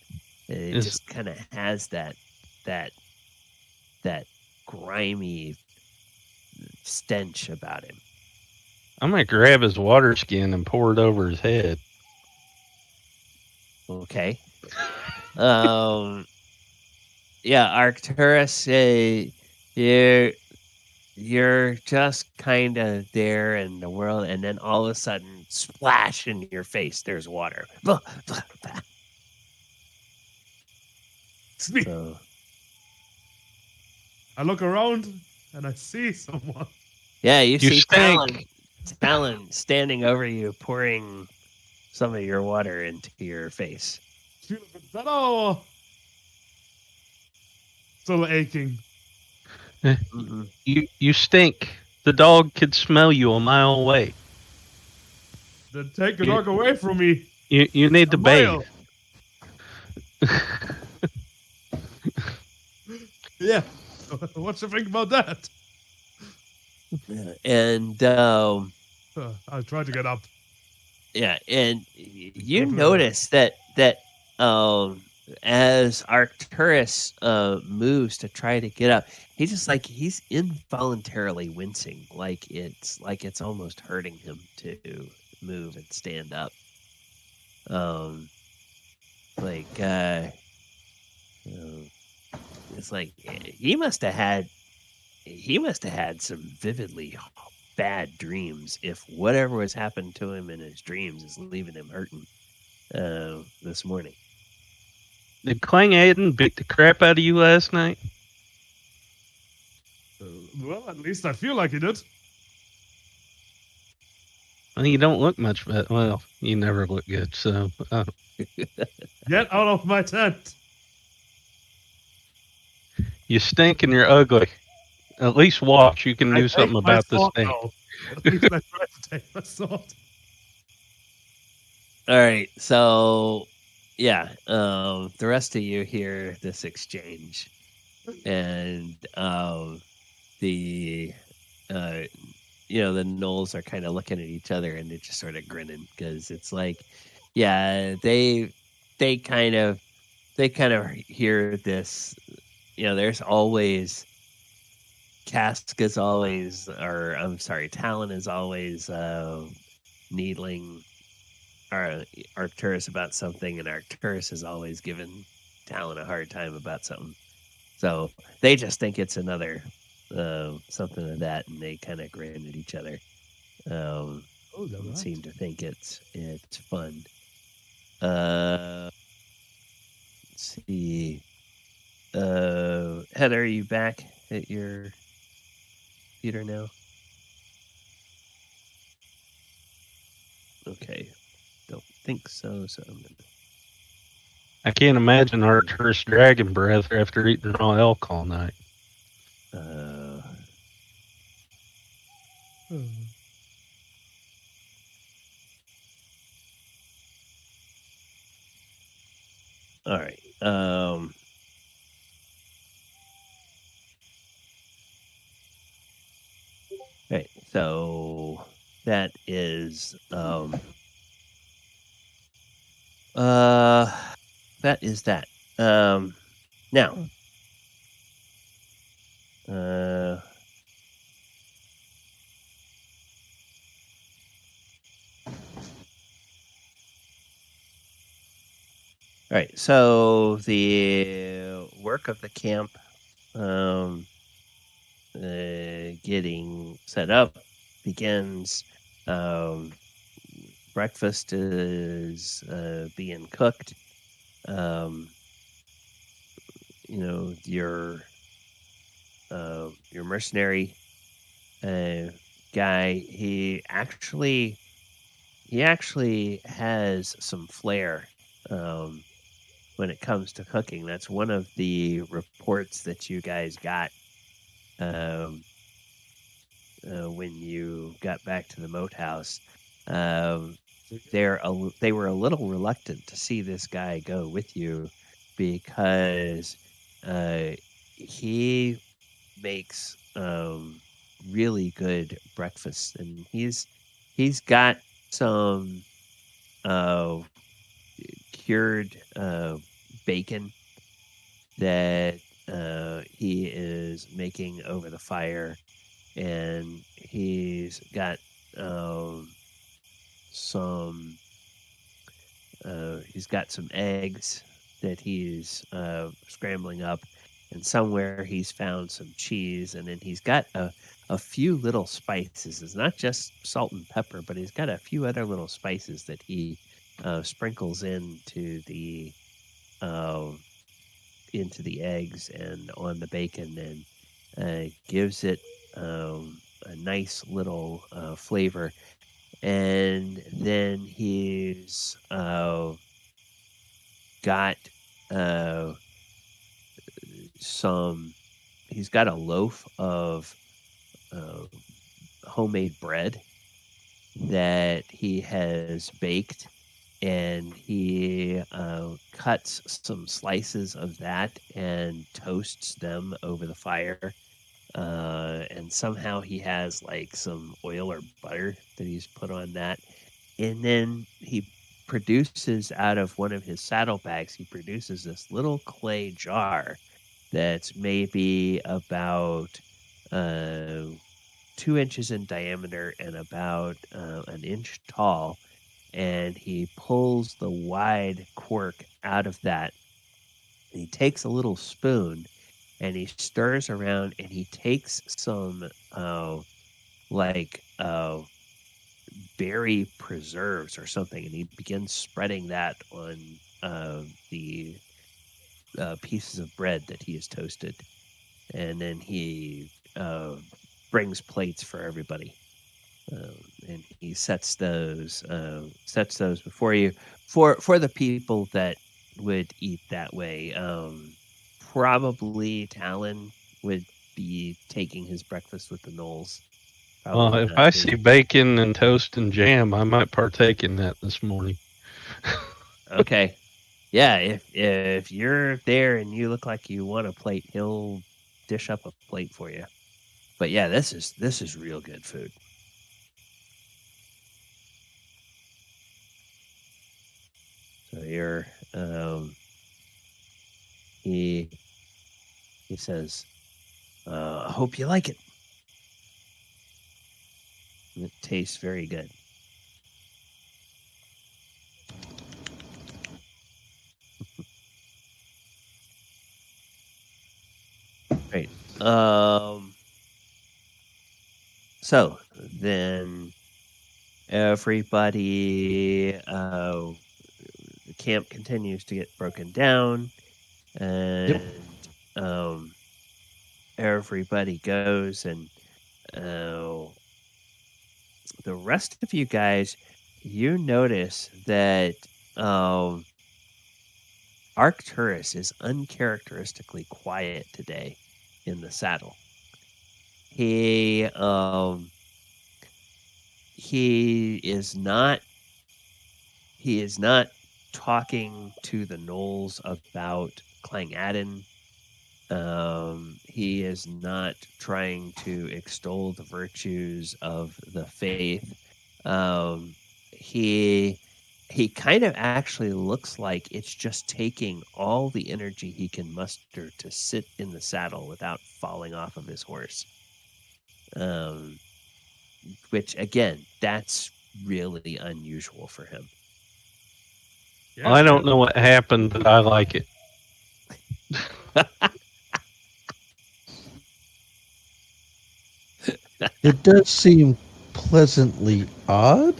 And it just kind of has that grimy stench about him. I'm gonna grab his water skin and pour it over his head. Okay. Yeah, Arcturus, you're just kind of there in the world, and then all of a sudden, splash in your face, there's water. It's me. So, I look around and I see someone. yeah, you see stink. Talon standing over you, pouring some of your water into your face. Still aching. Mhm. You stink. The dog could smell you a mile away. Then take the You- dog away from me. You need to A bathe. mile. Yeah. What you think about that? Yeah, and I tried to get up. yeah, and you Go to the- notice that as Arcturus moves to try to get up, he's involuntarily wincing, like it's almost hurting him to move and stand up. Like it's like he must have had some vividly bad dreams if whatever was happening to him in his dreams is leaving him hurting this morning. Did Clang Aiden beat the crap out of you last night? Well, at least I feel like he did. Well, you don't look much better. Well, you never look good, so Get out of my tent. you stink and you're ugly. At least watch. You can I do something take my about this sword stink. now. At least I tried to take my sword. All right, so yeah, the rest of you hear this exchange, and the the gnolls are kind of looking at each other and they're just sort of grinning because it's like, yeah, they kind of hear this. There's always Talon is always needling Arcturus about something, and Arcturus is always giving Talon a hard time about something. So they just think it's another something of that, and they kind of grin at each other. Oh, that's And right. seem to think it's fun. Let's see. Heather, are you back at your computer now? Okay, don't think so. So I'm gonna. I can't imagine Arcturus dragon breath after eating raw elk all night. All right. Right. So that is that is that. Now all right. So the work of the camp getting set up begins. Breakfast is being cooked. Your mercenary guy, he actually has some flair when it comes to cooking. That's one of the reports that you guys got when you got back to the Moat house. They were a little reluctant to see this guy go with you because he makes really good breakfast, and he's got some cured bacon that he is making over the fire, and he's got some eggs that he's scrambling up, and somewhere he's found some cheese, and then he's got a few little spices. It's not just salt and pepper, but he's got a few other little spices that he sprinkles into the eggs and on the bacon, and gives it a nice little flavor. And then he's got he's got a loaf of homemade bread that he has baked, and he cuts some slices of that and toasts them over the fire. And somehow he has like some oil or butter that he's put on that. And then he produces out of one of his saddlebags, he produces this little clay jar that's maybe about 2 inches in diameter and about an inch tall. And he pulls the wide cork out of that. He takes a little spoon and he stirs around, and he takes some berry preserves or something, and he begins spreading that on the pieces of bread that he has toasted. And then he brings plates for everybody, and he sets those before you for the people that would eat that way. Probably Talon would be taking his breakfast with the Gnolls. Well, if I see bacon and toast and jam, I might partake in that this morning. Okay. Yeah, if you're there and you look like you want a plate, he'll dish up a plate for you. But yeah, this is real good food. So you're he says, I hope you like it. It tastes very good. Right. So then everybody, the camp continues to get broken down, and everybody goes, and the rest of you guys, you notice that Arcturus is uncharacteristically quiet today in the saddle. He is not talking to the Gnolls about Clang-Adden. He is not trying to extol the virtues of the faith. He kind of actually looks like it's just taking all the energy he can muster to sit in the saddle without falling off of his horse. Which, again, that's really unusual for him. Yes, I don't know what happened, but I like it. It does seem pleasantly odd.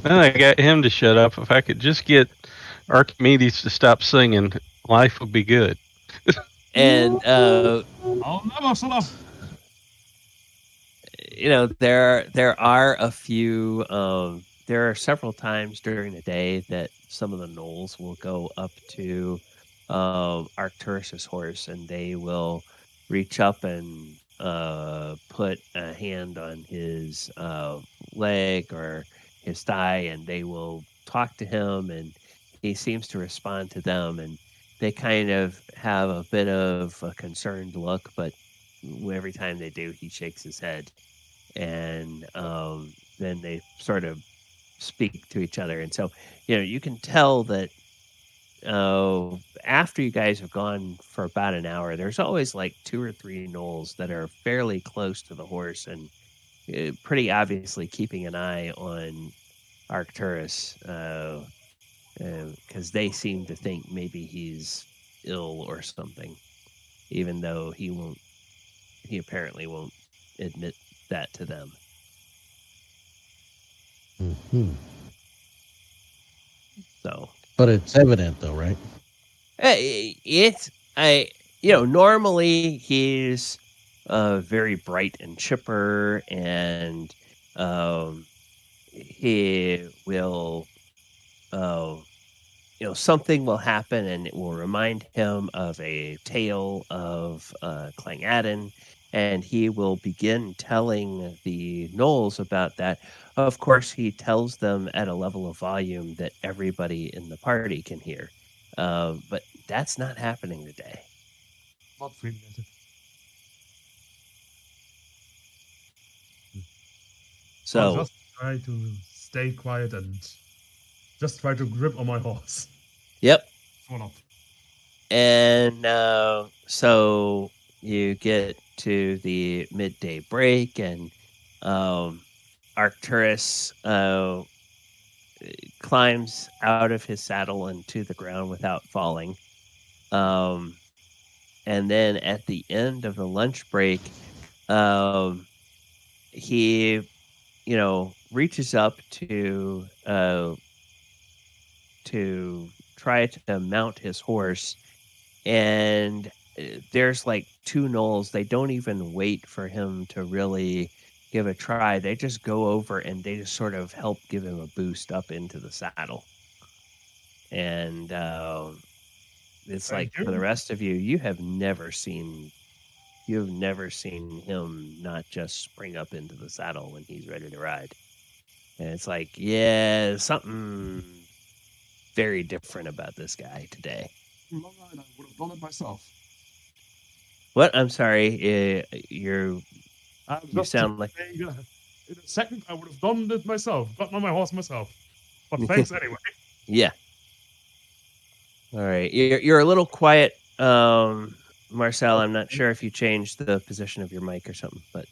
I got him to shut up. If I could just get Archimedes to stop singing, life would be good. And I'll never shut up. There are a few. There are several times during the day that some of the Gnolls will go up to Arcturus's horse, and they will reach up and put a hand on his leg or his thigh, and they will talk to him, and he seems to respond to them, and they kind of have a bit of a concerned look, but every time they do, he shakes his head. And then they sort of speak to each other. And so, you can tell that after you guys have gone for about an hour, there's always like 2 or 3 Gnolls that are fairly close to the horse and pretty obviously keeping an eye on Arcturus because they seem to think maybe he's ill or something, even though he apparently won't admit that to them. Mm-hmm. So, but it's evident, though, right? Normally he's very bright and chipper, and he will something will happen and it will remind him of a tale of Clang Adden, and he will begin telling the Gnolls about that. Of course, he tells them at a level of volume that everybody in the party can hear. But that's not happening today. Not feeling it. I'll So, just try to stay quiet and just try to grip on my horse. yep. One up. And so you get to the midday break, and Arcturus climbs out of his saddle and to the ground without falling. And then at the end of the lunch break, he, reaches up to try to mount his horse, and there's like two Gnolls. They don't even wait for him to really give a try. They just go over and they just sort of help give him a boost up into the saddle. And it's Thank like for the you. rest of you, you have never seen him not just spring up into the saddle when he's ready to ride. And it's like, yeah, something very different about this guy today. Long ride, I would have done it myself. What? I'm sorry. You sound like saying, in a second, I would have done it myself, gotten on my horse myself. But thanks anyway. yeah. All right, you're a little quiet, Marcel. I'm not sure if you changed the position of your mic or something, but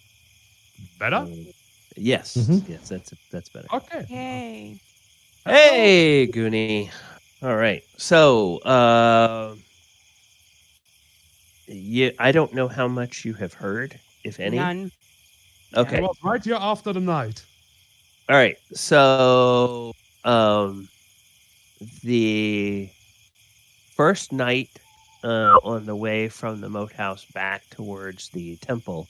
Better? yes, Mhm. yes, that's better. Okay. Yay. Hey, Goonie. All right, so I don't know how much you have heard, if any. None. Okay. I was right here after the night. All right. So, the first night on the way from the Moat House back towards the temple,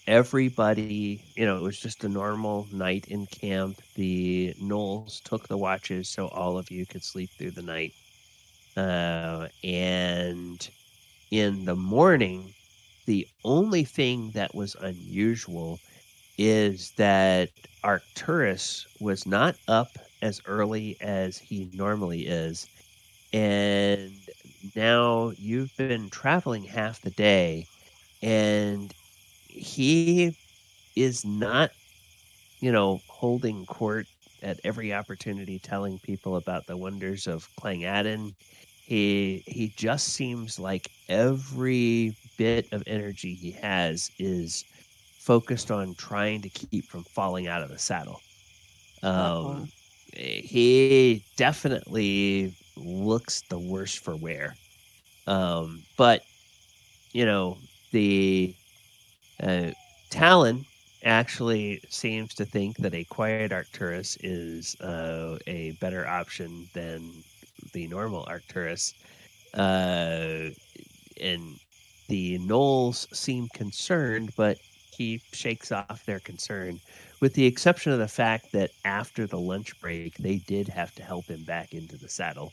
everybody, it was just a normal night in camp. The Gnolls took the watches so all of you could sleep through the night. And in the morning, the only thing that was unusual is that Arcturus was not up as early as he normally is. And now you've been traveling half the day, and he is not, holding court at every opportunity, telling people about the wonders of Clang Adden. He just seems like every bit of energy he has is focused on trying to keep from falling out of the saddle. Uh-oh. He definitely looks the worse for wear. But the Talon actually seems to think that a quiet Arcturus is a better option than the normal Arcturus. And the Gnolls seem concerned, but he shakes off their concern, with the exception of the fact that after the lunch break, they did have to help him back into the saddle.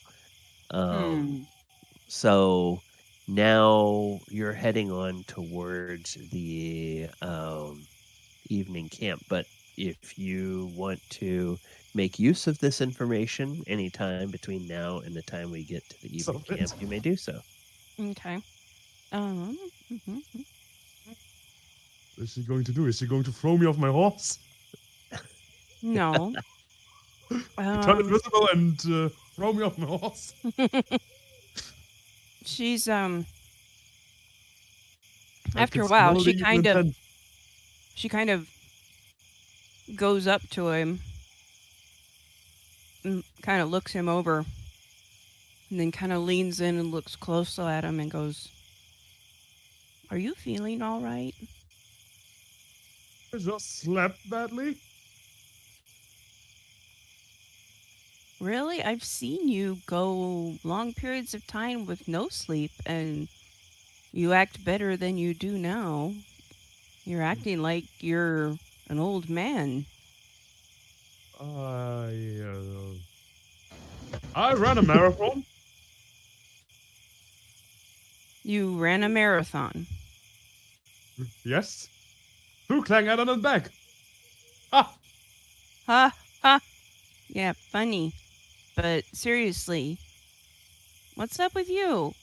So now you're heading on towards the evening camp. But if you want to make use of this information anytime between now and the time we get to the evening camp, you may do so. Okay. Mhm. What is she going to do? Is she going to throw me off my horse? No. Turn invisible and throw me off my horse? She's I after can a while smell she the kind intent. of goes up to him and kind of looks him over, and then kind of leans in and looks closely at him and goes, "Are you feeling all right?" I just slept badly. Really? I've seen you go long periods of time with no sleep, and you act better than you do now. You're acting like you're an old man. I ran a marathon. You ran a marathon. Yes. Who clang out on his back? Ah, Ha ha. Yeah, funny. But seriously, what's up with you?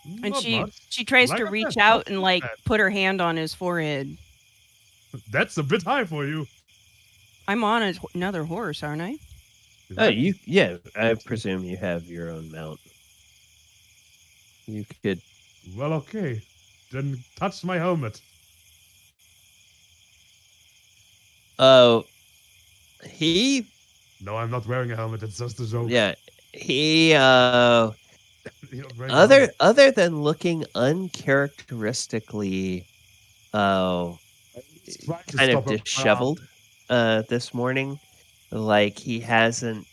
And not much. she tries Like to I reach said, out not and too like bad. put her hand on his forehead. That's a bit high for you. I'm on another horse, aren't I? Oh, yeah. I presume you have your own mount. You could. Well, okay. Then touch my helmet. Oh, he. No, I'm not wearing a helmet. It's just a joke. Yeah, he. You're not wearing a helmet. Other than looking uncharacteristically, He's trying to kind of stop her. disheveled, this morning, like he hasn't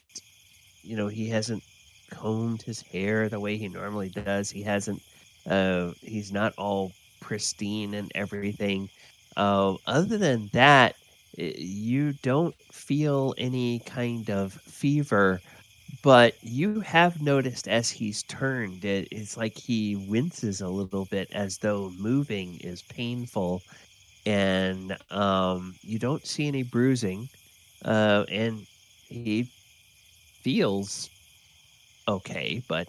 combed his hair the way he normally does. He hasn't. He's not all pristine and everything. Other than that, you don't feel any kind of fever, but you have noticed as he's turned, it's like he winces a little bit as though moving is painful, and you don't see any bruising, and he feels okay, but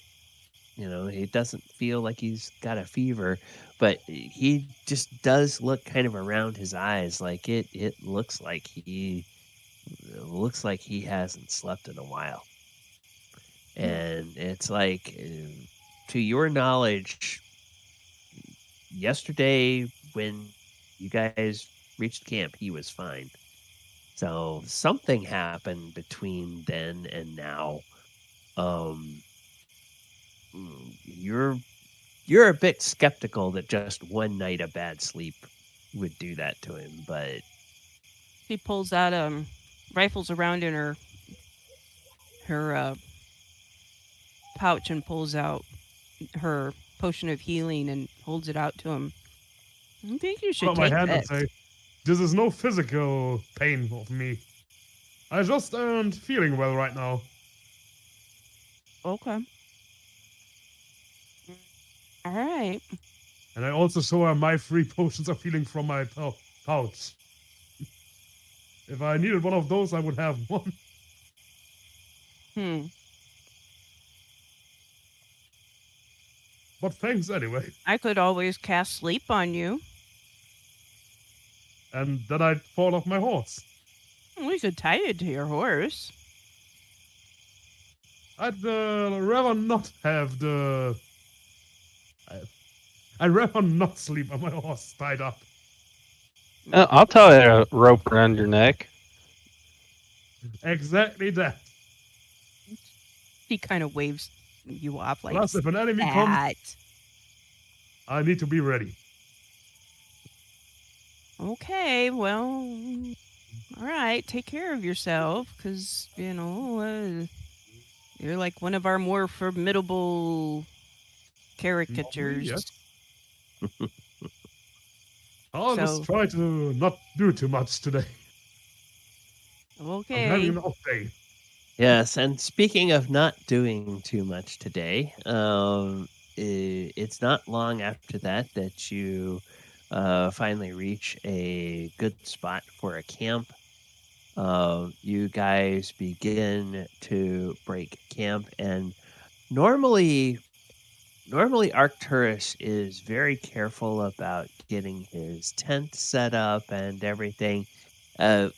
he doesn't feel like he's got a fever, but he just does look kind of around his eyes like it looks like he hasn't slept in a while. And it's like, to your knowledge, yesterday when you guys reached camp, he was fine. So something happened between then and now. You're a bit skeptical that just one night of bad sleep would do that to him, but She pulls out rifles around in her pouch and pulls out her potion of healing and holds it out to him. I think you should Put my take hand and this. say, "This is no physical pain of me. I just aren't feeling well right now." Okay. All right. And I also show her my 3 potions of healing from my pouch. If I needed one of those, I would have one. But thanks anyway. I could always cast sleep on you. And then I'd fall off my horse. We could tie it to your horse. I'd rather not have the... I'd rather not sleep on my horse tied up. I'll tie a rope around your neck. Exactly that. He kind of waves you off like Plus, if an enemy comes, that. I need to be ready. Okay, well, all right. Take care of yourself, because you're like one of our more formidable caricatures. Yes. I'll So- just try to not do too much today. I'm having Okay. an off day. yes. And speaking of not doing too much today, it's not long after that you finally reach a good spot for a camp. You guys begin to break camp, and normally Arcturus is very careful about getting his tent set up and everything. I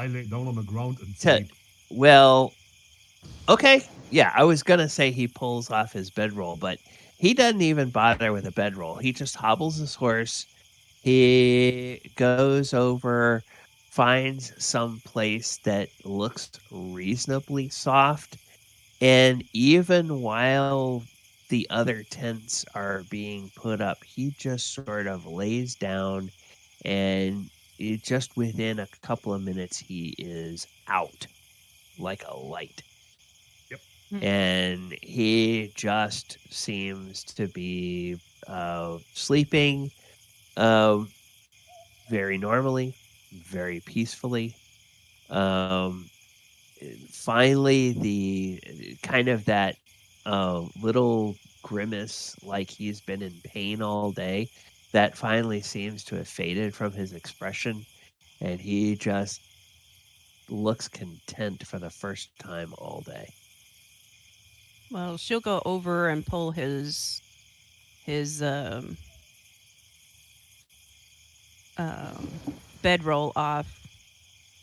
lay down on the ground and Te- sleep. Well, okay, yeah, I was gonna say he pulls off his bedroll, but he doesn't even bother with a bedroll. He just hobbles his horse. He goes over, finds some place that looks reasonably soft, and even while the other tents are being put up, he just sort of lays down, and just within a couple of minutes, he is out like a light. Yep. And he just seems to be sleeping very normally, very peacefully. finally the kind of that little grimace, like he's been in pain all day, that finally seems to have faded from his expression, and he just looks content for the first time all day. Well, she'll go over and pull his bedroll off,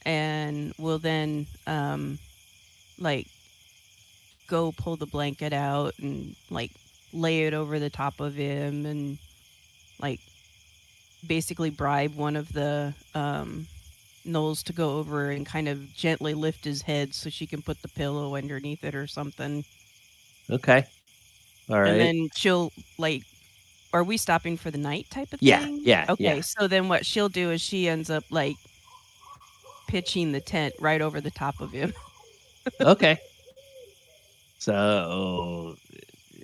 and will then like go pull the blanket out and like lay it over the top of him, and like basically bribe one of the gnolls to go over and kind of gently lift his head so she can put the pillow underneath it or something. Okay. All right. And then she'll like, are we stopping for the night type of Yeah, thing? yeah, Okay, yeah. so then what she'll do is she ends up like pitching the tent right over the top of him. Okay. So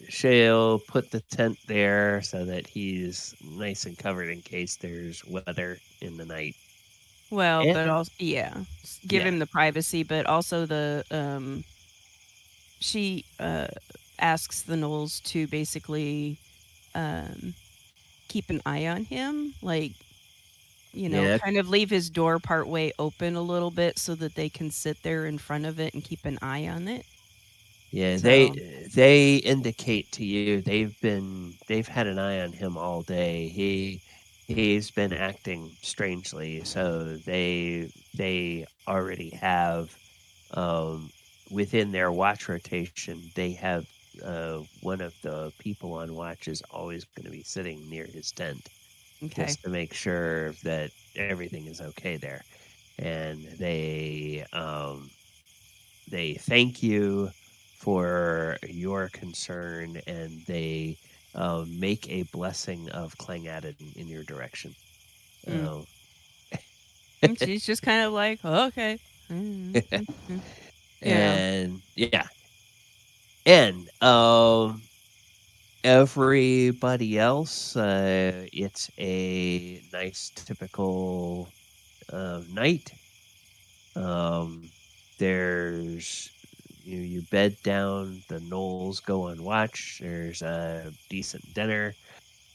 she'll put the tent there so that he's nice and covered in case there's weather in the night. Well, And- but also give Yeah. him the privacy, but also the she asks the gnolls to basically keep an eye on him, like, you know, Yeah. kind of leave his door part way open a little bit so that they can sit there in front of it and keep an eye on it. Yeah, So- they indicate to you they've had an eye on him all day. He's been acting strangely, so they already have within their watch rotation, they have one of the people on watch is always going to be sitting near his tent, Okay. just to make sure that everything is okay there. And they thank you for your concern, and they make a blessing of Clangaddon in your direction. Mm. And she's just kind of like, okay. Yeah. And yeah. And everybody else, it's a nice typical night. There's you bed down, the gnolls go on watch, there's a decent dinner.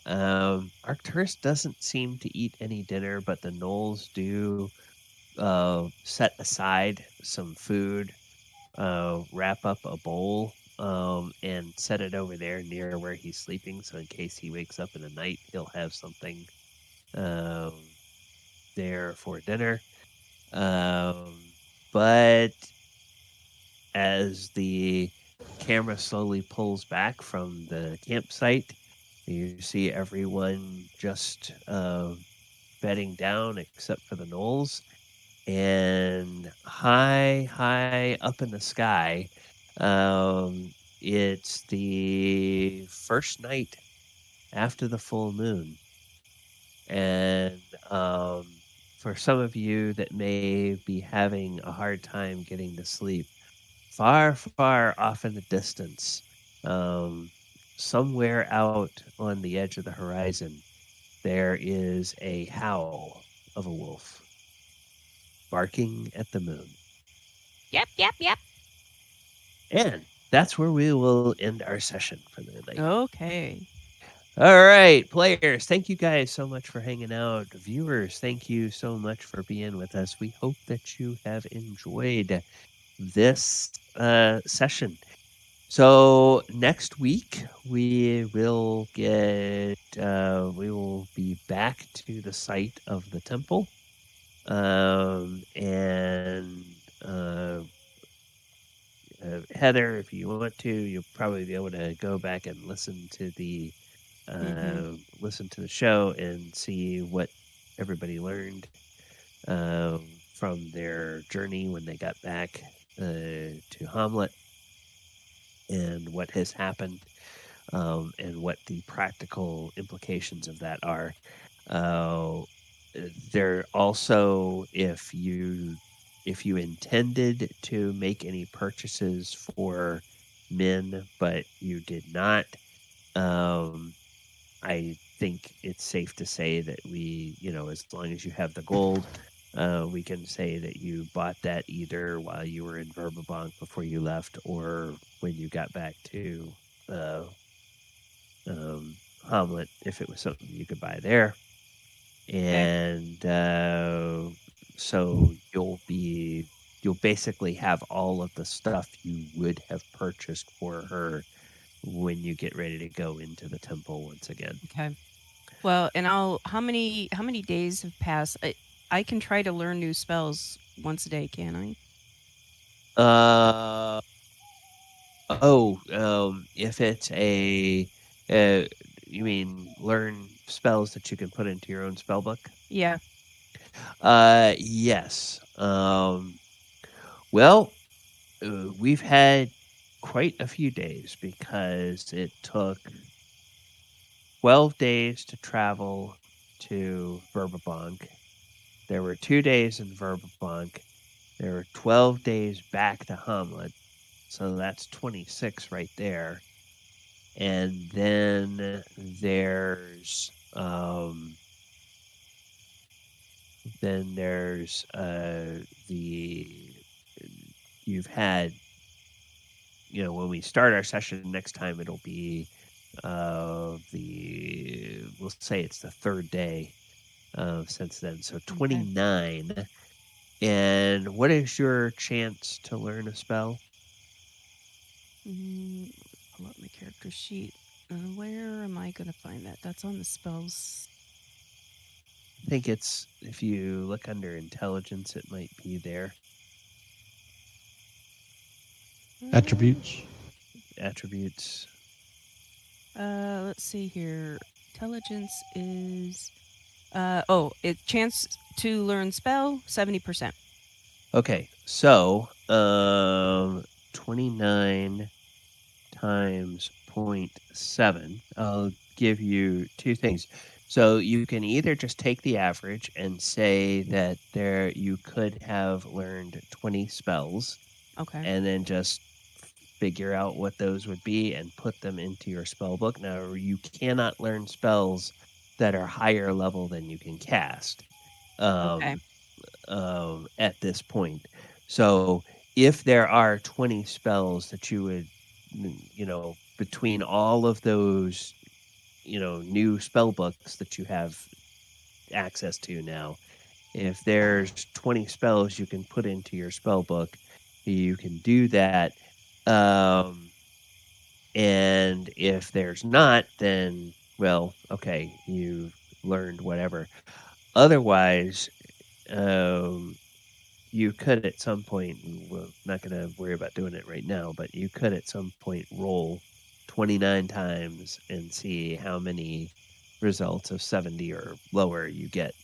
Arcturus doesn't seem to eat any dinner, but the gnolls do set aside some food, wrap up a bowl, and set it over there near where he's sleeping, so in case he wakes up in the night, he'll have something there for dinner. But as the camera slowly pulls back from the campsite, you see everyone just bedding down except for the gnolls. And high up in the sky, it's the first night after the full moon. And for some of you that may be having a hard time getting to sleep, far off in the distance, somewhere out on the edge of the horizon, there is a howl of a wolf barking at the moon. Yep. And that's where we will end our session for the night. Okay. All right, players, thank you guys so much for hanging out. Viewers, thank you so much for being with us. We hope that you have enjoyed this session. So next week we will be back to the site of the temple, and Heather, if you want to, you'll probably be able to go back and listen to the show and see what everybody learned from their journey when they got back to Hommlet, and what has happened, and what the practical implications of that are. There also, if you intended to make any purchases for men but you did not, I think it's safe to say that we, as long as you have the gold, we can say that you bought that either while you were in Verbabank before you left, or when you got back to Hommlet, if it was something you could buy there. And so you'll basically have all of the stuff you would have purchased for her when you get ready to go into the temple once again. Okay. Well, and how many days have passed? I can try to learn new spells once a day, can I? If it's you mean learn spells that you can put into your own spell book? Yeah. Yes. Well, we've had quite a few days because it took 12 days to travel to Verbabank. There were 2 days in Verbabank. There were 12 days back to Hommlet. So that's 26 right there. And then there's you've had, when we start our session next time, it'll be we'll say it's the third day since then. So 29. Okay. And what is your chance to learn a spell? Pull up my character sheet. Where am I going to find that? That's on the spells. I think it's, if you look under intelligence, it might be there. Attributes. Let's see here. Intelligence is it's chance to learn spell 70%. Okay, so 29 times 0.7. I'll give you two things. So you can either just take the average and say that you could have learned 20 spells. Okay. And then just figure out what those would be and put them into your spell book. Now, you cannot learn spells that are higher level than you can cast at this point. So if there are 20 spells that you would, between all of those, new spell books that you have access to now, if there's 20 spells you can put into your spell book, you can do that. And if there's not, then, well, okay, you've learned whatever. Otherwise, you could at some point, we're not going to worry about doing it right now, but you could at some point roll 29 times and see how many results of 70 or lower you get.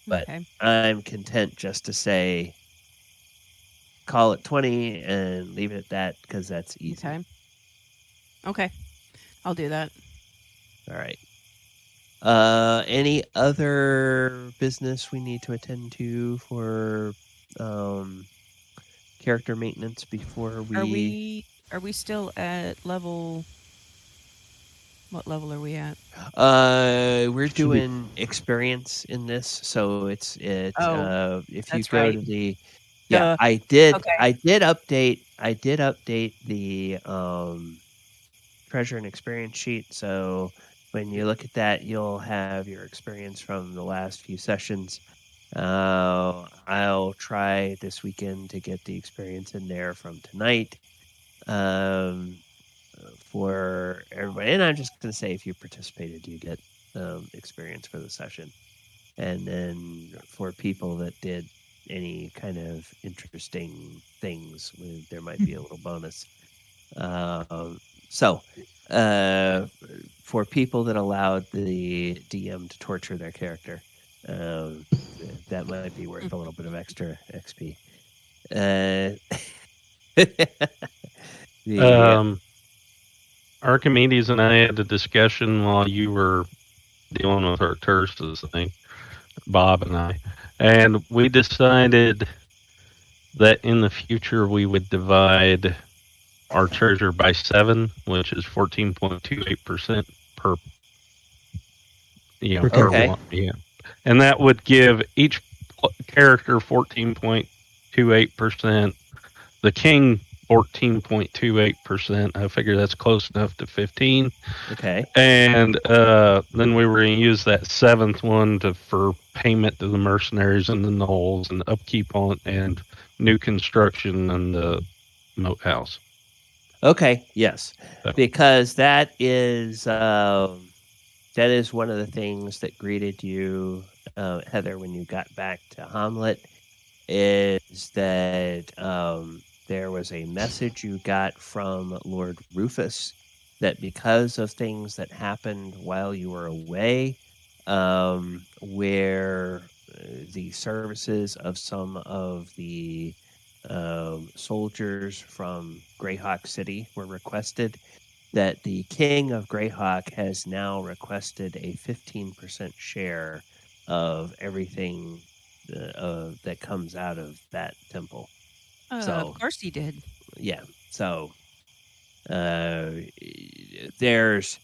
But I'm content just to say, call it 20 and leave it at that because that's easy. Okay. I'll do that. All right. Any other business we need to attend to for character maintenance before we... Are we still at level... What level are we at? We're doing experience in this, so if you go to the... Yeah, I did update the treasure and experience sheet. So when you look at that, you'll have your experience from the last few sessions. I'll try this weekend to get the experience in there from tonight for everybody. And I'm just going to say, if you participated, you get experience for the session. And then for people that did any kind of interesting things, there might be a little bonus. So for people that allowed the DM to torture their character, that might be worth a little bit of extra XP. Archimedes and I had a discussion while you were dealing with Arcturus' thing, Bob and I, and we decided that in the future we would divide our treasure by 7, which is 14.28% per one. Yeah. And that would give each character 14.28%. The king 14.28%. I figure that's close enough to 15. Okay. And then we were going to use that seventh one for payment to the mercenaries and the gnolls and upkeep on and new construction and the moat house. Okay. Yes, So. because that is one of the things that greeted you, Heather, when you got back to Hommlet. Is that there was a message you got from Lord Rufus that because of things that happened while you were away, where the services of some of the soldiers from Greyhawk City were requested, that the King of Greyhawk has now requested a 15% share of everything that comes out of that temple. Of course he did. Yeah. So there's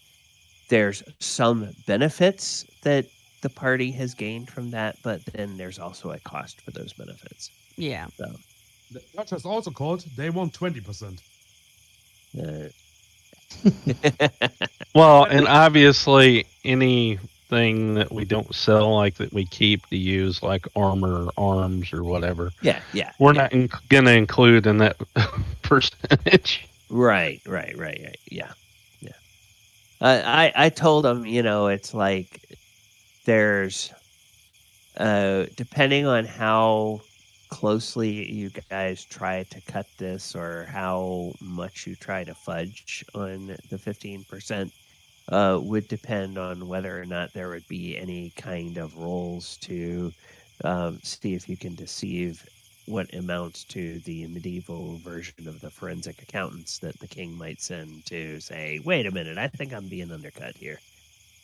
some benefits that the party has gained from that, but then there's also a cost for those benefits. Yeah. So The Duchess also called. They want 20%. Well, and obviously anything that we don't sell, like that we keep to use, like armor, arms, or whatever. Yeah. We're not going to include in that percentage. Right. Yeah. I told them, it's like there's depending on how closely you guys try to cut this or how much you try to fudge on the 15%, would depend on whether or not there would be any kind of rolls to see if you can deceive what amounts to the medieval version of the forensic accountants that the king might send to say, wait a minute, I think I'm being undercut here.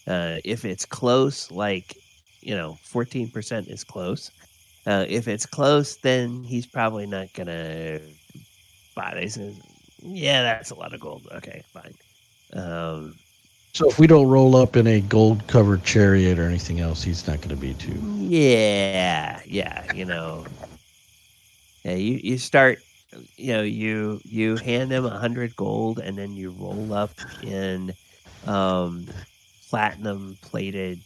If it's close, 14% is close. If it's close, then he's probably not going to buy it. He says, yeah, that's a lot of gold. Okay, fine. So if we don't roll up in a gold-covered chariot or anything else, he's not going to be too... Yeah, Yeah, you start, you hand them 100 gold, and then you roll up in platinum-plated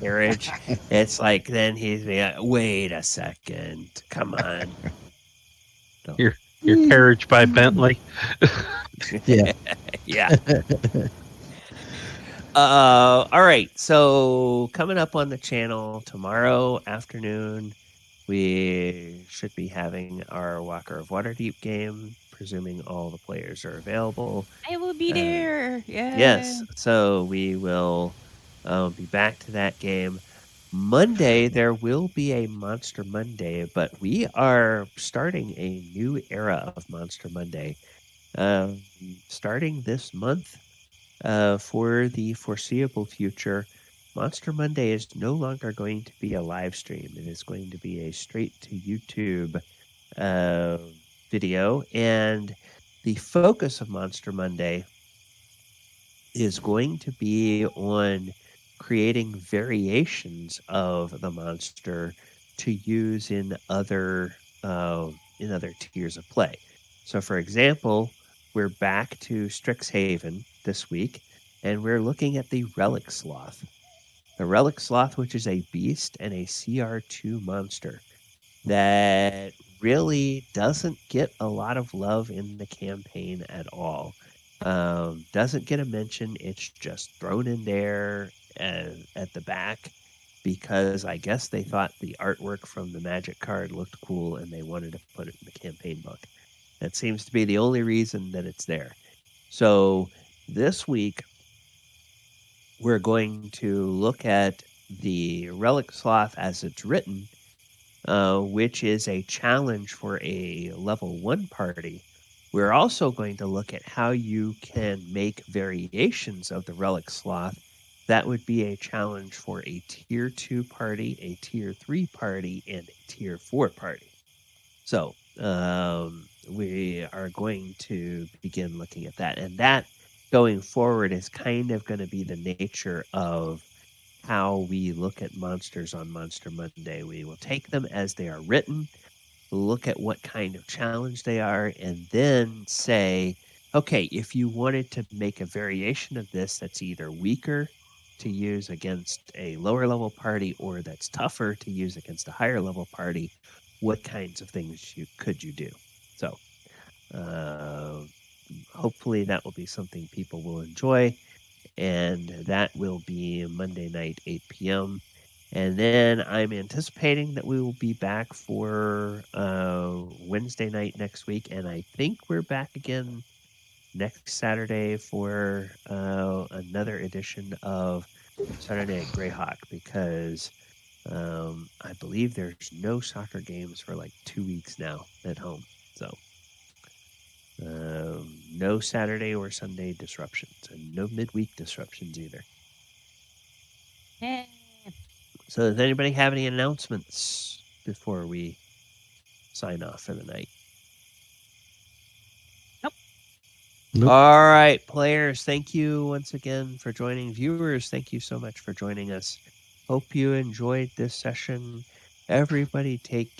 carriage. It's like then he's like, wait a second, come on. Your carriage by Bentley. Yeah. Yeah. All right. So coming up on the channel tomorrow afternoon, we should be having our Walker of Waterdeep game, presuming all the players are available. I will be there. Yeah. Yes. So we will be back to that game. Monday, there will be a Monster Monday, but we are starting a new era of Monster Monday. Starting this month, for the foreseeable future, Monster Monday is no longer going to be a live stream. It is going to be a straight to YouTube video. And the focus of Monster Monday is going to be on creating variations of the monster to use in other tiers of play. So, for example, we're back to Strixhaven this week, and we're looking at the Relic Sloth. The Relic Sloth, which is a beast and a CR2 monster that really doesn't get a lot of love in the campaign at all. Doesn't get a mention. It's just thrown in there at the back because I guess they thought the artwork from the magic card looked cool and they wanted to put it in the campaign book. That seems to be the only reason that it's there. So this week, we're going to look at the Relic Sloth as it's written, which is a challenge for a level 1 party. We're also going to look at how you can make variations of the Relic Sloth. That would be a challenge for a tier 2 party, a tier 3 party, and a tier 4 party. So we are going to begin looking at that. And that, going forward, is kind of going to be the nature of how we look at monsters on Monster Monday. We will take them as they are written, look at what kind of challenge they are, and then say, okay, if you wanted to make a variation of this that's either weaker to use against a lower level party or that's tougher to use against a higher level party, what kinds of things could you do? So hopefully that will be something people will enjoy, and that will be Monday night, 8 p.m. And then I'm anticipating that we will be back for Wednesday night next week, and I think we're back again next Saturday for another edition of Saturday Night Greyhawk, because I believe there's no soccer games for like 2 weeks now at home. So no Saturday or Sunday disruptions, and no midweek disruptions either. So does anybody have any announcements before we sign off for the night? Nope. All right, players, thank you once again for joining. Viewers, thank you so much for joining us. Hope you enjoyed this session. Everybody take